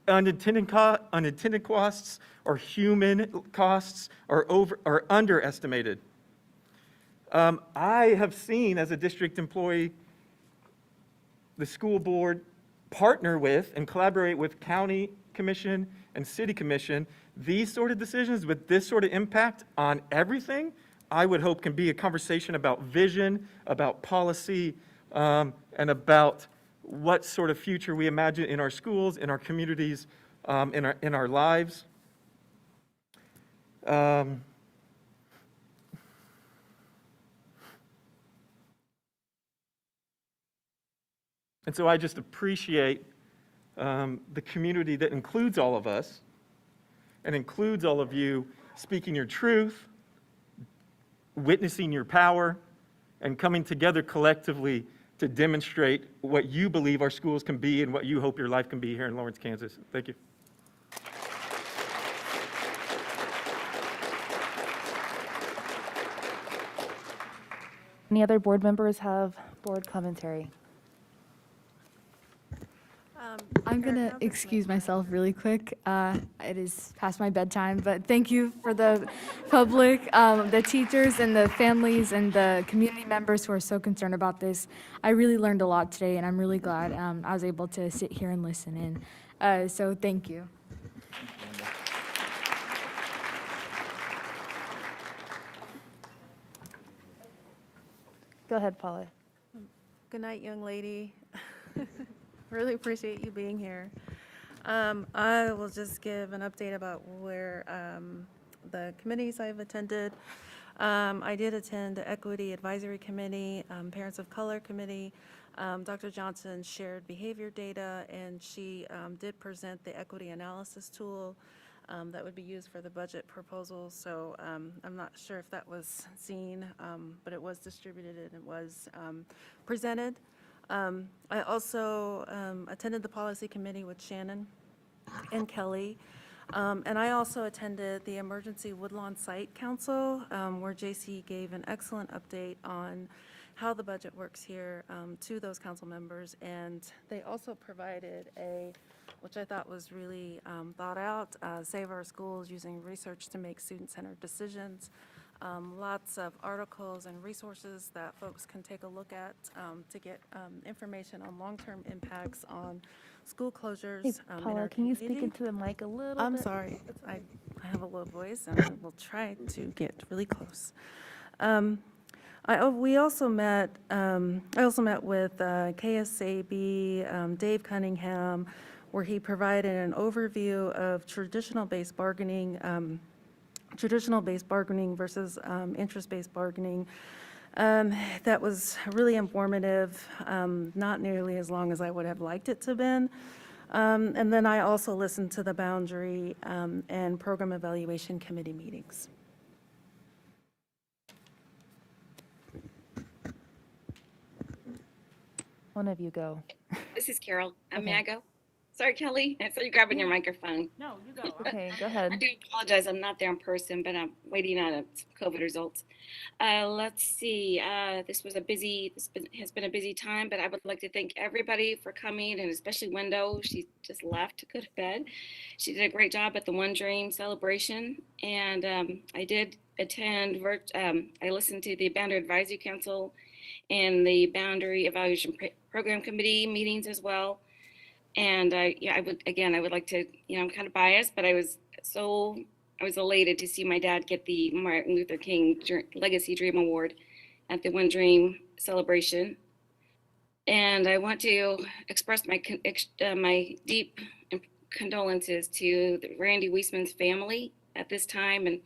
unintended costs or human costs are underestimated. I have seen, as a district employee, the school board partner with and collaborate with county commission and city commission. These sort of decisions with this sort of impact on everything, I would hope can be a conversation about vision, about policy, and about what sort of future we imagine in our schools, in our communities, in our lives. And so I just appreciate the community that includes all of us and includes all of you speaking your truth, witnessing your power, and coming together collectively to demonstrate what you believe our schools can be and what you hope your life can be here in Lawrence, Kansas. Thank you. Any other board members have board commentary? I'm going to excuse myself really quick. It is past my bedtime, but thank you for the public, the teachers and the families and the community members who are so concerned about this. I really learned a lot today, and I'm really glad I was able to sit here and listen in. So thank you. Go ahead, Paula. Good night, young lady. Really appreciate you being here. I will just give an update about where the committees I've attended. I did attend the Equity Advisory Committee, Parents of Color Committee. Dr. Johnson shared behavior data, and she did present the equity analysis tool that would be used for the budget proposal. So I'm not sure if that was seen, but it was distributed and it was presented. I also attended the policy committee with Shannon and Kelly. And I also attended the Emergency Woodlawn Site Council, where JC gave an excellent update on how the budget works here to those council members. And they also provided which I thought was really thought out, Save Our Schools Using Research to Make Student-Centered Decisions. Lots of articles and resources that folks can take a look at to get information on long-term impacts on school closures. Hey, in Paula, our can you community. speak into the mic a little bit? I'm sorry, I have a low voice and I will try to get really close. I also met with KSAB, Dave Cunningham, where he provided an overview of traditional-based bargaining versus interest-based bargaining. That was really informative, not nearly as long as I would have liked it to have been. And then I also listened to the boundary and program evaluation committee meetings. One of you go. This is Carol. Okay. May I go? Sorry, Kelly. I saw you grabbing your microphone. No, you go. Okay, go ahead. I do apologize. I'm not there in person, but I'm waiting on COVID results. Let's see. This has been a busy time, but I would like to thank everybody for coming, and especially Wendo. She just left to go to bed. She did a great job at the One Dream celebration, and I did attend. I listened to the Boundary Advisory Council and the Boundary Evaluation Program Committee meetings as well. And I would like to, I'm kind of biased, but I was elated to see my dad get the Martin Luther King Legacy Dream Award at the One Dream celebration. And I want to express my deep condolences to Randy Wiesman's family at this time, and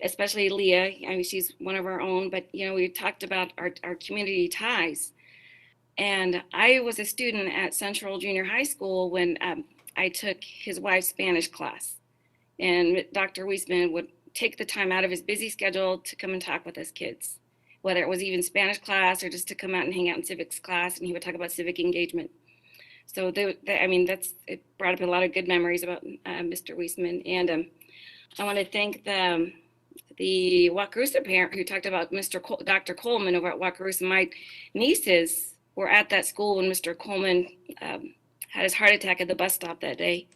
especially Leah. I mean, she's one of our own, but we talked about our community ties. And I was a student at Central Junior High School when I took his wife's Spanish class. And Dr. Weisman would take the time out of his busy schedule to come and talk with us kids, whether it was even Spanish class or just to come out and hang out in civics class, and he would talk about civic engagement. So it brought up a lot of good memories about Mr. Weisman. And I want to thank the Wakarusa parent who talked about Dr. Coleman over at Wakarusa. My nieces were at that school when Mr. Coleman had his heart attack at the bus stop that day.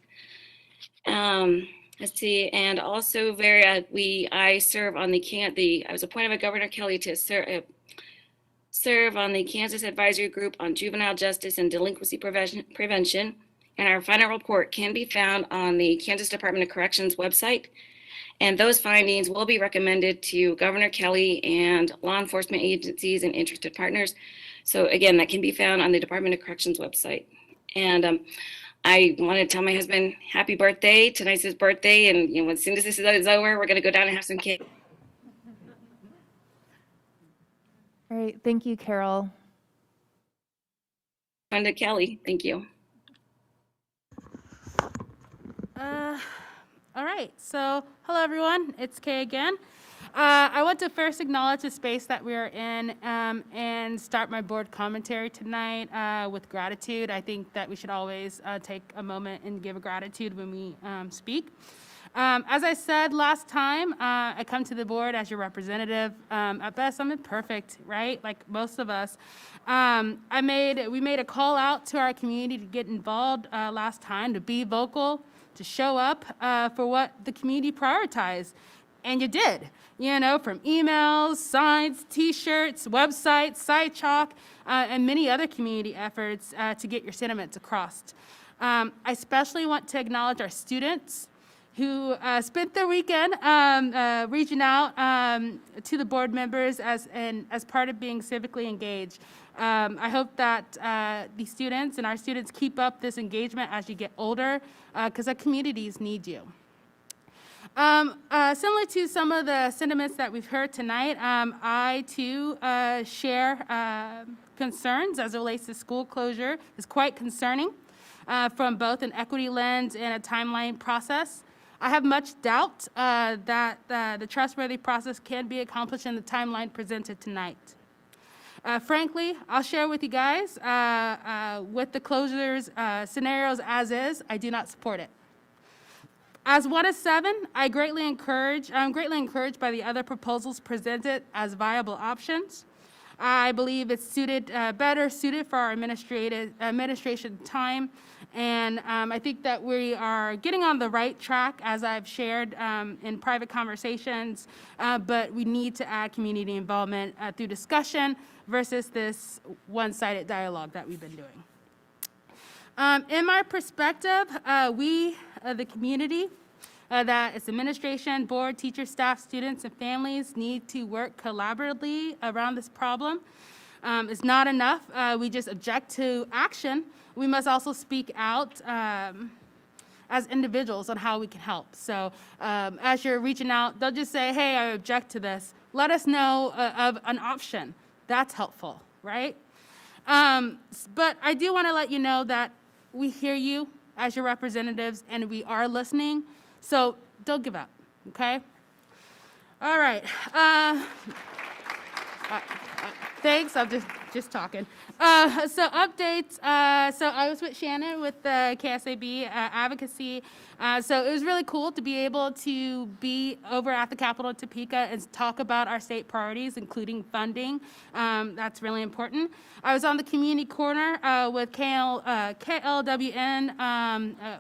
Let's see, and also I serve on I was appointed by Governor Kelly to serve on the Kansas Advisory Group on Juvenile Justice and Delinquency Prevention, and our final report can be found on the Kansas Department of Corrections website, and those findings will be recommended to Governor Kelly and law enforcement agencies and interested partners. So again, that can be found on the Department of Corrections website. And I want to tell my husband happy birthday. Tonight's his birthday, and as soon as this is over, we're going to go down and have some cake. All right, thank you, Carol. On to Kelly, thank you. All right, so hello everyone, it's Kay again. I want to first acknowledge the space that we are in and start my board commentary tonight with gratitude. I think that we should always take a moment and give a gratitude when we speak. As I said last time, I come to the board as your representative. At best, I'm imperfect, right? Like most of us. We made a call out to our community to get involved last time, to be vocal, to show up for what the community prioritized. And you did, from emails, signs, T-shirts, websites, side chalk, and many other community efforts to get your sentiments across. I especially want to acknowledge our students who spent their weekend reaching out to the board members as part of being civically engaged. I hope that the students and our students keep up this engagement as you get older, because our communities need you. Similar to some of the sentiments that we've heard tonight, I too share concerns as it relates to school closure. It's quite concerning from both an equity lens and a timeline process. I have much doubt that the trustworthy process can be accomplished in the timeline presented tonight. Frankly, I'll share with you guys, with the closures scenarios as is, I do not support it. As one of 7, I'm greatly encouraged by the other proposals presented as viable options. I believe it's better suited for our administration time, and I think that we are getting on the right track, as I've shared in private conversations, but we need to add community involvement through discussion versus this one-sided dialogue that we've been doing. In my perspective, we, the community, that its administration, board, teachers, staff, students, and families need to work collaboratively around this problem. It's not enough. We just object to action. We must also speak out as individuals on how we can help. So as you're reaching out, don't just say, hey, I object to this. Let us know of an option. That's helpful, right? But I do want to let you know that we hear you as your representatives, and we are listening. So don't give up, okay? All right. Thanks, I'm just talking. So updates. So I was with Shannon with the KSAB advocacy. So it was really cool to be able to be over at the Capitol in Topeka and talk about our state priorities, including funding. That's really important. I was on the community corner with KLWN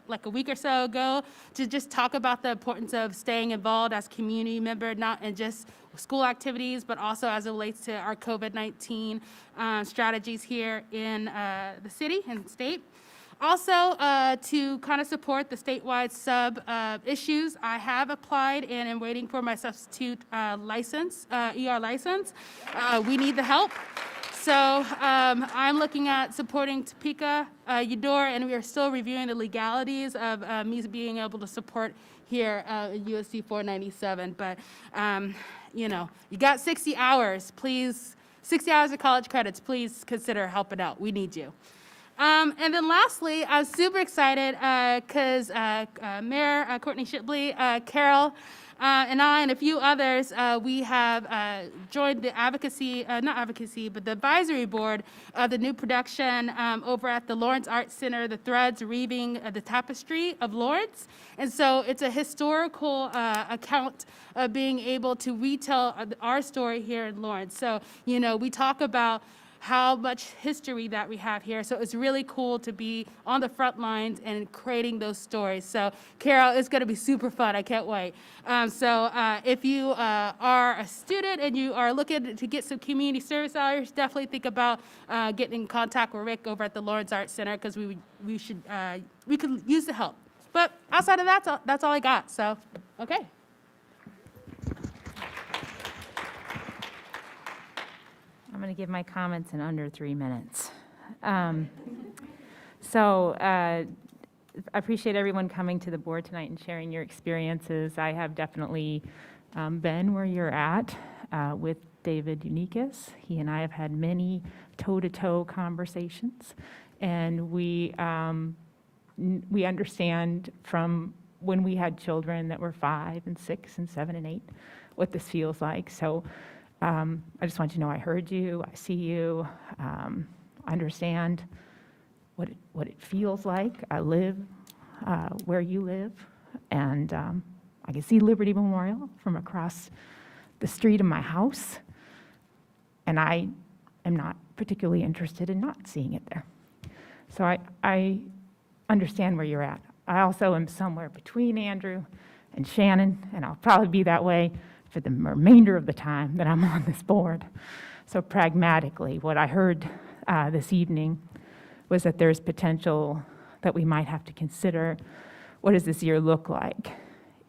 like a week or so ago to just talk about the importance of staying involved as a community member, not in just school activities, but also as it relates to our COVID-19 strategies here in the city and state. Also, to kind of support the statewide sub issues, I have applied and am waiting for my substitute license, ER license. We need the help. So I'm looking at supporting Topeka, Eudora, and we are still reviewing the legalities of me being able to support here at USC 497. But, you know, you got 60 hours, please, 60 hours of college credits, please consider helping out. We need you. And then lastly, I was super excited because Mayor Courtney Shipley, Carol, and I and a few others, we have joined the the advisory board of the new production over at the Lawrence Arts Center, The Threads Weaving the Tapestry of Lawrence. And so it's a historical account of being able to retell our story here in Lawrence. So, you know, we talk about how much history that we have here. So it's really cool to be on the front lines and creating those stories. So Carol, it's going to be super fun. I can't wait. If you are a student and you are looking to get some community service hours, definitely think about getting in contact with Rick over at the Lawrence Arts Center, because we could use the help. But outside of that, that's all I got. So, okay. I'm going to give my comments in under 3 minutes. I appreciate everyone coming to the board tonight and sharing your experiences. I have definitely been where you're at with David Unikas. He and I have had many toe-to-toe conversations, and we understand from when we had children that were 5 and 6 and 7 and 8 what this feels like. So I just want you to know I heard you, I see you, I understand what it feels like. I live where you live, and I can see Liberty Memorial from across the street of my house, and I am not particularly interested in not seeing it there. So I understand where you're at. I also am somewhere between Andrew and Shannon, and I'll probably be that way for the remainder of the time that I'm on this board. So pragmatically, what I heard this evening was that there's potential that we might have to consider, what does this year look like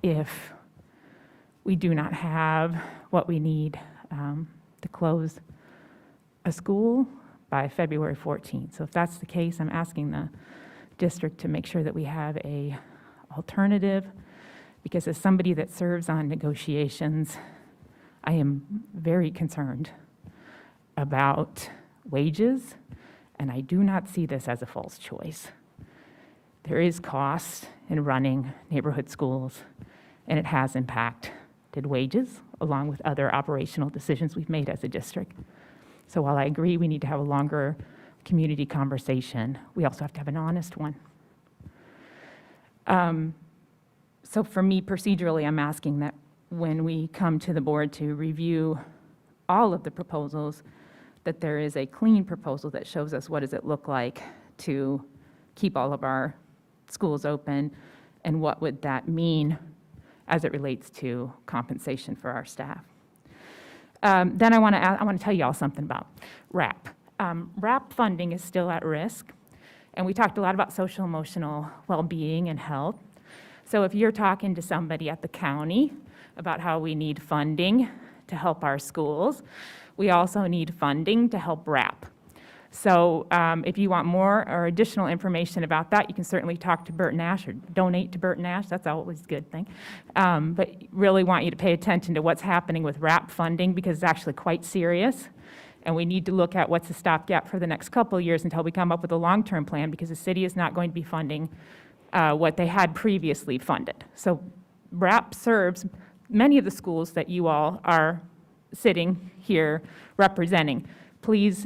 if we do not have what we need to close a school by February 14th. So if that's the case, I'm asking the district to make sure that we have a alternative, because as somebody that serves on negotiations, I am very concerned about wages, and I do not see this as a false choice. There is cost in running neighborhood schools, and it has impacted wages, along with other operational decisions we've made as a district. So while I agree we need to have a longer community conversation, we also have to have an honest one. So for me, procedurally, I'm asking that when we come to the board to review all of the proposals, that there is a clean proposal that shows us what does it look like to keep all of our schools open, and what would that mean as it relates to compensation for our staff. Then I want to tell you all something about RAP. RAP funding is still at risk, and we talked a lot about social emotional well-being and health. So if you're talking to somebody at the county about how we need funding to help our schools, we also need funding to help RAP. So if you want more or additional information about that, you can certainly talk to Bert Nash or donate to Bert Nash. That's always a good thing. But really want you to pay attention to what's happening with RAP funding, because it's actually quite serious. And we need to look at what's the stopgap for the next couple of years until we come up with a long-term plan, because the city is not going to be funding what they had previously funded. So RAP serves many of the schools that you all are sitting here representing. Please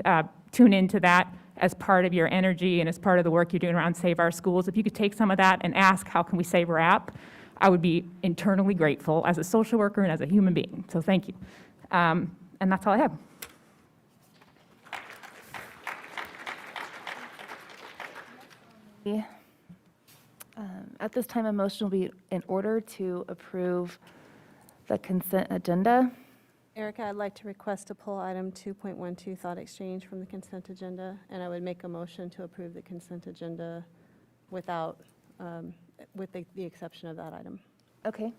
tune into that as part of your energy and as part of the work you're doing around Save Our Schools. If you could take some of that and ask, how can we save RAP? I would be internally grateful as a social worker and as a human being. So thank you. And that's all I have. At this time, a motion will be in order to approve the consent agenda. Erica, I'd like to request to pull item 2.12 thought exchange from the consent agenda, and I would make a motion to approve the consent agenda without, with the exception of that item. Okay.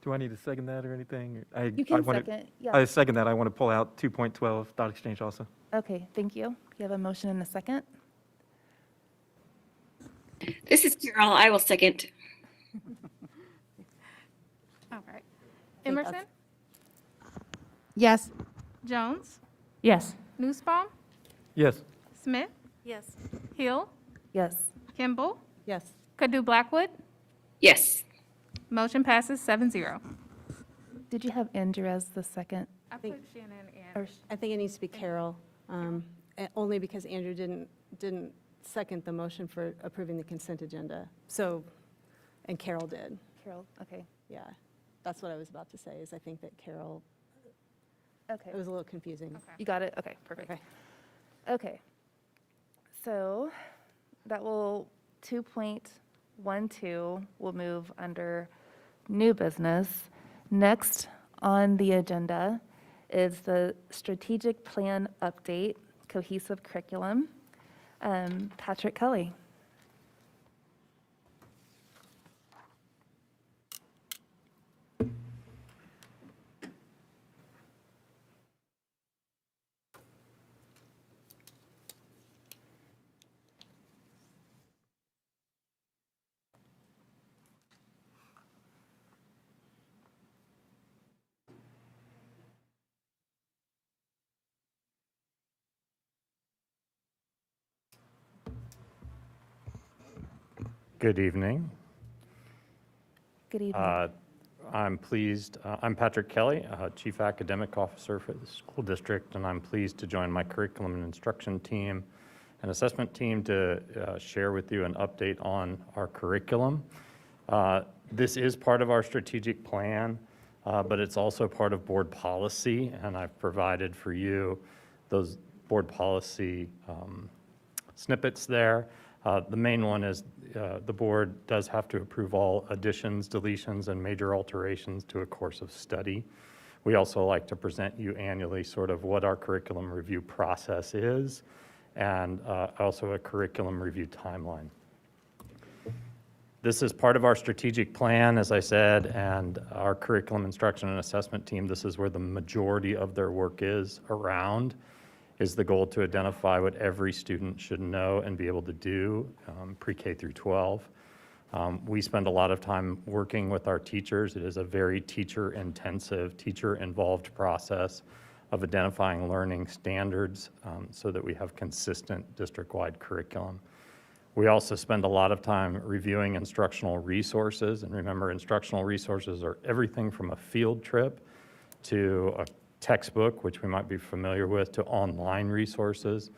Do I need to second that or anything? You can wanna- second, yeah. I second that. I want to pull out 2.12 thought exchange also. Okay, thank you. You have a motion and a second? This is Carol. I will second. All right. Emerson? Yes. Jones? Yes. Nussbaum? Yes. Smith? Yes. Hill, Yes. Kimball, Yes. Kadu Blackwood. Yes. Motion passes 7-0. Did you have Andrew as the second? I put Shannon Or and, I think it needs to be Carol, only because Andrew didn't second the motion for approving the consent agenda. So, and Carol did. Carol? Okay. Yeah, that's what I was about to say, is I think that Carol, Okay. it was a little confusing. You got it? Okay, perfect. Okay. Okay. So that will, 2.12 will move under new business. Next on the agenda is the strategic plan update, cohesive curriculum. Patrick Kelly. Good evening. Good evening. I'm pleased, I'm Patrick Kelly, Chief Academic Officer for the school district, and I'm pleased to join my curriculum and instruction team and assessment team to share with you an update on our curriculum. This is part of our strategic plan, but it's also part of board policy, and I've provided for you those board policy snippets there. The main one is the board does have to approve all additions, deletions, and major alterations to a course of study. We also like to present you annually sort of what our curriculum review process is, and also a curriculum review timeline. This is part of our strategic plan, as I said, and our curriculum instruction and assessment team, this is where the majority of their work is the goal to identify what every student should know and be able to do pre-K through 12. We spend a lot of time working with our teachers. It is a very teacher-intensive, teacher-involved process of identifying learning standards so that we have consistent district-wide curriculum. We also spend a lot of time reviewing instructional resources, and remember, instructional resources are everything from a field trip to a textbook, which we might be familiar with, to online resources,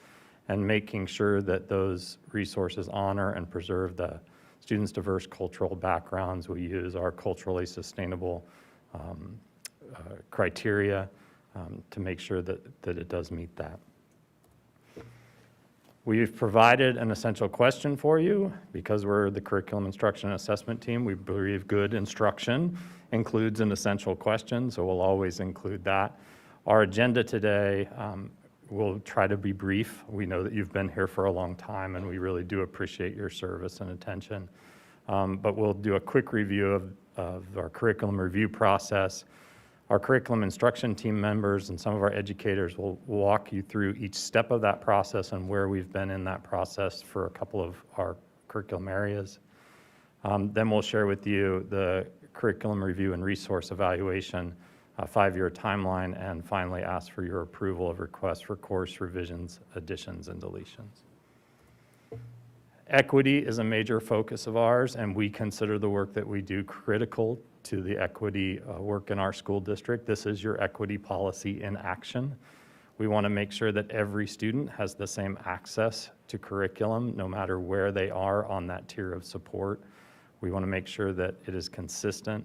and making sure that those resources honor and preserve the students' diverse cultural backgrounds. We use our culturally sustainable criteria to make sure that it does meet that. We've provided an essential question for you because we're the curriculum instruction and assessment team. We believe good instruction includes an essential question, so we'll always include that. Our agenda today, we'll try to be brief. We know that you've been here for a long time, and we really do appreciate your service and attention. But we'll do a quick review of our curriculum review process. Our curriculum instruction team members and some of our educators will walk you through each step of that process and where we've been in that process for a couple of our curriculum areas. Then we'll share with you the curriculum review and resource evaluation, a 5-year timeline, and finally ask for your approval of requests for course revisions, additions, and deletions. Equity is a major focus of ours, and we consider the work that we do critical to the equity work in our school district. This is your equity policy in action. We want to make sure that every student has the same access to curriculum, no matter where they are on that tier of support. We want to make sure that it is consistent.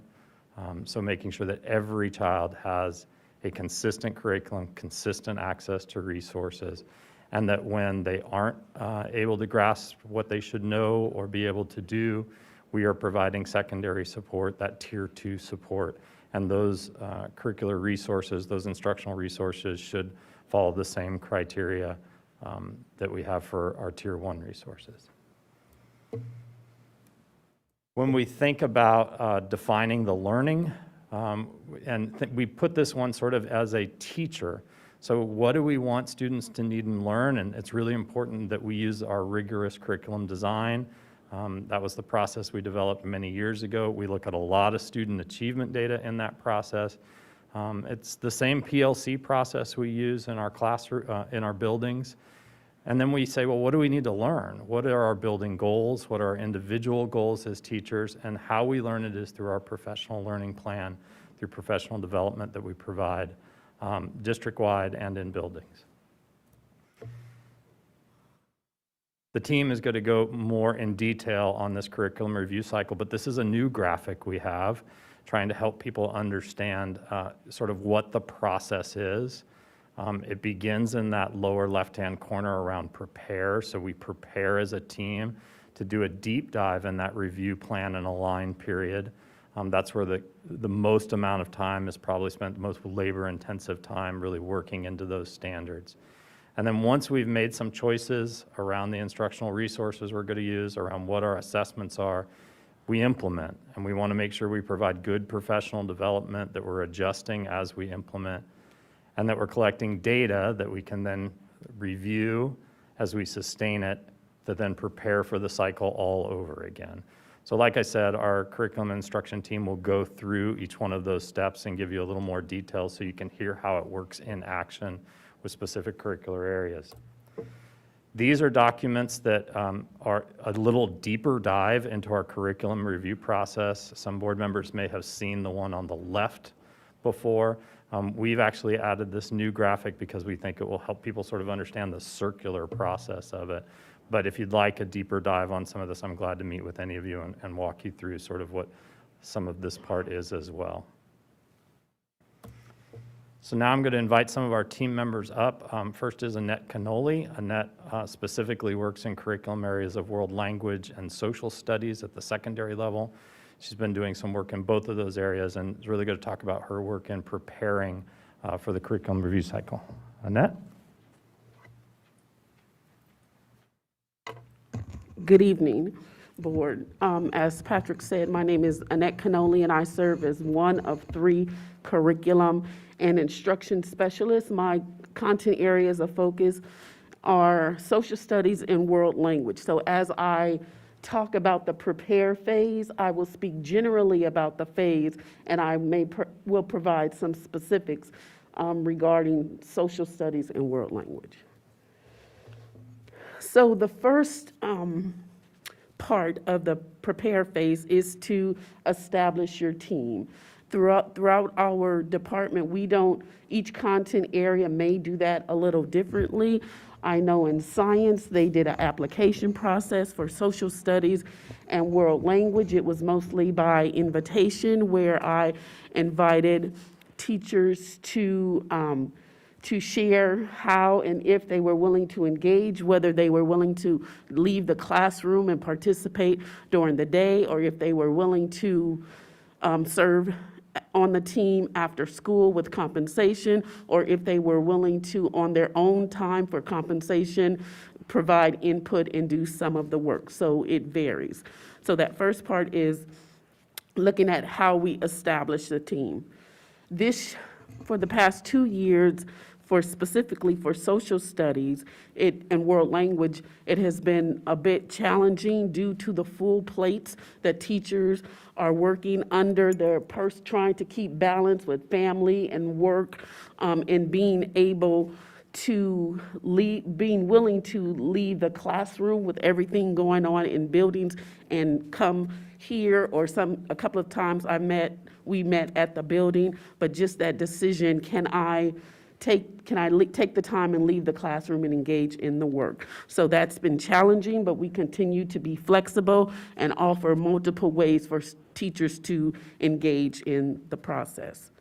So making sure that every child has a consistent curriculum, consistent access to resources, and that when they aren't able to grasp what they should know or be able to do, we are providing secondary support, that tier 2 support. And those curricular resources, those instructional resources should follow the same criteria that we have for our tier 1 resources. When we think about defining the learning, we put this one sort of as a teacher. So what do we want students to need and learn? And it's really important that we use our rigorous curriculum design. That was the process we developed many years ago. We look at a lot of student achievement data in that process. It's the same PLC process we use in our classroom, in our buildings. And then we say, well, what do we need to learn? What are our building goals? What are our individual goals as teachers? And how we learn it is through our professional learning plan, through professional development that we provide district-wide and in buildings. The team is going to go more in detail on this curriculum review cycle, but this is a new graphic we have trying to help people understand sort of what the process is. It begins in that lower left-hand corner around prepare. So we prepare as a team to do a deep dive in that review plan and align period. That's where the most amount of time is probably spent, the most labor-intensive time really working into those standards. And then once we've made some choices around the instructional resources we're going to use, around what our assessments are, we implement. And we want to make sure we provide good professional development, that we're adjusting as we implement, and that we're collecting data that we can then review as we sustain it, to then prepare for the cycle all over again. So like I said, our curriculum instruction team will go through each one of those steps and give you a little more detail so you can hear how it works in action with specific curricular areas. These are documents that are a little deeper dive into our curriculum review process. Some board members may have seen the one on the left before. We've actually added this new graphic because we think it will help people sort of understand the circular process of it. But if you'd like a deeper dive on some of this, I'm glad to meet with any of you and walk you through sort of what some of this part is as well. So now I'm going to invite some of our team members up. First is Annette Cannoli. Annette specifically works in curriculum areas of world language and social studies at the secondary level. She's been doing some work in both of those areas and is really going to talk about her work in preparing for the curriculum review cycle. Annette? Good evening, board. As Patrick said, my name is Annette Cannoli, and I serve as one of 3 curriculum and instruction specialists. My content areas of focus are social studies and world language. So as I talk about the prepare phase, I will speak generally about the phase, and I will provide some specifics regarding social studies and world language. So the first part of the prepare phase is to establish your team. Throughout our department, each content area may do that a little differently. I know in science, they did an application process. For social studies and world language, it was mostly by invitation, where I invited teachers to share how and if they were willing to engage, whether they were willing to leave the classroom and participate during the day, or if they were willing to serve on the team after school with compensation, or if they were willing to, on their own time for compensation, provide input and do some of the work. So it varies. So that first part is looking at how we establish the team. This, for the past 2 years, specifically for social studies and world language, it has been a bit challenging due to the full plates that teachers are working under. They're trying to keep balance with family and work, and being willing to leave the classroom with everything going on in buildings and come here, or a couple of times we met at the building, but just that decision, can I take the time and leave the classroom and engage in the work? So that's been challenging, but we continue to be flexible and offer multiple ways for teachers to engage in the process.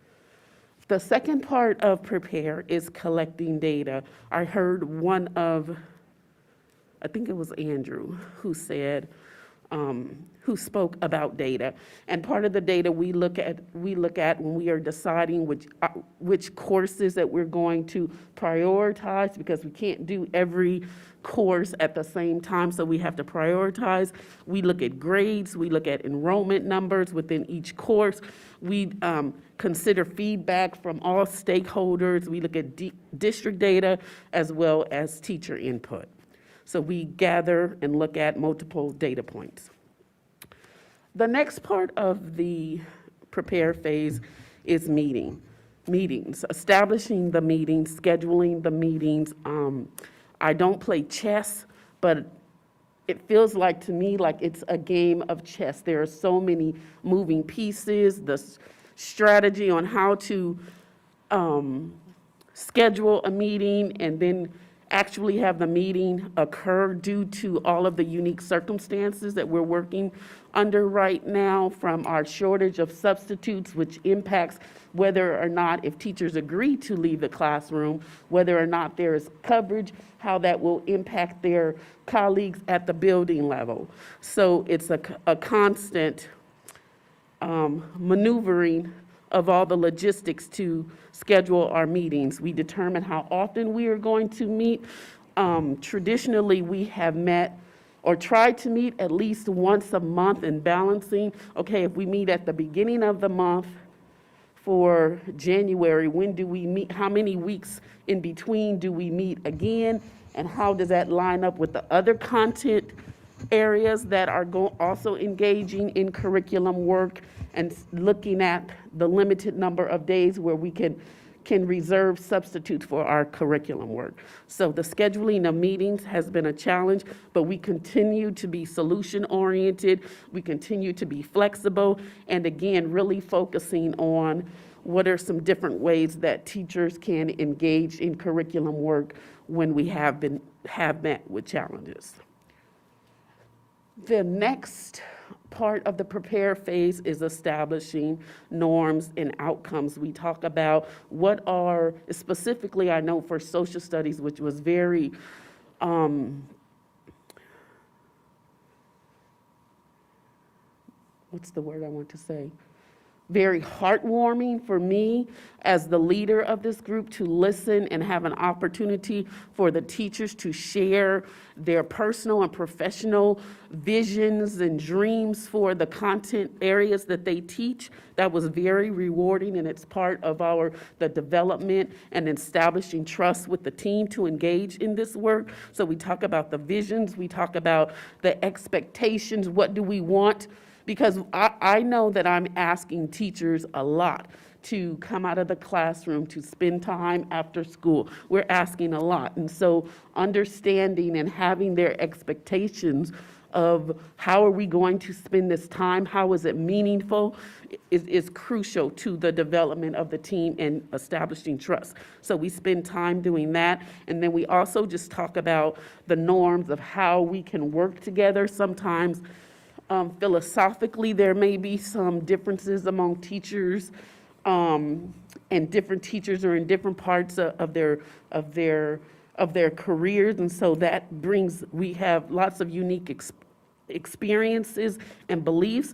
The second part of prepare is collecting data. I heard I think it was Andrew, who spoke about data. And part of the data we look at when we are deciding which courses that we're going to prioritize, because we can't do every course at the same time, so we have to prioritize. We look at grades, we look at enrollment numbers within each course. We consider feedback from all stakeholders. We look at district data as well as teacher input. So we gather and look at multiple data points. The next part of the prepare phase is meetings, establishing the meetings, scheduling the meetings, I don't play chess, but it feels like to me like it's a game of chess. There are so many moving pieces, the strategy on how to schedule a meeting and then actually have the meeting occur due to all of the unique circumstances that we're working under right now, from our shortage of substitutes, which impacts whether or not, if teachers agree to leave the classroom, whether or not there is coverage, how that will impact their colleagues at the building level. So it's a constant maneuvering of all the logistics to schedule our meetings. We determine how often we are going to meet. Traditionally, we have met or tried to meet at least once a month, and balancing, okay, if we meet at the beginning of the month for January, when do we meet? How many weeks in between do we meet again? And how does that line up with the other content areas that are also engaging in curriculum work, and looking at the limited number of days where we can reserve substitutes for our curriculum work. So the scheduling of meetings has been a challenge, but we continue to be solution-oriented, we continue to be flexible, and again, really focusing on what are some different ways that teachers can engage in curriculum work when we have met with challenges. The next part of the prepare phase is establishing norms and outcomes. We talk about what are, specifically I know for social studies, which was very, what's the word I want to say? Very heartwarming for me as the leader of this group to listen and have an opportunity for the teachers to share their personal and professional visions and dreams for the content areas that they teach. That was very rewarding, and it's part of the development and establishing trust with the team to engage in this work. So we talk about the visions, we talk about the expectations, what do we want? Because I know that I'm asking teachers a lot to come out of the classroom, to spend time after school. We're asking a lot. And so understanding and having their expectations of how are we going to spend this time, how is it meaningful, is crucial to the development of the team and establishing trust. So we spend time doing that. And then we also just talk about the norms of how we can work together. Sometimes philosophically, there may be some differences among teachers, and different teachers are in different parts of their careers, and so that brings, we have lots of unique experiences and beliefs.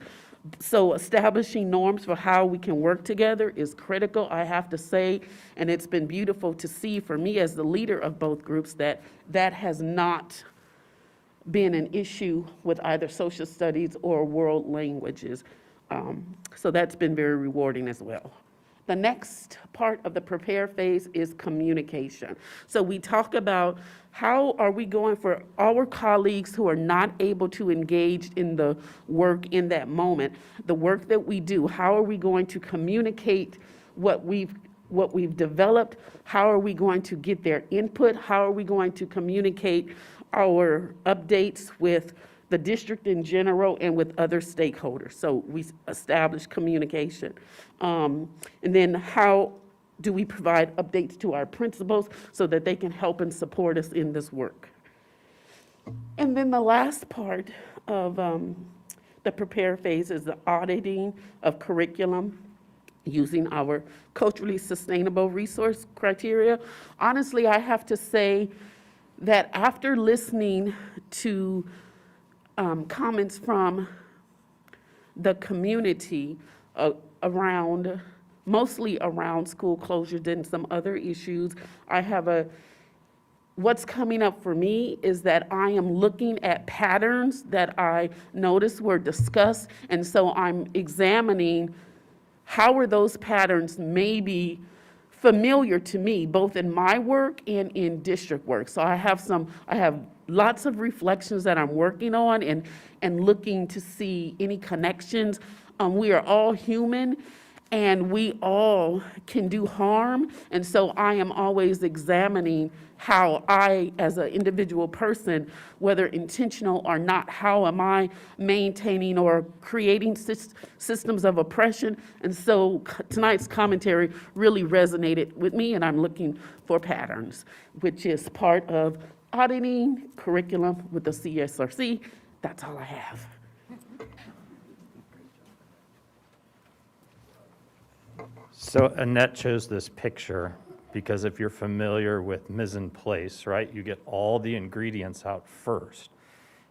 So establishing norms for how we can work together is critical, I have to say, and it's been beautiful to see for me as the leader of both groups that has not been an issue with either social studies or world languages. So that's been very rewarding as well. The next part of the prepare phase is communication. So we talk about how are we going for our colleagues who are not able to engage in the work in that moment, the work that we do, how are we going to communicate what we've developed, how are we going to get their input, how are we going to communicate our updates with the district in general and with other stakeholders. So we establish communication. And then how do we provide updates to our principals so that they can help and support us in this work? And then the last part of the prepare phase is the auditing of curriculum using our culturally sustainable resource criteria. Honestly, I have to say that after listening to comments from the community mostly around school closures and some other issues, what's coming up for me is that I am looking at patterns that I noticed were discussed, and so I'm examining how are those patterns maybe familiar to me, both in my work and in district work. So I have lots of reflections that I'm working on and looking to see any connections. We are all human, and we all can do harm. And so I am always examining how I, as an individual person, whether intentional or not, how am I maintaining or creating systems of oppression? And so tonight's commentary really resonated with me, and I'm looking for patterns, which is part of auditing curriculum with the CSRC. That's all I have. So Annette chose this picture because if you're familiar with mise en place, right, you get all the ingredients out first.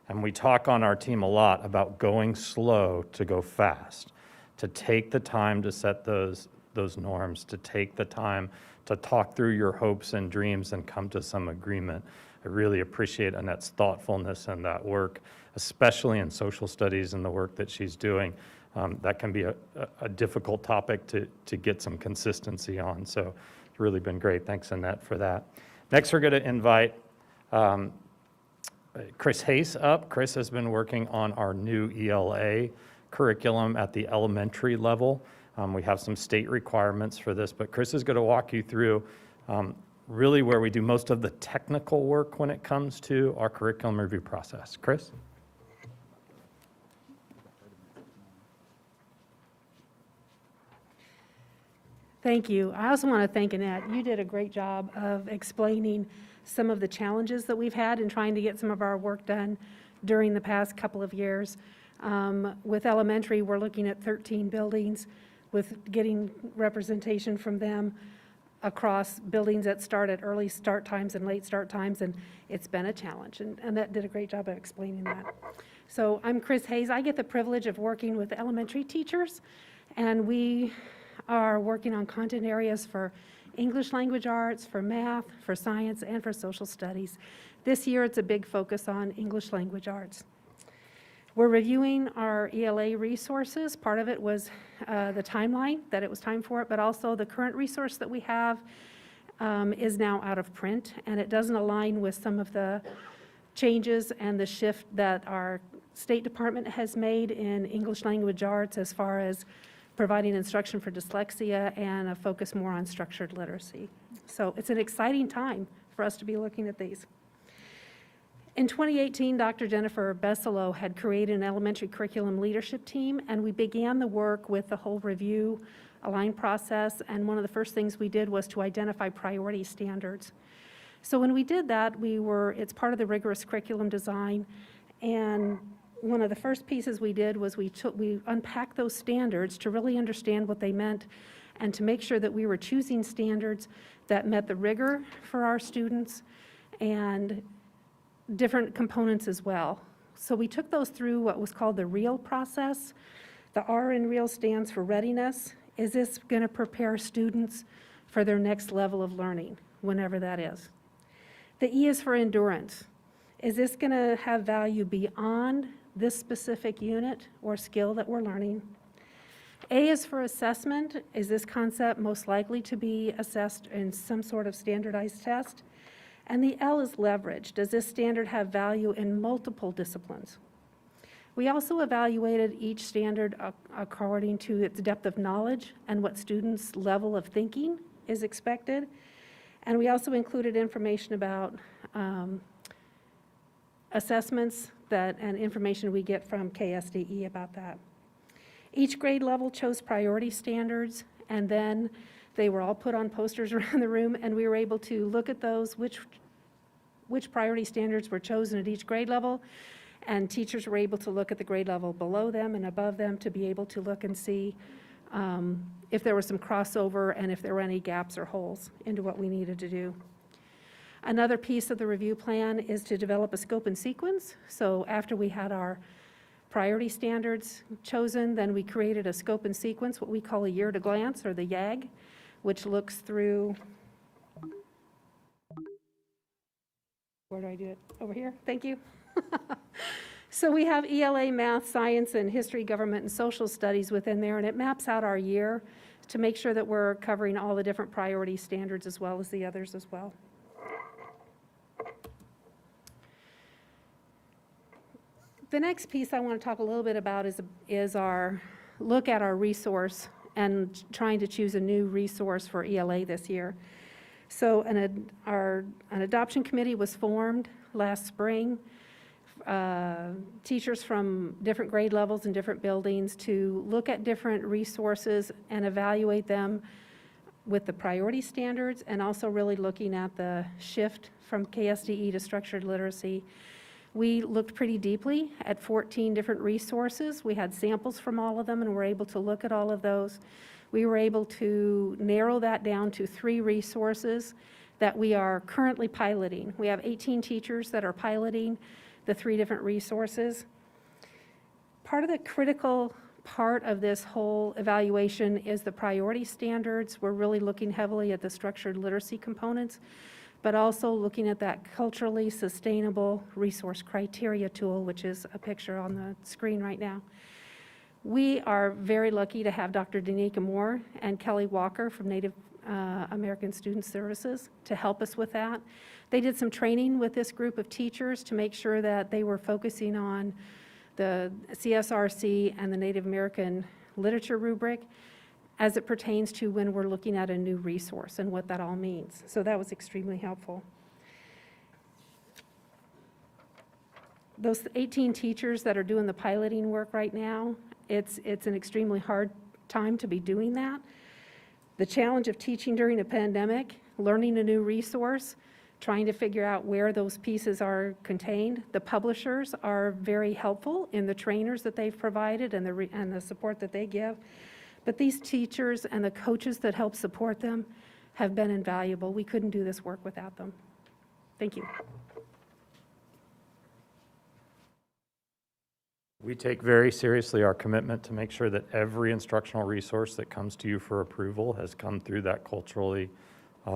And we talk on our team a lot about going slow to go fast, to take the time to set those norms, to take the time to talk through your hopes and dreams and come to some agreement. I really appreciate Annette's thoughtfulness and that work, especially in social studies and the work that she's doing. That can be a difficult topic to get some consistency on. So it's really been great. Thanks, Annette, for that. Next, we're going to invite Chris Hayes up. Chris has been working on our new ELA curriculum at the elementary level. We have some state requirements for this, but Chris is going to walk you through really where we do most of the technical work when it comes to our curriculum review process. Chris? Thank you. I also want to thank Annette. You did a great job of explaining some of the challenges that we've had in trying to get some of our work done during the past couple of years. With elementary, we're looking at 13 buildings with getting representation from them across buildings that start at early start times and late start times, and it's been a challenge, and Annette did a great job of explaining that. So I'm Chris Hayes. I get the privilege of working with elementary teachers, and we are working on content areas for English language arts, for math, for science, and for social studies. This year, it's a big focus on English language arts. We're reviewing our ELA resources. Part of it was the timeline, that it was time for it, but also the current resource that we have is now out of print, and it doesn't align with some of the changes and the shift that our State Department has made in English language arts as far as providing instruction for dyslexia and a focus more on structured literacy. So it's an exciting time for us to be looking at these. In 2018, Dr. Jennifer Besselow had created an elementary curriculum leadership team, and we began the work with the whole review align process, and one of the first things we did was to identify priority standards. So when we did that, it's part of the rigorous curriculum design, and one of the first pieces we did was we unpacked those standards to really understand what they meant and to make sure that we were choosing standards that met the rigor for our students and different components as well. So we took those through what was called the REAL process. The R in REAL stands for readiness. Is this going to prepare students for their next level of learning, whenever that is? The E is for endurance. Is this going to have value beyond this specific unit or skill that we're learning? A is for assessment. Is this concept most likely to be assessed in some sort of standardized test? And the L is leverage. Does this standard have value in multiple disciplines? We also evaluated each standard according to its depth of knowledge and what students' level of thinking is expected. And we also included information about assessments and information we get from KSDE about that. Each grade level chose priority standards, and then they were all put on posters around the room, and we were able to look at those, which priority standards were chosen at each grade level, and teachers were able to look at the grade level below them and above them to be able to look and see if there was some crossover and if there were any gaps or holes into what we needed to do. Another piece of the review plan is to develop a scope and sequence. So after we had our priority standards chosen, then we created a scope and sequence, what we call a year to glance, or the YAG, which looks through, where do I do it? Over here? Thank you. So we have ELA, math, science, and history, government, and social studies within there, and it maps out our year to make sure that we're covering all the different priority standards as well as the others as well. The next piece I want to talk a little bit about is our look at our resource and trying to choose a new resource for ELA this year. So an adoption committee was formed last spring. Teachers from different grade levels and different buildings to look at different resources and evaluate them with the priority standards, and also really looking at the shift from KSDE to structured literacy. We looked pretty deeply at 14 different resources. We had samples from all of them and were able to look at all of those. We were able to narrow that down to 3 resources that we are currently piloting. We have 18 teachers that are piloting the 3 different resources. Part of the critical part of this whole evaluation is the priority standards. We're really looking heavily at the structured literacy components, but also looking at that culturally sustainable resource criteria tool, which is a picture on the screen right now. We are very lucky to have Dr. Danica Moore and Kelly Walker from Native American Student Services to help us with that. They did some training with this group of teachers to make sure that they were focusing on the CSRC and the Native American literature rubric as it pertains to when we're looking at a new resource and what that all means. So that was extremely helpful. Those 18 teachers that are doing the piloting work right now, it's an extremely hard time to be doing that. The challenge of teaching during a pandemic, learning a new resource, trying to figure out where those pieces are contained. The publishers are very helpful in the trainers that they've provided and the support that they give. But these teachers and the coaches that help support them have been invaluable. We couldn't do this work without them. Thank you. We take very seriously our commitment to make sure that every instructional resource that comes to you for approval has come through that culturally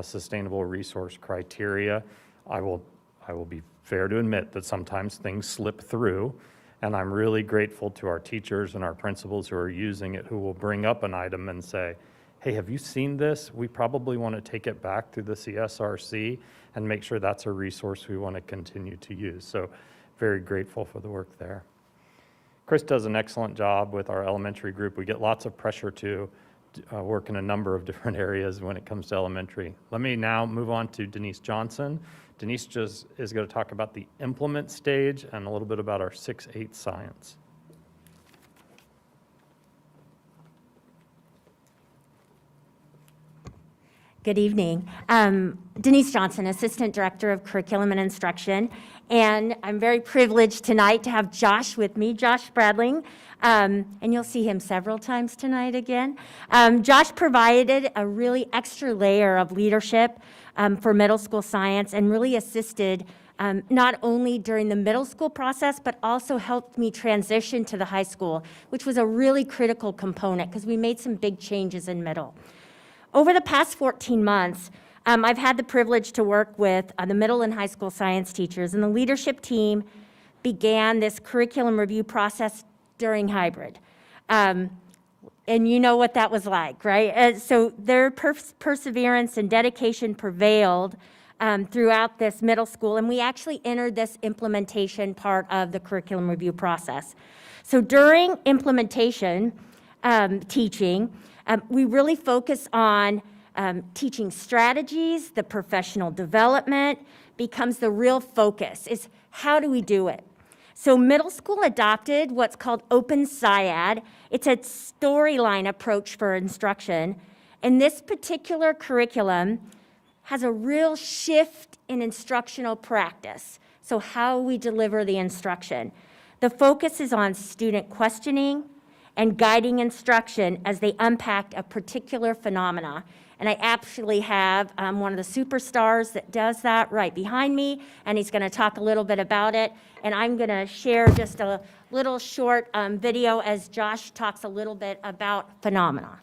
sustainable resource criteria. I will be fair to admit that sometimes things slip through, and I'm really grateful to our teachers and our principals who are using it, who will bring up an item and say, hey, have you seen this? We probably want to take it back to the CSRC and make sure that's a resource we want to continue to use. So very grateful for the work there. Chris does an excellent job with our elementary group. We get lots of pressure to work in a number of different areas when it comes to elementary. Let me now move on to Denise Johnson. Denise just is going to talk about the implement stage and a little bit about our 6-8 science. Good evening. Denise Johnson, Assistant Director of Curriculum and Instruction, and I'm very privileged tonight to have Josh with me, Josh Bradling, and you'll see him several times tonight again. Josh provided a really extra layer of leadership for middle school science and really assisted not only during the middle school process, but also helped me transition to the high school, which was a really critical component because we made some big changes in middle. Over the past 14 months, I've had the privilege to work with the middle and high school science teachers, and the leadership team began this curriculum review process during hybrid. And you know what that was like, right? So their perseverance and dedication prevailed throughout this middle school, and we actually entered this implementation part of the curriculum review process. So during implementation teaching, we really focus on teaching strategies. The professional development becomes the real focus, is how do we do it? So middle school adopted what's called Open SIAD. It's a storyline approach for instruction. And this particular curriculum has a real shift in instructional practice. So how we deliver the instruction. The focus is on student questioning and guiding instruction as they unpack a particular phenomena. And I actually have one of the superstars that does that right behind me, and he's going to talk a little bit about it. And I'm going to share just a little short video as Josh talks a little bit about phenomena.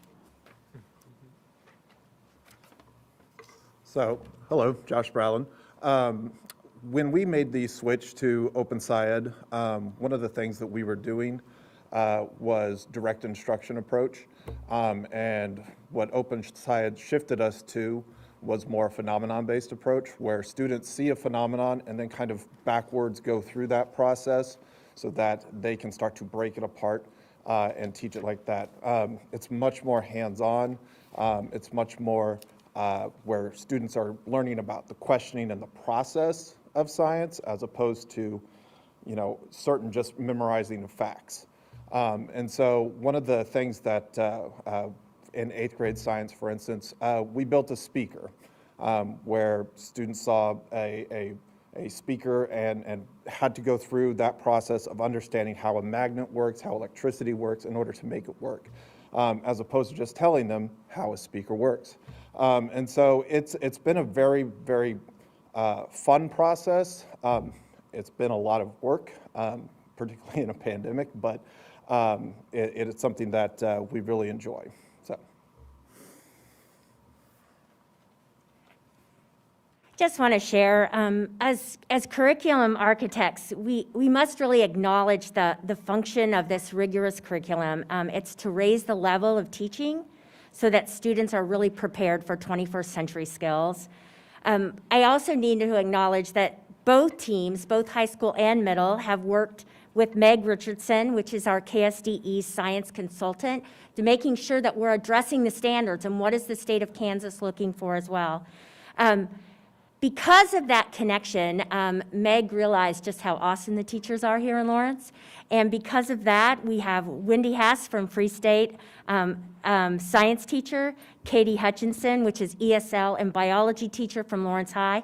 So, hello, Josh Browland. When we made the switch to Open SIAD, one of the things that we were doing was direct instruction approach. And what Open SIAD shifted us to was more a phenomenon-based approach, where students see a phenomenon and then kind of backwards go through that process so that they can start to break it apart and teach it like that. It's much more hands-on. It's much more where students are learning about the questioning and the process of science as opposed to, certain just memorizing of facts. And so one of the things that in 8th grade science, for instance, we built a speaker where students saw a speaker and had to go through that process of understanding how a magnet works, how electricity works in order to make it work, as opposed to just telling them how a speaker works. And so it's been a very, very fun process. It's been a lot of work, particularly in a pandemic, but it's something that we really enjoy. So. Just want to share, as curriculum architects, we must really acknowledge the function of this rigorous curriculum. It's to raise the level of teaching so that students are really prepared for 21st century skills. I also need to acknowledge that both teams, both high school and middle, have worked with Meg Richardson, which is our KSDE science consultant, to making sure that we're addressing the standards and what is the state of Kansas looking for as well. Because of that connection, Meg realized just how awesome the teachers are here in Lawrence. And because of that, we have Wendy Hess from Free State, science teacher, Katie Hutchinson, which is ESL and biology teacher from Lawrence High,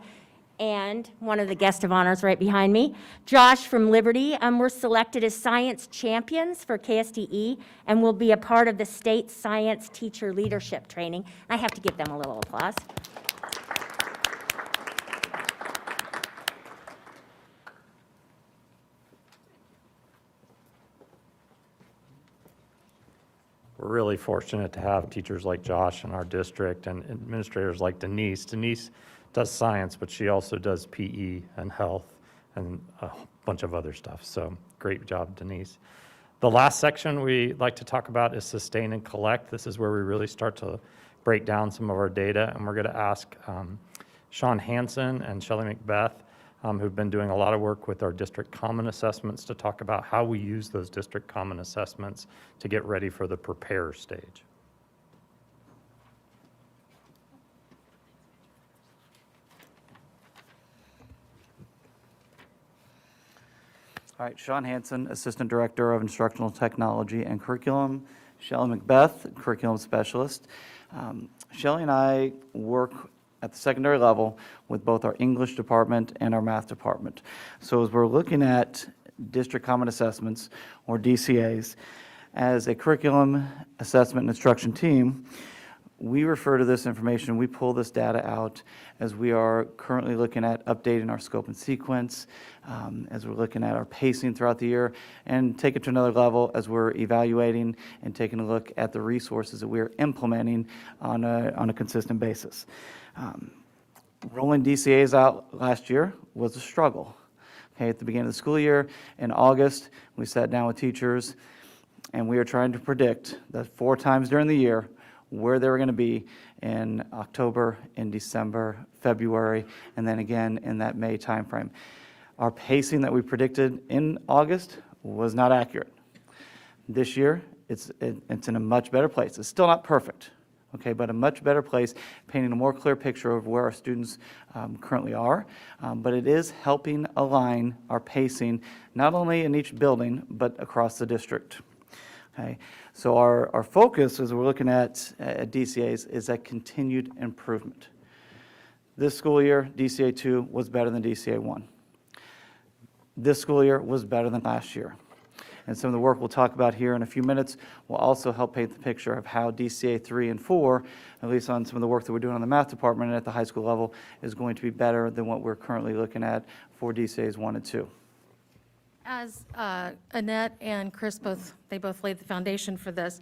and one of the guest of honors right behind me, Josh from Liberty. We're selected as science champions for KSDE and will be a part of the state science teacher leadership training. I have to give them a little applause. We're really fortunate to have teachers like Josh in our district and administrators like Denise. Denise does science, but she also does PE and health and a bunch of other stuff. So great job, Denise. The last section we like to talk about is sustain and collect. This is where we really start to break down some of our data, and we're going to ask Sean Hansen and Shelley Macbeth, who've been doing a lot of work with our district common assessments, to talk about how we use those district common assessments to get ready for the prepare stage. All right, Sean Hansen, Assistant Director of Instructional Technology and Curriculum. Shelley Macbeth, Curriculum Specialist. Shelley and I work at the secondary level with both our English department and our math department. So as we're looking at district common assessments, or DCAs, as a curriculum assessment and instruction team, we refer to this information, we pull this data out as we are currently looking at updating our scope and sequence, as we're looking at our pacing throughout the year, and take it to another level as we're evaluating and taking a look at the resources that we're implementing on a consistent basis. Rolling DCAs out last year was a struggle. Okay, at the beginning of the school year, in August, we sat down with teachers, and we were trying to predict that 4 times during the year where they were going to be in October, in December, February, and then again in that May timeframe. Our pacing that we predicted in August was not accurate. This year, it's in a much better place. It's still not perfect, okay, but a much better place, painting a more clear picture of where our students currently are. But it is helping align our pacing, not only in each building, but across the district. Okay, so our focus as we're looking at DCAs is that continued improvement. This school year, DCA 2 was better than DCA 1. This school year was better than last year. And some of the work we'll talk about here in a few minutes will also help paint the picture of how DCA 3 and 4, at least on some of the work that we're doing on the math department and at the high school level, is going to be better than what we're currently looking at for DCAs 1 and 2. As Annette and Chris both laid the foundation for this,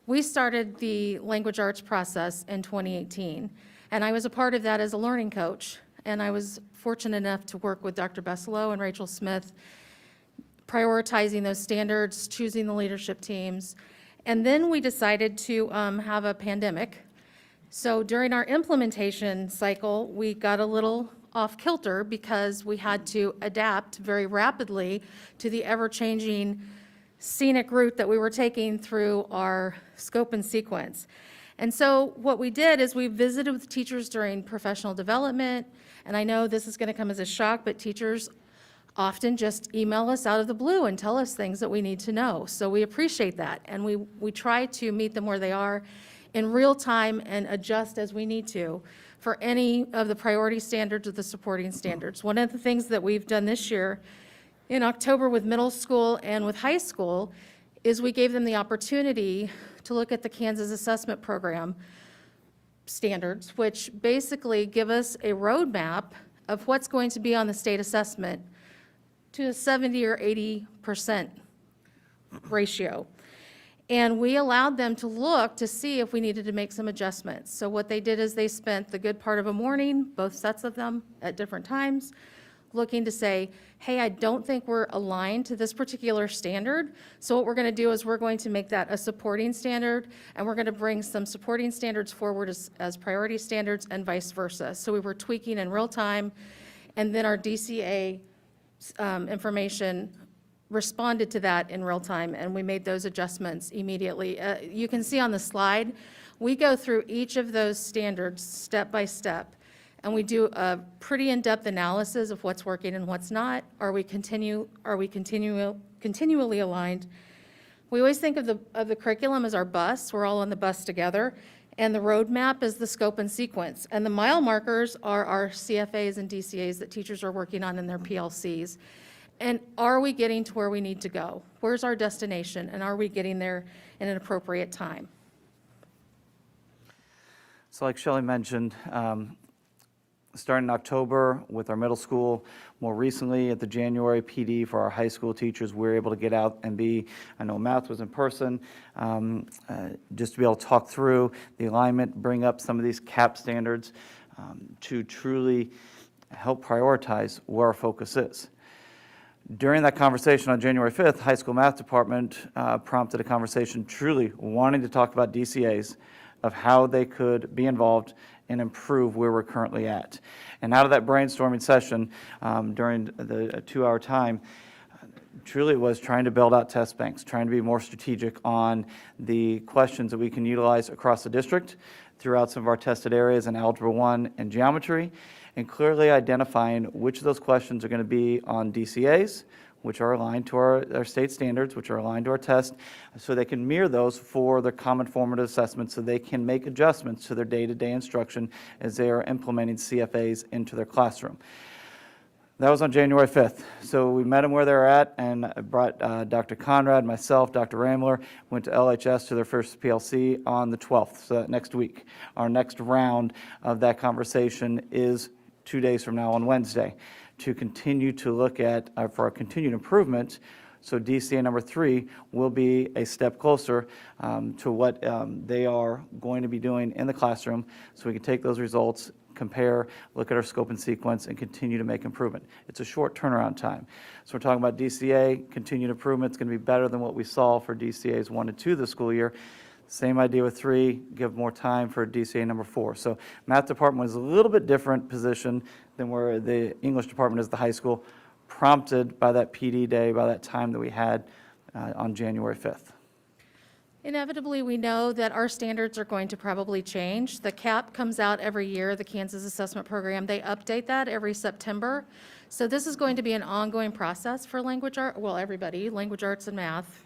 we started the language arts process in 2018, and I was a part of that as a learning coach, and I was fortunate enough to work with Dr. Besselow and Rachel Smith, prioritizing those standards, choosing the leadership teams, and then we decided to have a pandemic. So during our implementation cycle, we got a little off kilter because we had to adapt very rapidly to the ever-changing scenic route that we were taking through our scope and sequence. And so what we did is we visited with teachers during professional development, and I know this is going to come as a shock, but teachers often just email us out of the blue and tell us things that we need to know. So we appreciate that, and we try to meet them where they are in real time and adjust as we need to for any of the priority standards or the supporting standards. One of the things that we've done this year in October with middle school and with high school is we gave them the opportunity to look at the Kansas Assessment Program standards, which basically give us a roadmap of what's going to be on the state assessment to a 70 or 80% ratio. And we allowed them to look to see if we needed to make some adjustments. So what they did is they spent the good part of a morning, both sets of them at different times, looking to say, hey, I don't think we're aligned to this particular standard. So what we're going to do is we're going to make that a supporting standard, and we're going to bring some supporting standards forward as priority standards and vice versa. So we were tweaking in real time, and then our DCA information responded to that in real time, and we made those adjustments immediately. You can see on the slide, we go through each of those standards step by step, and we do a pretty in-depth analysis of what's working and what's not. Are we continually aligned? We always think of the curriculum as our bus. We're all on the bus together, and the roadmap is the scope and sequence. And the mile markers are our CFAs and DCAs that teachers are working on in their PLCs. And are we getting to where we need to go? Where's our destination? And are we getting there in an appropriate time? So like Shelley mentioned, starting in October with our middle school, more recently at the January PD for our high school teachers, we were able to get out and I know math was in person, just to be able to talk through the alignment, bring up some of these CAP standards to truly help prioritize where our focus is. During that conversation on January 5th, high school math department prompted a conversation truly wanting to talk about DCAs, of how they could be involved and improve where we're currently at. And out of that brainstorming session during the 2-hour time, truly was trying to build out test banks, trying to be more strategic on the questions that we can utilize across the district throughout some of our tested areas in Algebra 1 and Geometry, and clearly identifying which of those questions are going to be on DCAs, which are aligned to our state standards, which are aligned to our test, so they can mirror those for their common formative assessment, so they can make adjustments to their day-to-day instruction as they are implementing CFAs into their classroom. That was on January 5th. So we met them where they're at, and I brought Dr. Conrad, myself, Dr. Ramler, went to LHS to their first PLC on the 12th, so that next week. Our next round of that conversation is 2 days from now on Wednesday, to continue to look at for our continued improvement. So DCA number 3 will be a step closer to what they are going to be doing in the classroom, so we can take those results, compare, look at our scope and sequence, and continue to make improvement. It's a short turnaround time. So we're talking about DCA, continued improvement. It's going to be better than what we saw for DCAs 1 and 2 this school year. Same idea with 3, give more time for DCA number 4. So math department was a little bit different position than where the English department is the high school, prompted by that PD day, by that time that we had on January 5th. Inevitably, we know that our standards are going to probably change. The CAP comes out every year, the Kansas Assessment Program. They update that every September. So this is going to be an ongoing process for language art, well, everybody, language arts and math.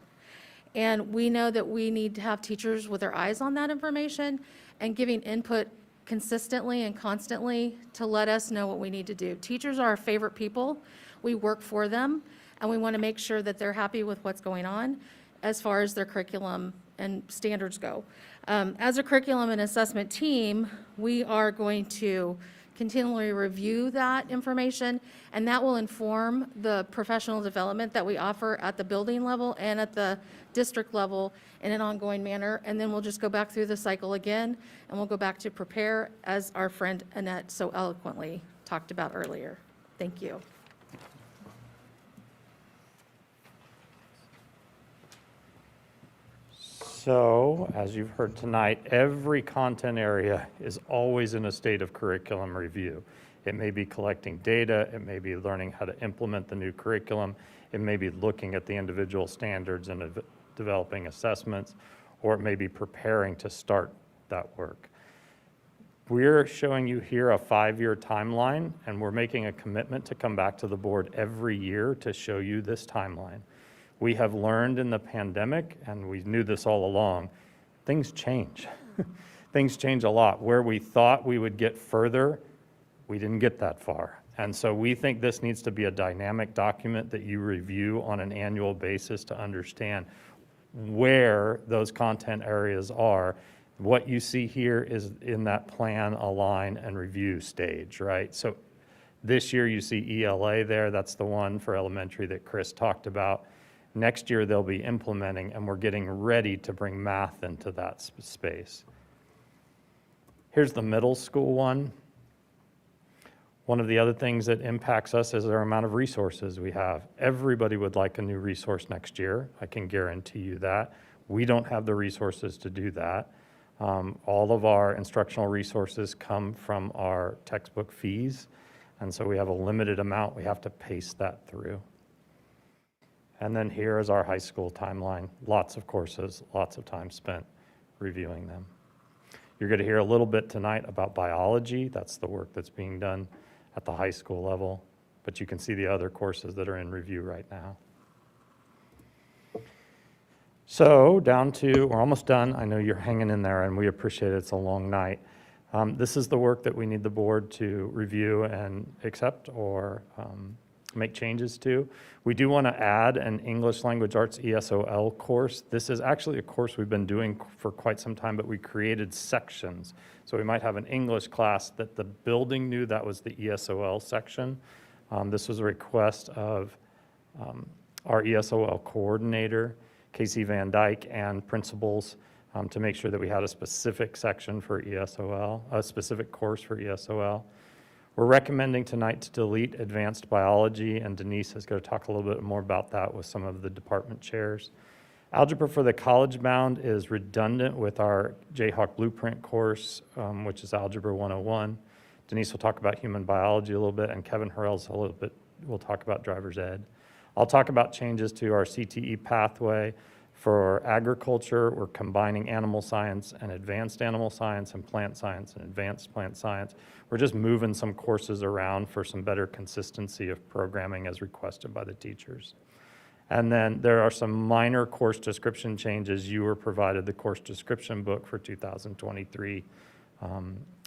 And we know that we need to have teachers with their eyes on that information and giving input consistently and constantly to let us know what we need to do. Teachers are our favorite people. We work for them, and we want to make sure that they're happy with what's going on as far as their curriculum and standards go. As a curriculum and assessment team, we are going to continually review that information, and that will inform the professional development that we offer at the building level and at the district level in an ongoing manner. And then we'll just go back through the cycle again, and we'll go back to prepare, as our friend Annette so eloquently talked about earlier. Thank you. So, as you've heard tonight, every content area is always in a state of curriculum review. It may be collecting data, it may be learning how to implement the new curriculum, It may be looking at the individual standards and developing assessments, or it may be preparing to start that work. We're showing you here a 5-year timeline, and we're making a commitment to come back to the board every year to show you this timeline. We have learned in the pandemic, and we knew this all along, things change. Things change a lot. Where we thought we would get further, we didn't get that far. And so we think this needs to be a dynamic document that you review on an annual basis to understand where those content areas are. What you see here is in that plan, align, and review stage, right? So this year you see ELA there. That's the one for elementary that Chris talked about. Next year they'll be implementing, and we're getting ready to bring math into that space. Here's the middle school one. One of the other things that impacts us is our amount of resources we have. Everybody would like a new resource next year. I can guarantee you that. We don't have the resources to do that. All of our instructional resources come from our textbook fees, and so we have a limited amount. We have to pace that through. And then here is our high school timeline. Lots of courses, lots of time spent reviewing them. You're going to hear a little bit tonight about biology. That's the work that's being done at the high school level, but you can see the other courses that are in review right now. So down to, we're almost done. I know you're hanging in there, and we appreciate it. It's a long night. This is the work that we need the board to review and accept or make changes to. We do want to add an English Language Arts ESOL course. This is actually a course we've been doing for quite some time, but we created sections. So we might have an English class that the building knew that was the ESOL section. This was a request of our ESOL coordinator, Casey Van Dyke, and principals to make sure that we had a specific section for ESOL, a specific course for ESOL. We're recommending tonight to delete advanced biology, and Denise is going to talk a little bit more about that with some of the department chairs. Algebra for the College Bound is redundant with our Jayhawk Blueprint course, which is Algebra 101. Denise will talk about human biology a little bit, and Kevin Hurrell's a little bit, will talk about driver's ed. I'll talk about changes to our CTE pathway. For agriculture, we're combining animal science and advanced animal science and plant science and advanced plant science. We're just moving some courses around for some better consistency of programming as requested by the teachers. And then there are some minor course description changes. You were provided the course description book for 2023,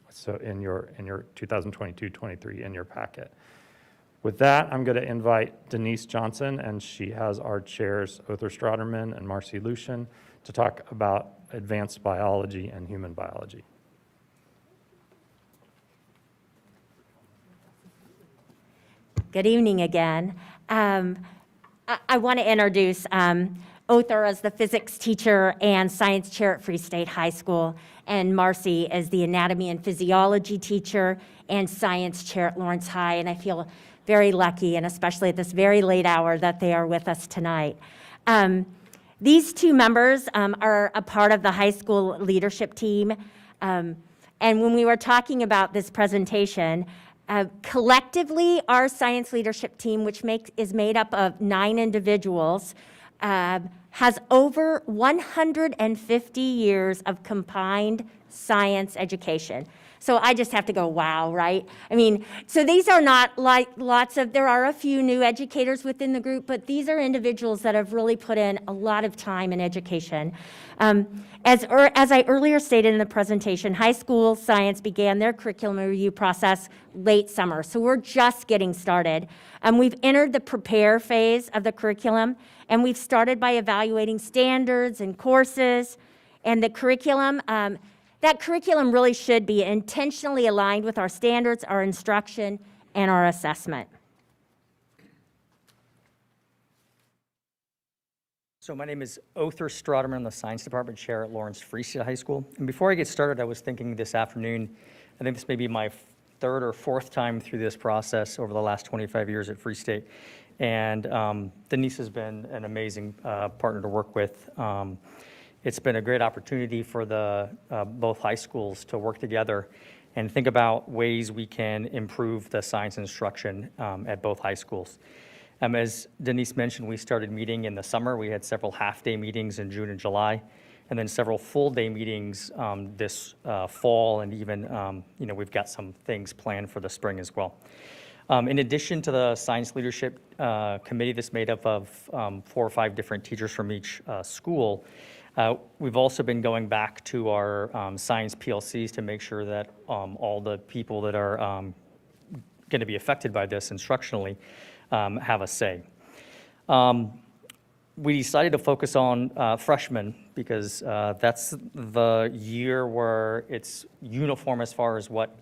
so in your 2022-23 in your packet. With that, I'm going to invite Denise Johnson, and she has our chairs, Othar Stroderman and Marcy Lucian, to talk about advanced biology and human biology. Good evening again. I want to introduce Othar as the physics teacher and science chair at Free State High School, and Marcy as the anatomy and physiology teacher and science chair at Lawrence High, and I feel very lucky, and especially at this very late hour, that they are with us tonight. These two members are a part of the high school leadership team, and when we were talking about this presentation, collectively, our science leadership team, which is made up of 9 individuals, has over 150 years of combined science education. So I just have to go, wow, right? I mean, so these are not like there are a few new educators within the group, but these are individuals that have really put in a lot of time in education. As I earlier stated in the presentation, high school science began their curriculum review process late summer, so we're just getting started. We've entered the prepare phase of the curriculum, and we've started by evaluating standards and courses, and the curriculum, that curriculum really should be intentionally aligned with our standards, our instruction, and our assessment. So my name is Othar Stroderman. I'm the science department chair at Lawrence Free State High School. And before I get started, I was thinking this afternoon, I think this may be my 3rd or 4th time through this process over the last 25 years at Free State. And Denise has been an amazing partner to work with. It's been a great opportunity for the both high schools to work together and think about ways we can improve the science instruction at both high schools. As Denise mentioned, we started meeting in the summer. We had several half-day meetings in June and July, and then several full-day meetings this fall, and even, we've got some things planned for the spring as well. In addition to the Science Leadership Committee that's made up of 4 or 5 different teachers from each school, we've also been going back to our science PLCs to make sure that all the people that are going to be affected by this instructionally have a say. We decided to focus on freshmen because that's the year where it's uniform as far as what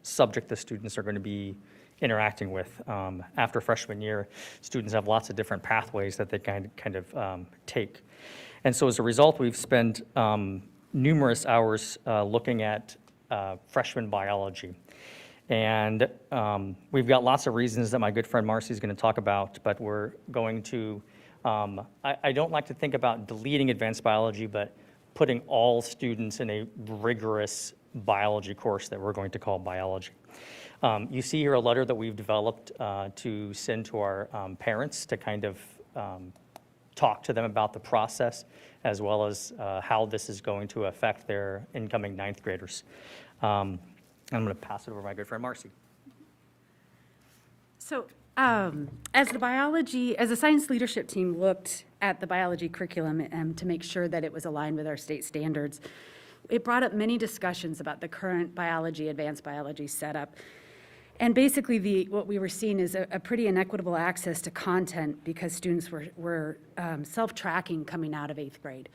subject the students are going to be interacting with. After freshman year, students have lots of different pathways that they kind of take. And so as a result, we've spent numerous hours looking at freshman biology. And we've got lots of reasons that my good friend Marcy is going to talk about, but we're going to, I don't like to think about deleting advanced biology, but putting all students in a rigorous biology course that we're going to call biology. You see here a letter that we've developed to send to our parents to kind of talk to them about the process, as well as how this is going to affect their incoming 9th graders. I'm going to pass it over to my good friend Marcy. So as the science leadership team looked at the biology curriculum to make sure that it was aligned with our state standards, it brought up many discussions about the current biology, advanced biology setup. And basically, what we were seeing is a pretty inequitable access to content because students were self-tracking coming out of 8th grade.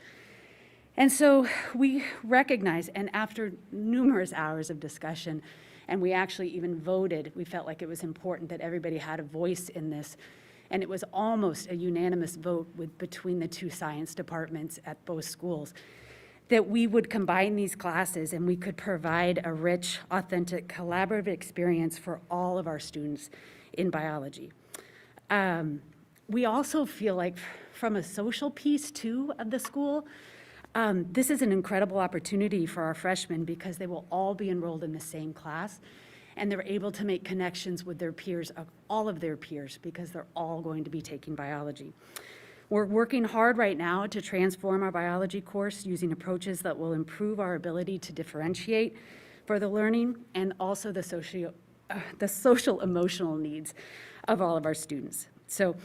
And so we recognized, and after numerous hours of discussion, and we actually even voted, we felt like it was important that everybody had a voice in this. And it was almost a unanimous vote between the 2 science departments at both schools, that we would combine these classes and we could provide a rich, authentic, collaborative experience for all of our students in biology. We also feel like from a social piece too of the school, this is an incredible opportunity for our freshmen because they will all be enrolled in the same class and they're able to make connections with their peers, all of their peers, because they're all going to be taking biology. We're working hard right now to transform our biology course using approaches that will improve our ability to differentiate for the learning and also the social emotional needs of all of our students. So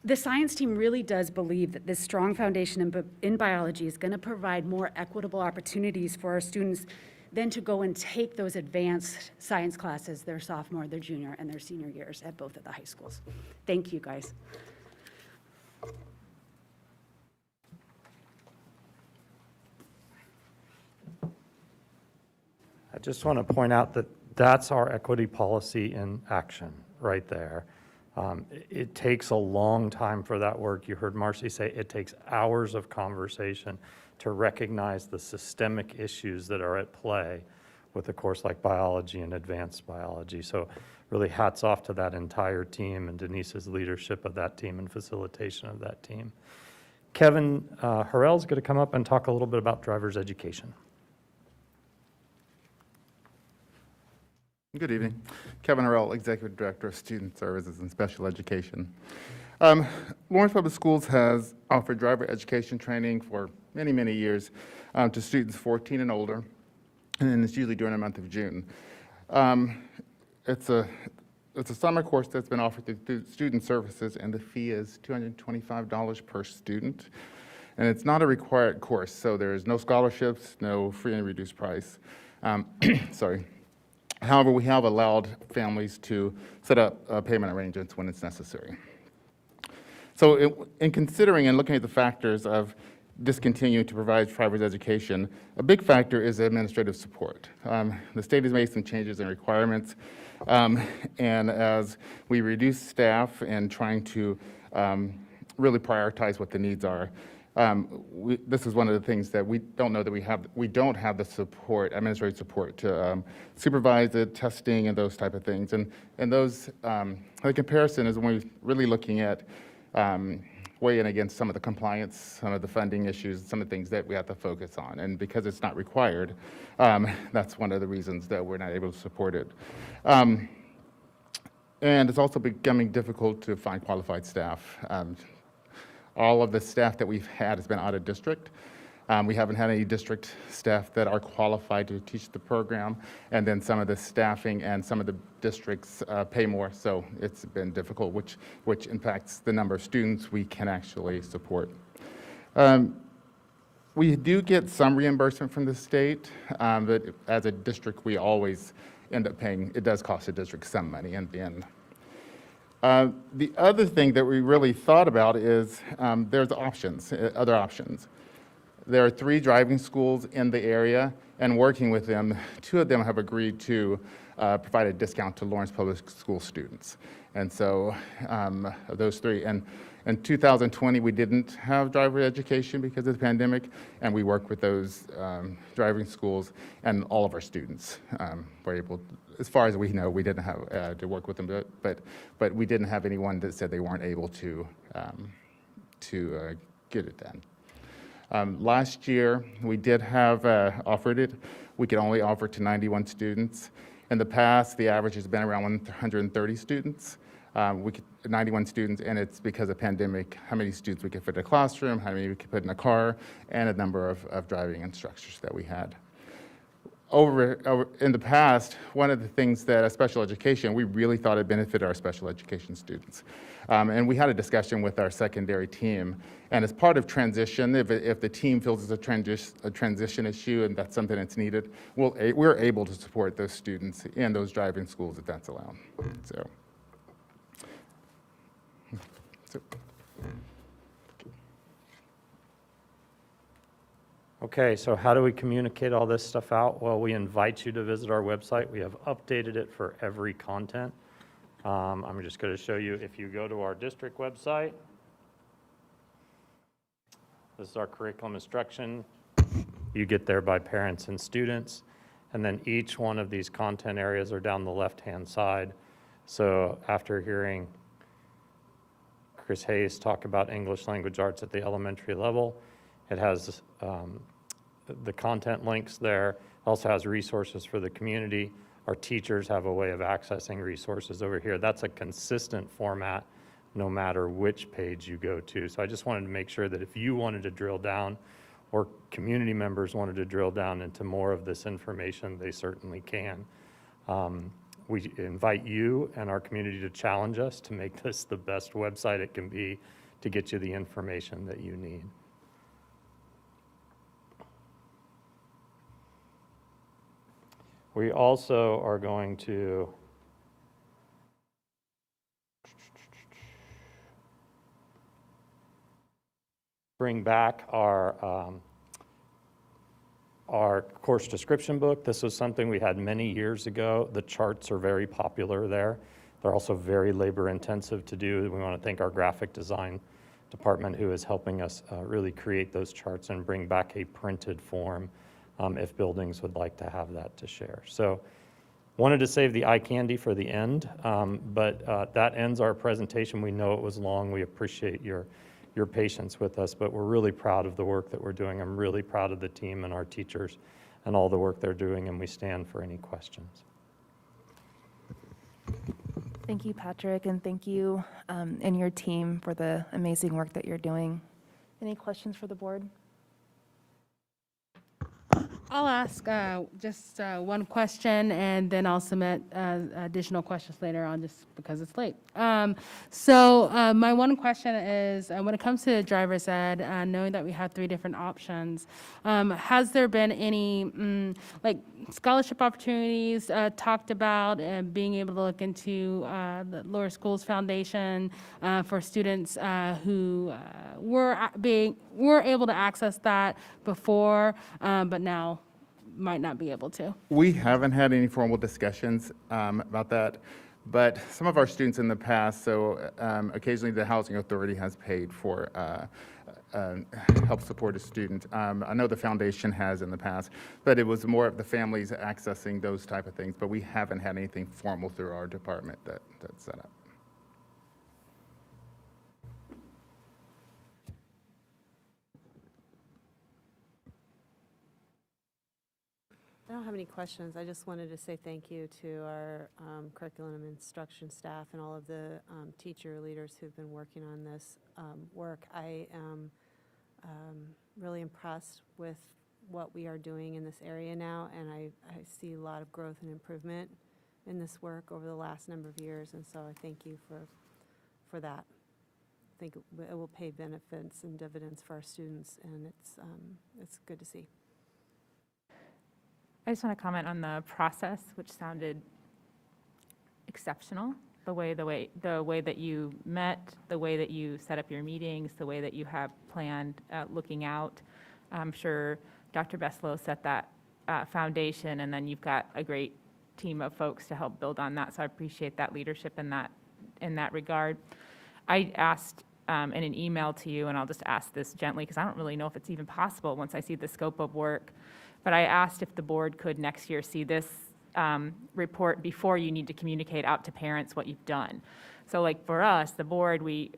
the science team really does believe that this strong foundation in biology is going to provide more equitable opportunities for our students than to go and take those advanced science classes their sophomore, their junior, and their senior years at both of the high schools. Thank you, guys. I just want to point out that that's our equity policy in action right there. It takes a long time for that work. You heard Marcy say it takes hours of conversation to recognize the systemic issues that are at play with a course like biology and advanced biology. So really hats off to that entire team and Denise's leadership of that team and facilitation of that team. Kevin Harrell is going to come up and talk a little bit about driver's education. Good evening. Kevin Harrell, Executive Director of Student Services and Special Education. Lawrence Public Schools has offered driver education training for many, many years to students 14 and older, and it's usually during the month of June. It's a summer course that's been offered through Student Services, and the fee is $225 per student. And it's not a required course, so there's no scholarships, no free and reduced price. Sorry. However, we have allowed families to set up payment arrangements when it's necessary. So in considering and looking at the factors of discontinuing to provide driver's education, a big factor is administrative support. The state has made some changes in requirements, and as we reduce staff and trying to really prioritize what the needs are, this is one of the things that we don't know that we have. We don't have the support, administrative support, to supervise it, testing, and those type of things. And those, the comparison is when we're really looking at weigh in against some of the compliance, some of the funding issues, some of the things that we have to focus on. And because it's not required, that's one of the reasons that we're not able to support it. And it's also becoming difficult to find qualified staff. All of the staff that we've had has been out of district. We haven't had any district staff that are qualified to teach the program, and then some of the staffing and some of the districts pay more, so it's been difficult, which impacts the number of students we can actually support. We do get some reimbursement from the state, but as a district, we always end up paying. It does cost the district some money in the end. The other thing that we really thought about is there's options, other options. There are 3 driving schools in the area, and working with them, 2 of them have agreed to provide a discount to Lawrence Public School students. And so those 3, and in 2020, we didn't have driver education because of the pandemic, and we worked with those driving schools, and all of our students were able, as far as we know, we didn't have to work with them, but we didn't have anyone that said they weren't able to get it done. Last year, we did have offered it. We could only offer to 91 students. In the past, the average has been around 130 students. 91 students, and it's because of pandemic, how many students we could fit in a classroom, how many we could put in a car, and a number of driving instructors that we had. Over in the past, one of the things that special education, we really thought it benefited our special education students. And we had a discussion with our secondary team. And as part of transition, if the team feels it's a transition issue and that's something that's needed, we're able to support those students in those driving schools if that's allowed. So. Okay, so how do we communicate all this stuff out? Well, we invite you to visit our website. We have updated it for every content. I'm just going to show you, if you go to our district website, this is our curriculum instruction. You get there by parents and students, and then each one of these content areas are down the left-hand side. So after hearing Chris Hayes talk about English language arts at the elementary level, it has the content links there. It also has resources for the community. Our teachers have a way of accessing resources over here. That's a consistent format no matter which page you go to. So I just wanted to make sure that if you wanted to drill down or community members wanted to drill down into more of this information, they certainly can. We invite you and our community to challenge us to make this the best website it can be to get you the information that you need. We also are going to bring back our course description book. This was something we had many years ago. The charts are very popular there. They're also very labor intensive to do. We want to thank our graphic design department who is helping us really create those charts and bring back a printed form if buildings would like to have that to share. So wanted to save the eye candy for the end, but that ends our presentation. We know it was long. We appreciate your patience with us, but we're really proud of the work that we're doing. I'm really proud of the team and our teachers and all the work they're doing, and we stand for any questions. Thank you, Patrick, and thank you and your team for the amazing work that you're doing. Any questions for the board? I'll ask just one question, and then I'll submit additional questions later on, just because it's late. So my one question is, when it comes to driver's ed, knowing that we have 3 different options, has there been any like scholarship opportunities talked about, and being able to look into the Lower Schools Foundation for students who were able to access that before, but now might not be able to? We haven't had any formal discussions about that, but some of our students in the past, so occasionally the Housing Authority has paid for help support a student. I know the foundation has in the past, but it was more of the families accessing those type of things, but we haven't had anything formal through our department that's set up. I don't have any questions. I just wanted to say thank you to our curriculum and instruction staff and all of the teacher leaders who've been working on this work. I am really impressed with what we are doing in this area now, and I see a lot of growth and improvement in this work over the last number of years, and so I thank you for that. I think it will pay benefits and dividends for our students, and it's good to see. I just want to comment on the process, which sounded exceptional. The way that you met, the way that you set up your meetings, the way that you have planned looking out. I'm sure Dr. Beslow set that foundation, and then you've got a great team of folks to help build on that. So I appreciate that leadership in that regard. I asked in an email to you, and I'll just ask this gently because I don't really know if it's even possible once I see the scope of work. But I asked if the board could next year see this report before you need to communicate out to parents what you've done. So like for us, the board, then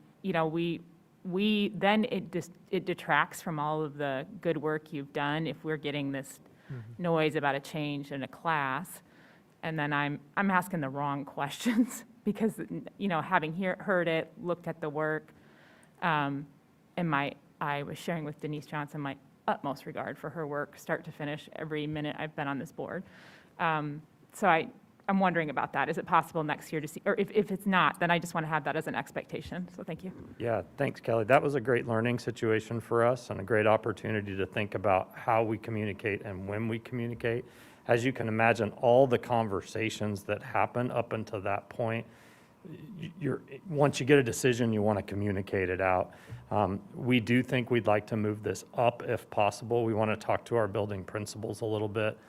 it detracts from all of the good work you've done if we're getting this noise about a change in a class. And then I'm asking the wrong questions because, having heard it, looked at the work, and I was sharing with Denise Johnson my utmost regard for her work, start to finish, every minute I've been on this board. So I'm wondering about that. Is it possible next year to see, or if it's not, then I just want to have that as an expectation. So thank you. Yeah, thanks, Kelly. That was a great learning situation for us and a great opportunity to think about how we communicate and when we communicate. As you can imagine, all the conversations that happen up until that point, once you get a decision, you want to communicate it out. We do think we'd like to move this up if possible. We want to talk to our building principals a little bit.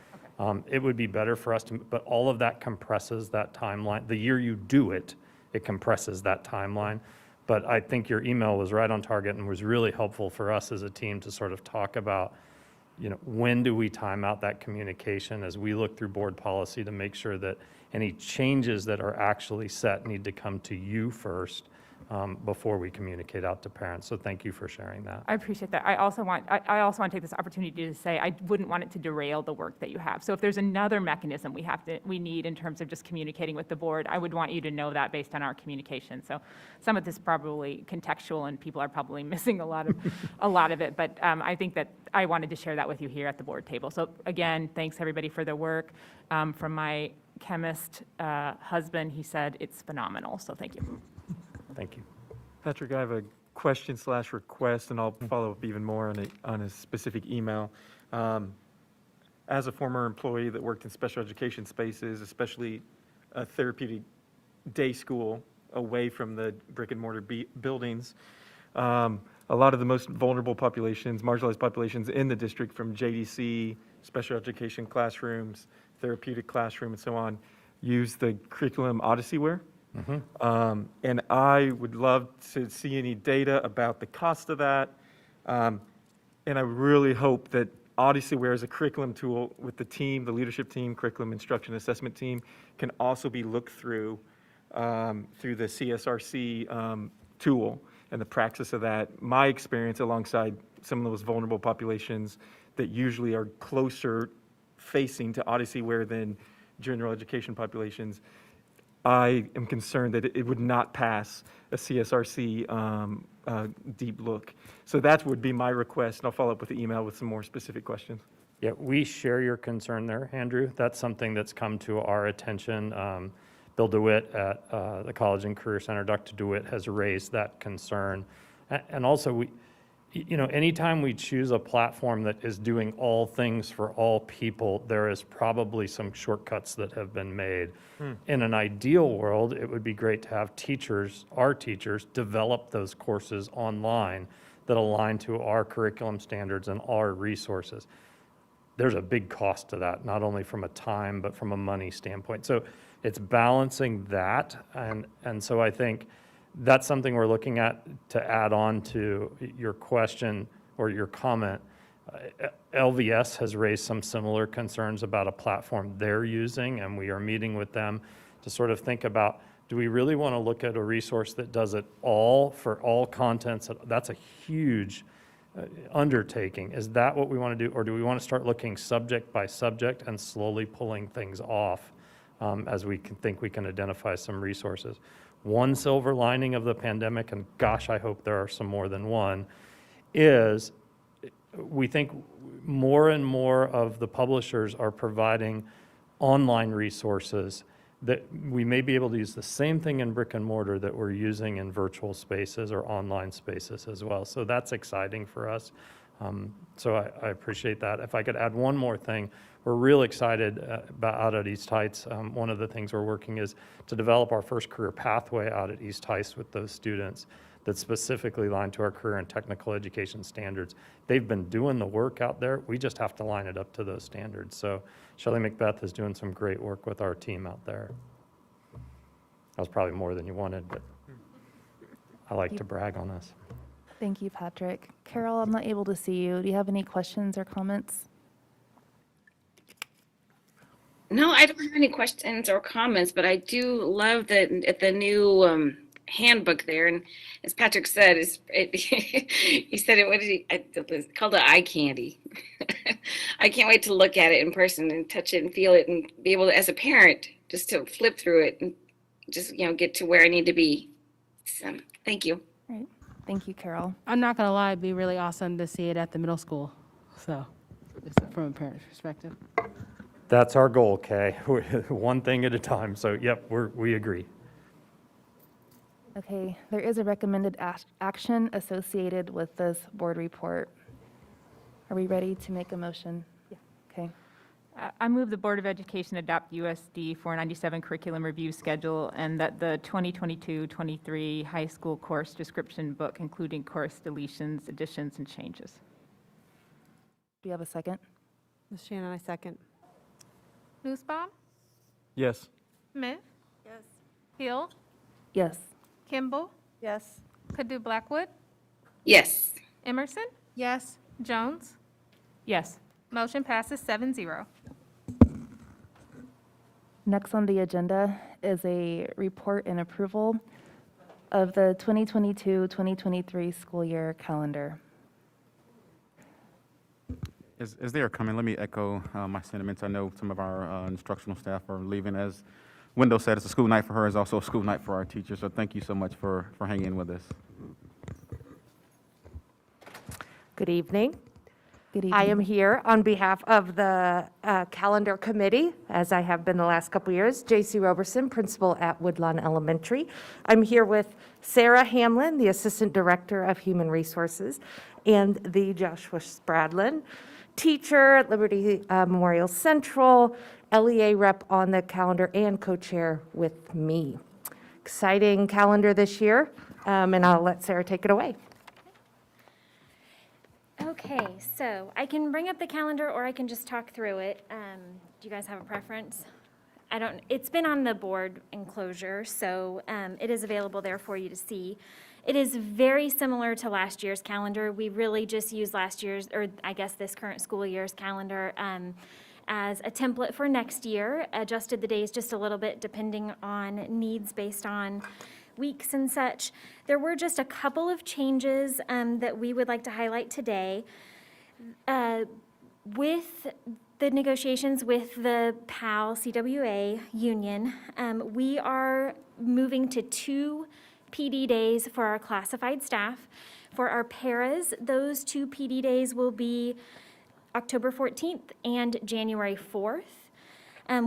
It would be better for us to, but all of that compresses that timeline. The year you do it, it compresses that timeline. But I think your email was right on target and was really helpful for us as a team to sort of talk about, when do we time out that communication as we look through board policy to make sure that any changes that are actually set need to come to you first before we communicate out to parents. So thank you for sharing that. I appreciate that. I also want to take this opportunity to say I wouldn't want it to derail the work that you have. So if there's another mechanism we need in terms of just communicating with the board, I would want you to know that based on our communication. So some of this is probably contextual and people are probably missing a lot of it. But I think that I wanted to share that with you here at the board table. So again, thanks everybody for the work. From my chemist husband, he said it's phenomenal. So thank you. Thank you. Patrick, I have a question/request, and I'll follow up even more on a specific email. As a former employee that worked in special education spaces, especially a therapeutic day school away from the brick and mortar buildings, a lot of the most vulnerable populations, marginalized populations in the district, from JDC, special education classrooms, therapeutic classroom, and so on, use the curriculum Odysseyware. And I would love to see any data about the cost of that. And I really hope that Odysseyware as a curriculum tool with the team, the leadership team, curriculum instruction assessment team, can also be looked through through the CSRC tool and the praxis of that. My experience alongside some of those vulnerable populations that usually are closer facing to Odysseyware than general education populations, I am concerned that it would not pass a CSRC deep look. So that would be my request, and I'll follow up with the email with some more specific questions. Yeah, we share your concern there, Andrew. That's something that's come to our attention. Bill DeWitt at the College and Career Center, Dr. DeWitt, has raised that concern. And also, anytime we choose a platform that is doing all things for all people, there is probably some shortcuts that have been made. In an ideal world, it would be great to have our teachers, develop those courses online that align to our curriculum standards and our resources. There's a big cost to that, not only from a time, but from a money standpoint. So it's balancing that. And so I think that's something we're looking at to add on to your question or your comment. LVS has raised some similar concerns about a platform they're using, and we are meeting with them to sort of think about, do we really want to look at a resource that does it all for all contents? That's a huge undertaking. Is that what we want to do? Or do we want to start looking subject by subject and slowly pulling things off as we think we can identify some resources? One silver lining of the pandemic, and gosh, I hope there are some more than one, is we think more and more of the publishers are providing online resources that we may be able to use the same thing in brick and mortar that we're using in virtual spaces or online spaces as well. So that's exciting for us. So I appreciate that. If I could add one more thing, we're real excited about out at East Heights. One of the things we're working is to develop our first career pathway out at East Heights with those students that's specifically aligned to our career and technical education standards. They've been doing the work out there. We just have to line it up to those standards. So Shelley Macbeth is doing some great work with our team out there. That was probably more than you wanted, but I like to brag on us. Thank you, Patrick. Carol, I'm not able to see you. Do you have any questions or comments? No, I don't have any questions or comments, but I do love the new handbook there. And as Patrick said, he said it. What did he? It's called an eye candy. I can't wait to look at it in person and touch it and feel it and be able to, as a parent, just to flip through it and just get to where I need to be. So, thank you. All right. Thank you, Carol. I'm not gonna lie, it'd be really awesome to see it at the middle school. So, just from a parent's perspective. That's our goal, Kay. One thing at a time. So, yep, we agree. Okay, there is a recommended action associated with this board report. Are we ready to make a motion? Yeah. Okay. I move the Board of Education adopt USD 497 curriculum review schedule and that the 2022-23 high school course description book, including course deletions, additions, and changes. Do you have a second? Ms. Shannon, I second. Nussbaum? Yes. Smith? Yes. Hill? Yes. Kimball? Yes. Kadu Blackwood? Yes. Emerson? Yes. Jones? Yes. Motion passes 7-0. Next on the agenda is a report and approval of the 2022-2023 school year calendar. As they are coming, let me echo my sentiments. I know some of our instructional staff are leaving. As Wendell said, it's a school night for her. It's also a school night for our teachers. So thank you so much for hanging with us. Good evening. Good evening. I am here on behalf of the calendar committee, as I have been the last couple years. J.C. Roberson, principal at Woodlawn Elementary. I'm here with Sarah Hamlin, the assistant director of human resources, and the Joshua Spradlin, teacher at Liberty Memorial Central, LEA rep on the calendar, and co-chair with me. Exciting calendar this year, and I'll let Sarah take it away. Okay, so I can bring up the calendar or I can just talk through it. Do you guys have a preference? It's been on the board enclosure, so it is available there for you to see. It is very similar to last year's calendar. We really just used last year's, or I guess this current school year's calendar as a template for next year, adjusted the days just a little bit depending on needs based on weeks and such. There were just a couple of changes that we would like to highlight today. With the negotiations with the PAL CWA union, we are moving to 2 PD days for our classified staff. For our paras, those 2 PD days will be October 14th and January 4th.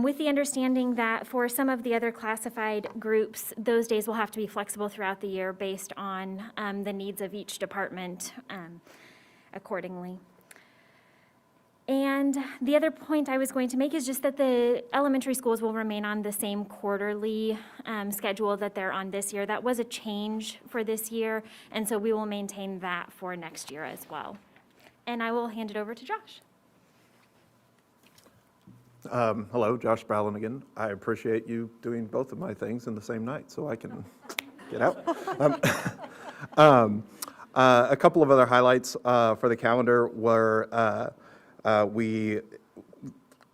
With the understanding that for some of the other classified groups, those days will have to be flexible throughout the year based on the needs of each department accordingly. And the other point I was going to make is just that the elementary schools will remain on the same quarterly schedule that they're on this year. That was a change for this year, and so we will maintain that for next year as well. And I will hand it over to Josh. Hello, Josh Bralin again. I appreciate you doing both of my things in the same night so I can get out. A couple of other highlights for the calendar were we,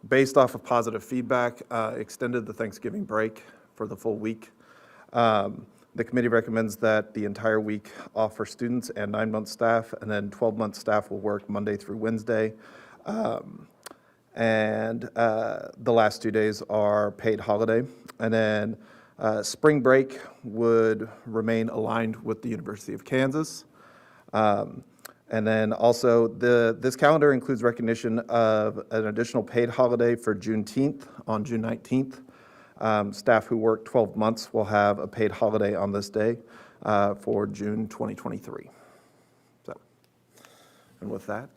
based off of positive feedback, extended the Thanksgiving break for the full week. The committee recommends that the entire week off for students and 9-month staff, and then 12-month staff will work Monday through Wednesday. The last 2 days are paid holiday. And then spring break would remain aligned with the University of Kansas. And then also, this calendar includes recognition of an additional paid holiday for Juneteenth on June 19th. Staff who work 12 months will have a paid holiday on this day for June 2023. So, and with that.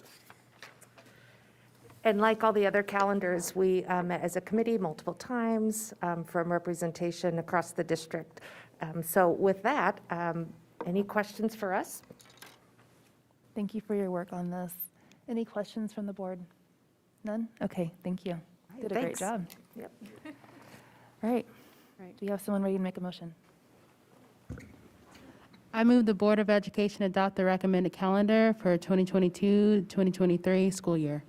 And like all the other calendars, we met as a committee multiple times from representation across the district. So with that, any questions for us? Thank you for your work on this. Any questions from the board? None? Okay, thank you. Did a great Thanks. job. Yep. All right. Do you have someone ready to make a motion? I move the Board of Education adopt the recommended calendar for 2022-2023 school year.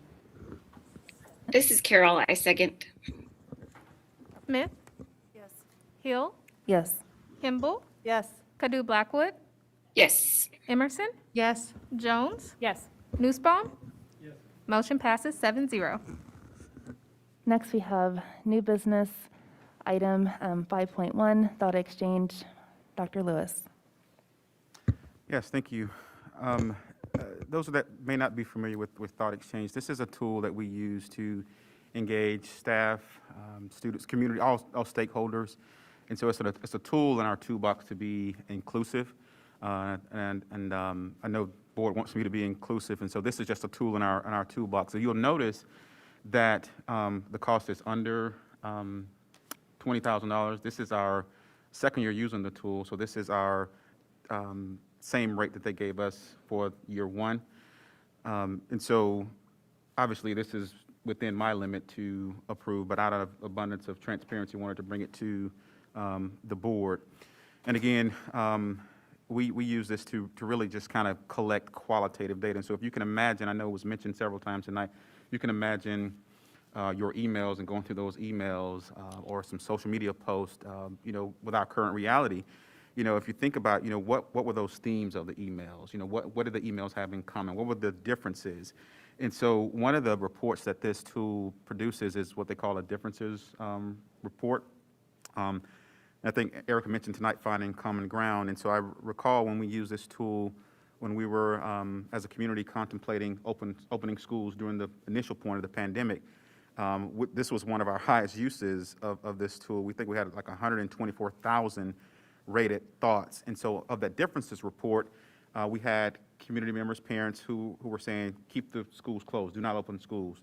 This is Carol. I second. Smith? Yes. Hill? Yes. Kimball? Yes. Kadu Blackwood? Yes. Emerson? Yes. Jones? Yes. Nussbaum? Yes. Motion passes 7-0. Next, we have new business item 5.1, thought exchange. Dr. Lewis. Yes, thank you. Those that may not be familiar with Thought Exchange, this is a tool that we use to engage staff, students, community, all stakeholders. And so it's a tool in our toolbox to be inclusive. And I know the board wants me to be inclusive, and so this is just a tool in our toolbox. So you'll notice that the cost is under $20,000. This is our second year using the tool, so this is our same rate that they gave us for year one. And so obviously this is within my limit to approve, but out of abundance of transparency, wanted to bring it to the board. And again, we use this to really just kind of collect qualitative data. And so if you can imagine, I know it was mentioned several times tonight, you can imagine your emails and going through those emails or some social media posts, with our current reality. If you think about, what were those themes of the emails? What did the emails have in common? What were the differences? And so one of the reports that this tool produces is what they call a differences report. I think Erica mentioned tonight finding common ground. And so I recall when we used this tool, when we were, as a community, contemplating opening schools during the initial point of the pandemic. This was one of our highest uses of this tool. We think we had like 124,000 rated thoughts. And so of that differences report, we had community members, parents who were saying, keep the schools closed, do not open schools.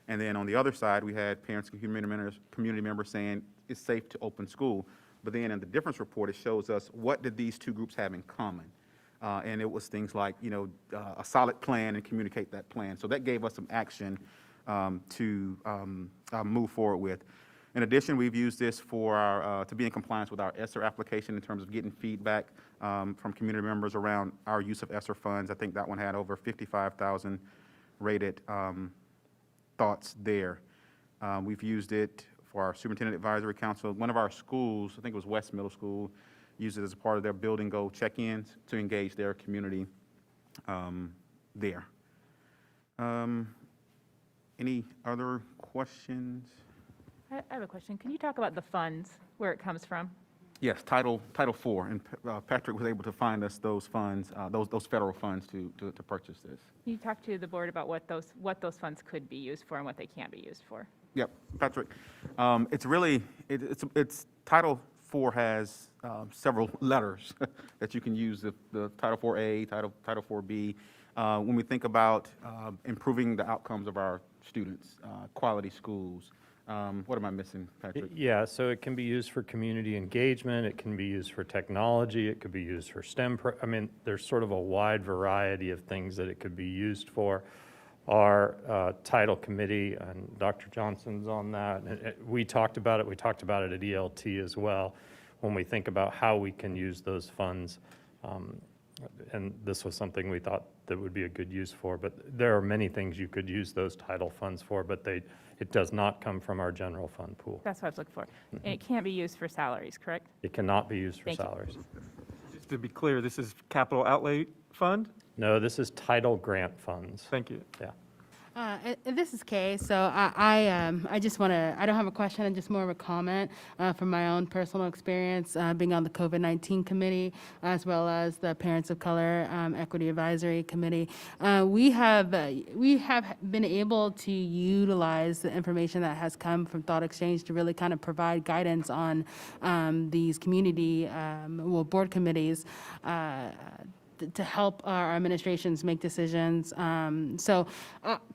And then on the other side, we had parents and community members saying, it's safe to open school. But then in the difference report, it shows us what did these two groups have in common. And it was things like, a solid plan and communicate that plan. So that gave us some action to move forward with. In addition, we've used this for our, to be in compliance with our ESSER application in terms of getting feedback from community members around our use of ESSER funds. I think that one had over 55,000 rated thoughts there. We've used it for our Superintendent Advisory Council. One of our schools, I think it was West Middle School, used it as a part of their building goal check-ins to engage their community there. Any other questions? I have a question. Can you talk about the funds, where it comes from? Yes, Title IV, and Patrick was able to find us those funds, those federal funds to purchase this. Can you talk to the board about what those funds could be used for and what they can't be used for? Yep, Patrick. It's really, it's Title IV has several letters that you can use, the Title IV-A, Title IV-B. When we think about improving the outcomes of our students, quality schools. What am I missing, Patrick? Yeah, so it can be used for community engagement, it can be used for technology, it could be used for STEM. There's sort of a wide variety of things that it could be used for. Our title committee, and Dr. Johnson's on that, we talked about it at ELT as well, when we think about how we can use those funds And this was something we thought that would be a good use for, but there are many things you could use those title funds for, but it does not come from our general fund pool. That's what I was looking for. And it can't be used for salaries, correct? It cannot be used for Thank you. salaries. Just to be clear, this is capital outlay fund? No, this is title grant funds. Thank you. Yeah. And this is Kay. So I just want to, I don't have a question, and just more of a comment from my own personal experience being on the COVID-19 committee, as well as the Parents of Color Equity Advisory Committee. We have been able to utilize the information that has come from Thought Exchange to really kind of provide guidance on these community, board committees, to help our administrations make decisions.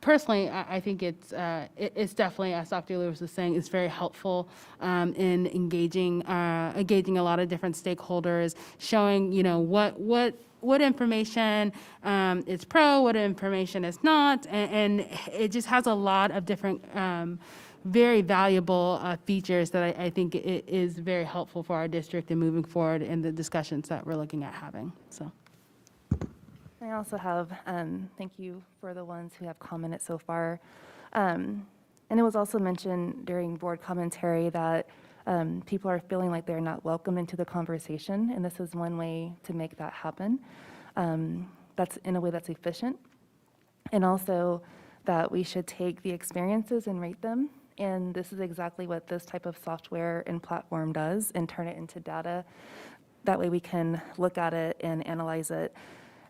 Personally, I think it's definitely, as Dr. Lewis was saying, it's very helpful in engaging a lot of different stakeholders, showing what information is pro, what information is not, and it just has a lot of different very valuable features that I think it is very helpful for our district in moving forward in the discussions that we're looking at having. So. I also have, thank you for the ones who have commented so far. And it was also mentioned during board commentary that people are feeling like they're not welcome into the conversation, and this is one way to make that happen. That's in a way that's efficient. And also that we should take the experiences and rate them. And this is exactly what this type of software and platform does, and turn it into data. That way we can look at it and analyze it.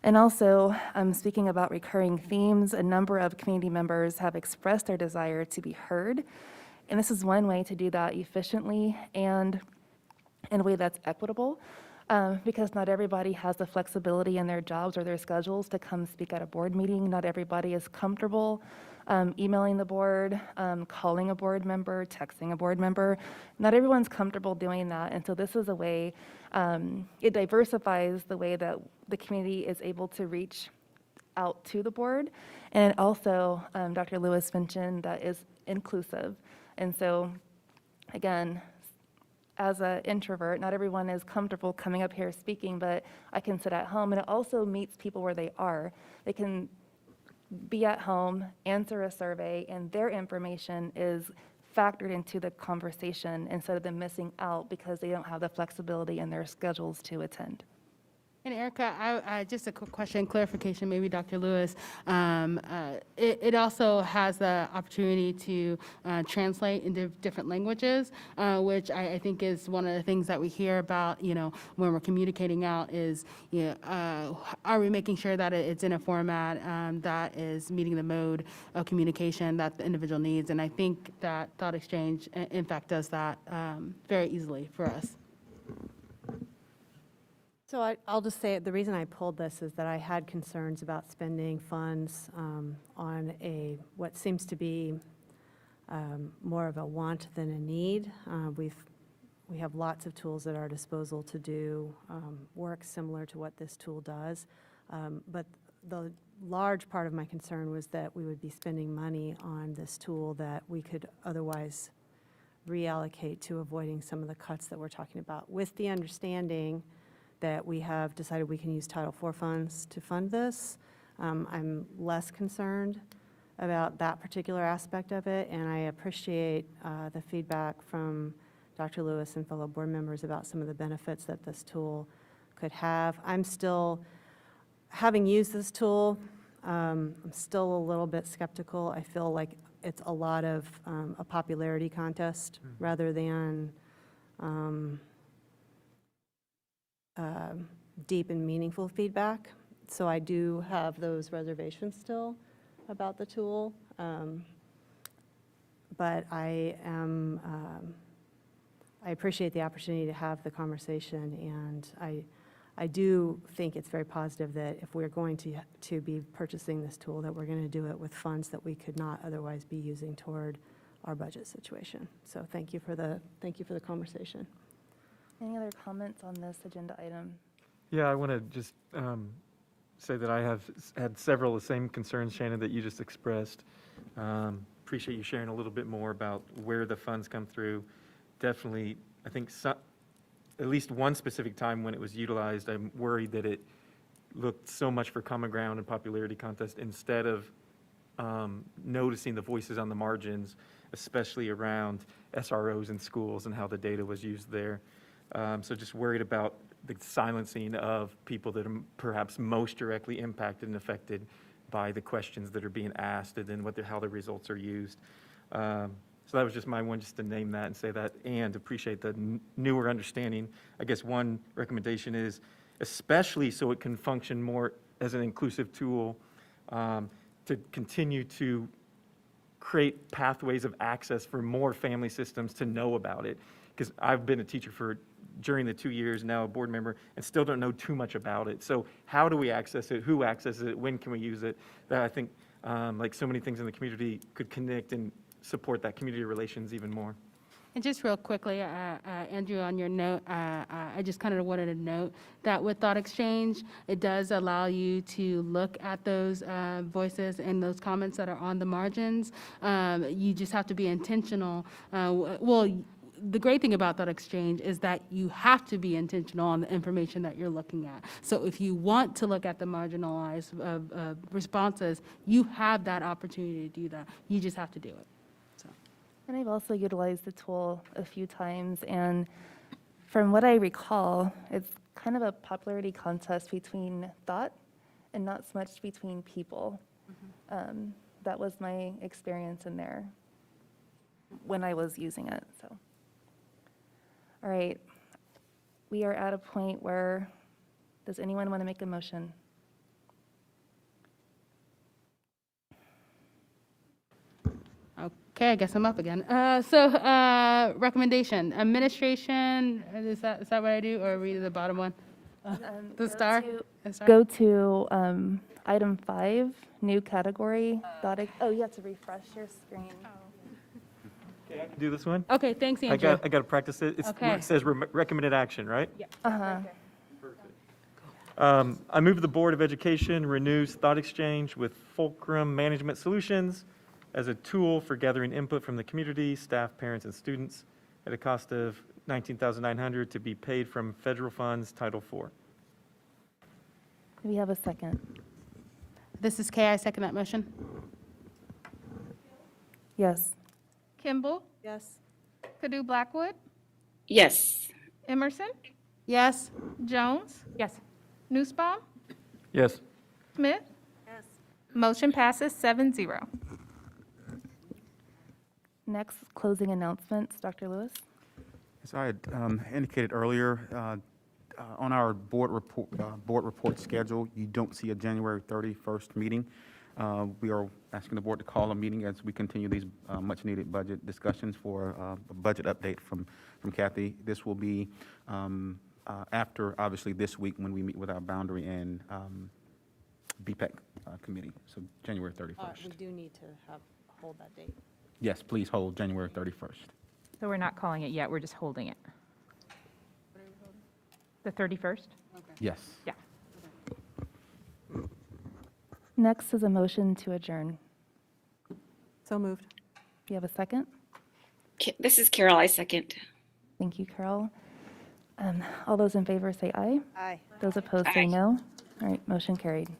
And also, speaking about recurring themes, a number of community members have expressed their desire to be heard. And this is one way to do that efficiently and in a way that's equitable, because not everybody has the flexibility in their jobs or their schedules to come speak at a board meeting. Not everybody is comfortable emailing the board, calling a board member, texting a board member. Not everyone's comfortable doing that. And so this is a way, it diversifies the way that the community is able to reach out to the board. And also, Dr. Lewis mentioned that is inclusive. And so, again, as an introvert, not everyone is comfortable coming up here speaking, but I can sit at home. And it also meets people where they are. They can be at home, answer a survey, and their information is factored into the conversation instead of them missing out because they don't have the flexibility in their schedules to attend. And Erica, I just a quick question, clarification, maybe Dr. Lewis. It also has the opportunity to translate into different languages, which I think is one of the things that we hear about, when we're communicating out is, are we making sure that it's in a format that is meeting the mode of communication that the individual needs? And I think that Thought Exchange, in fact, does that very easily for us. So I'll just say, the reason I pulled this is that I had concerns about spending funds on what seems to be more of a want than a need. We have lots of tools at our disposal to do work similar to what this tool does. But the large part of my concern was that we would be spending money on this tool that we could otherwise reallocate to avoiding some of the cuts that we're talking about, with the understanding that we have decided we can use Title IV funds to fund this. I'm less concerned about that particular aspect of it, and I appreciate the feedback from Dr. Lewis and fellow board members about some of the benefits that this tool could have. I'm still, having used this tool, I'm still a little bit skeptical. I feel like it's a lot of a popularity contest rather than deep and meaningful feedback. So I do have those reservations still about the tool. But I appreciate the opportunity to have the conversation, and I do think it's very positive that if we're going to be purchasing this tool, that we're going to do it with funds that we could not otherwise be using toward our budget situation. So thank you for the conversation. Any other comments on this agenda item? Yeah, I want to just say that I have had several of the same concerns, Shannon, that you just expressed. Appreciate you sharing a little bit more about where the funds come through. Definitely, I think at least one specific time when it was utilized, I'm worried that it looked so much for common ground and popularity contest instead of noticing the voices on the margins, especially around SROs in schools and how the data was used there. So just worried about the silencing of people that are perhaps most directly impacted and affected by the questions that are being asked and then how the results are used. So that was just my one, just to name that and say that, and appreciate the newer understanding. I guess one recommendation is, especially so it can function more as an inclusive tool, to continue to create pathways of access for more family systems to know about it. Because I've been a teacher during the 2 years, now a board member, and still don't know too much about it. So how do we access it? Who accesses it? When can we use it? That I think, like so many things in the community, could connect and support that community relations even more. And just real quickly, Andrew, on your note, I just kind of wanted to note that with Thought Exchange, it does allow you to look at those voices and those comments that are on the margins. You just have to be intentional. The great thing about Thought Exchange is that you have to be intentional on the information that you're looking at. So if you want to look at the marginalized responses, you have that opportunity to do that. You just have to do it. And I've also utilized the tool a few times, and from what I recall, it's kind of a popularity contest between thought and not so much between people. That was my experience in there when I was using it. So, all right, we are at a point where, does anyone want to make a motion? Okay, I guess I'm up again. Recommendation, administration, is that what I do, or read the bottom one? The star? Go to item 5, new category. Oh, you have to refresh your screen. Okay, I can do this one. Okay, thanks, Andrew. I got to practice it. Okay. It says recommended action, right? Yeah. I move the Board of Education renews Thought Exchange with Fulcrum Management Solutions as a tool for gathering input from the community, staff, parents, and students at a cost of $19,900 to be paid from federal funds, Title IV. Do we have a second? This is Kay, I second that motion. Yes. Kimball, Yes. Padu Blackwood, Yes. Emerson, Yes. Jones, Yes. Newsbaum, Yes. Smith. Yes. Motion passes 7-0. Next, closing announcements, Dr. Lewis. As I had indicated earlier, on our board report schedule, you don't see a January 31st meeting. We are asking the board to call a meeting as we continue these much-needed budget discussions for a budget update from Kathy. This will be after, obviously, this week when we meet with our boundary and BPEC committee, so January 31st. We do need to hold that date. Yes, please hold January 31st. So we're not calling it yet, we're just holding it. The 31st? Yes. Yeah. Next is a motion to adjourn. So moved. Do you have a second? This is Carol, I second. Thank you, Carol. All those in favor say aye. Aye. Those opposed say Aye. no. All right, motion carried.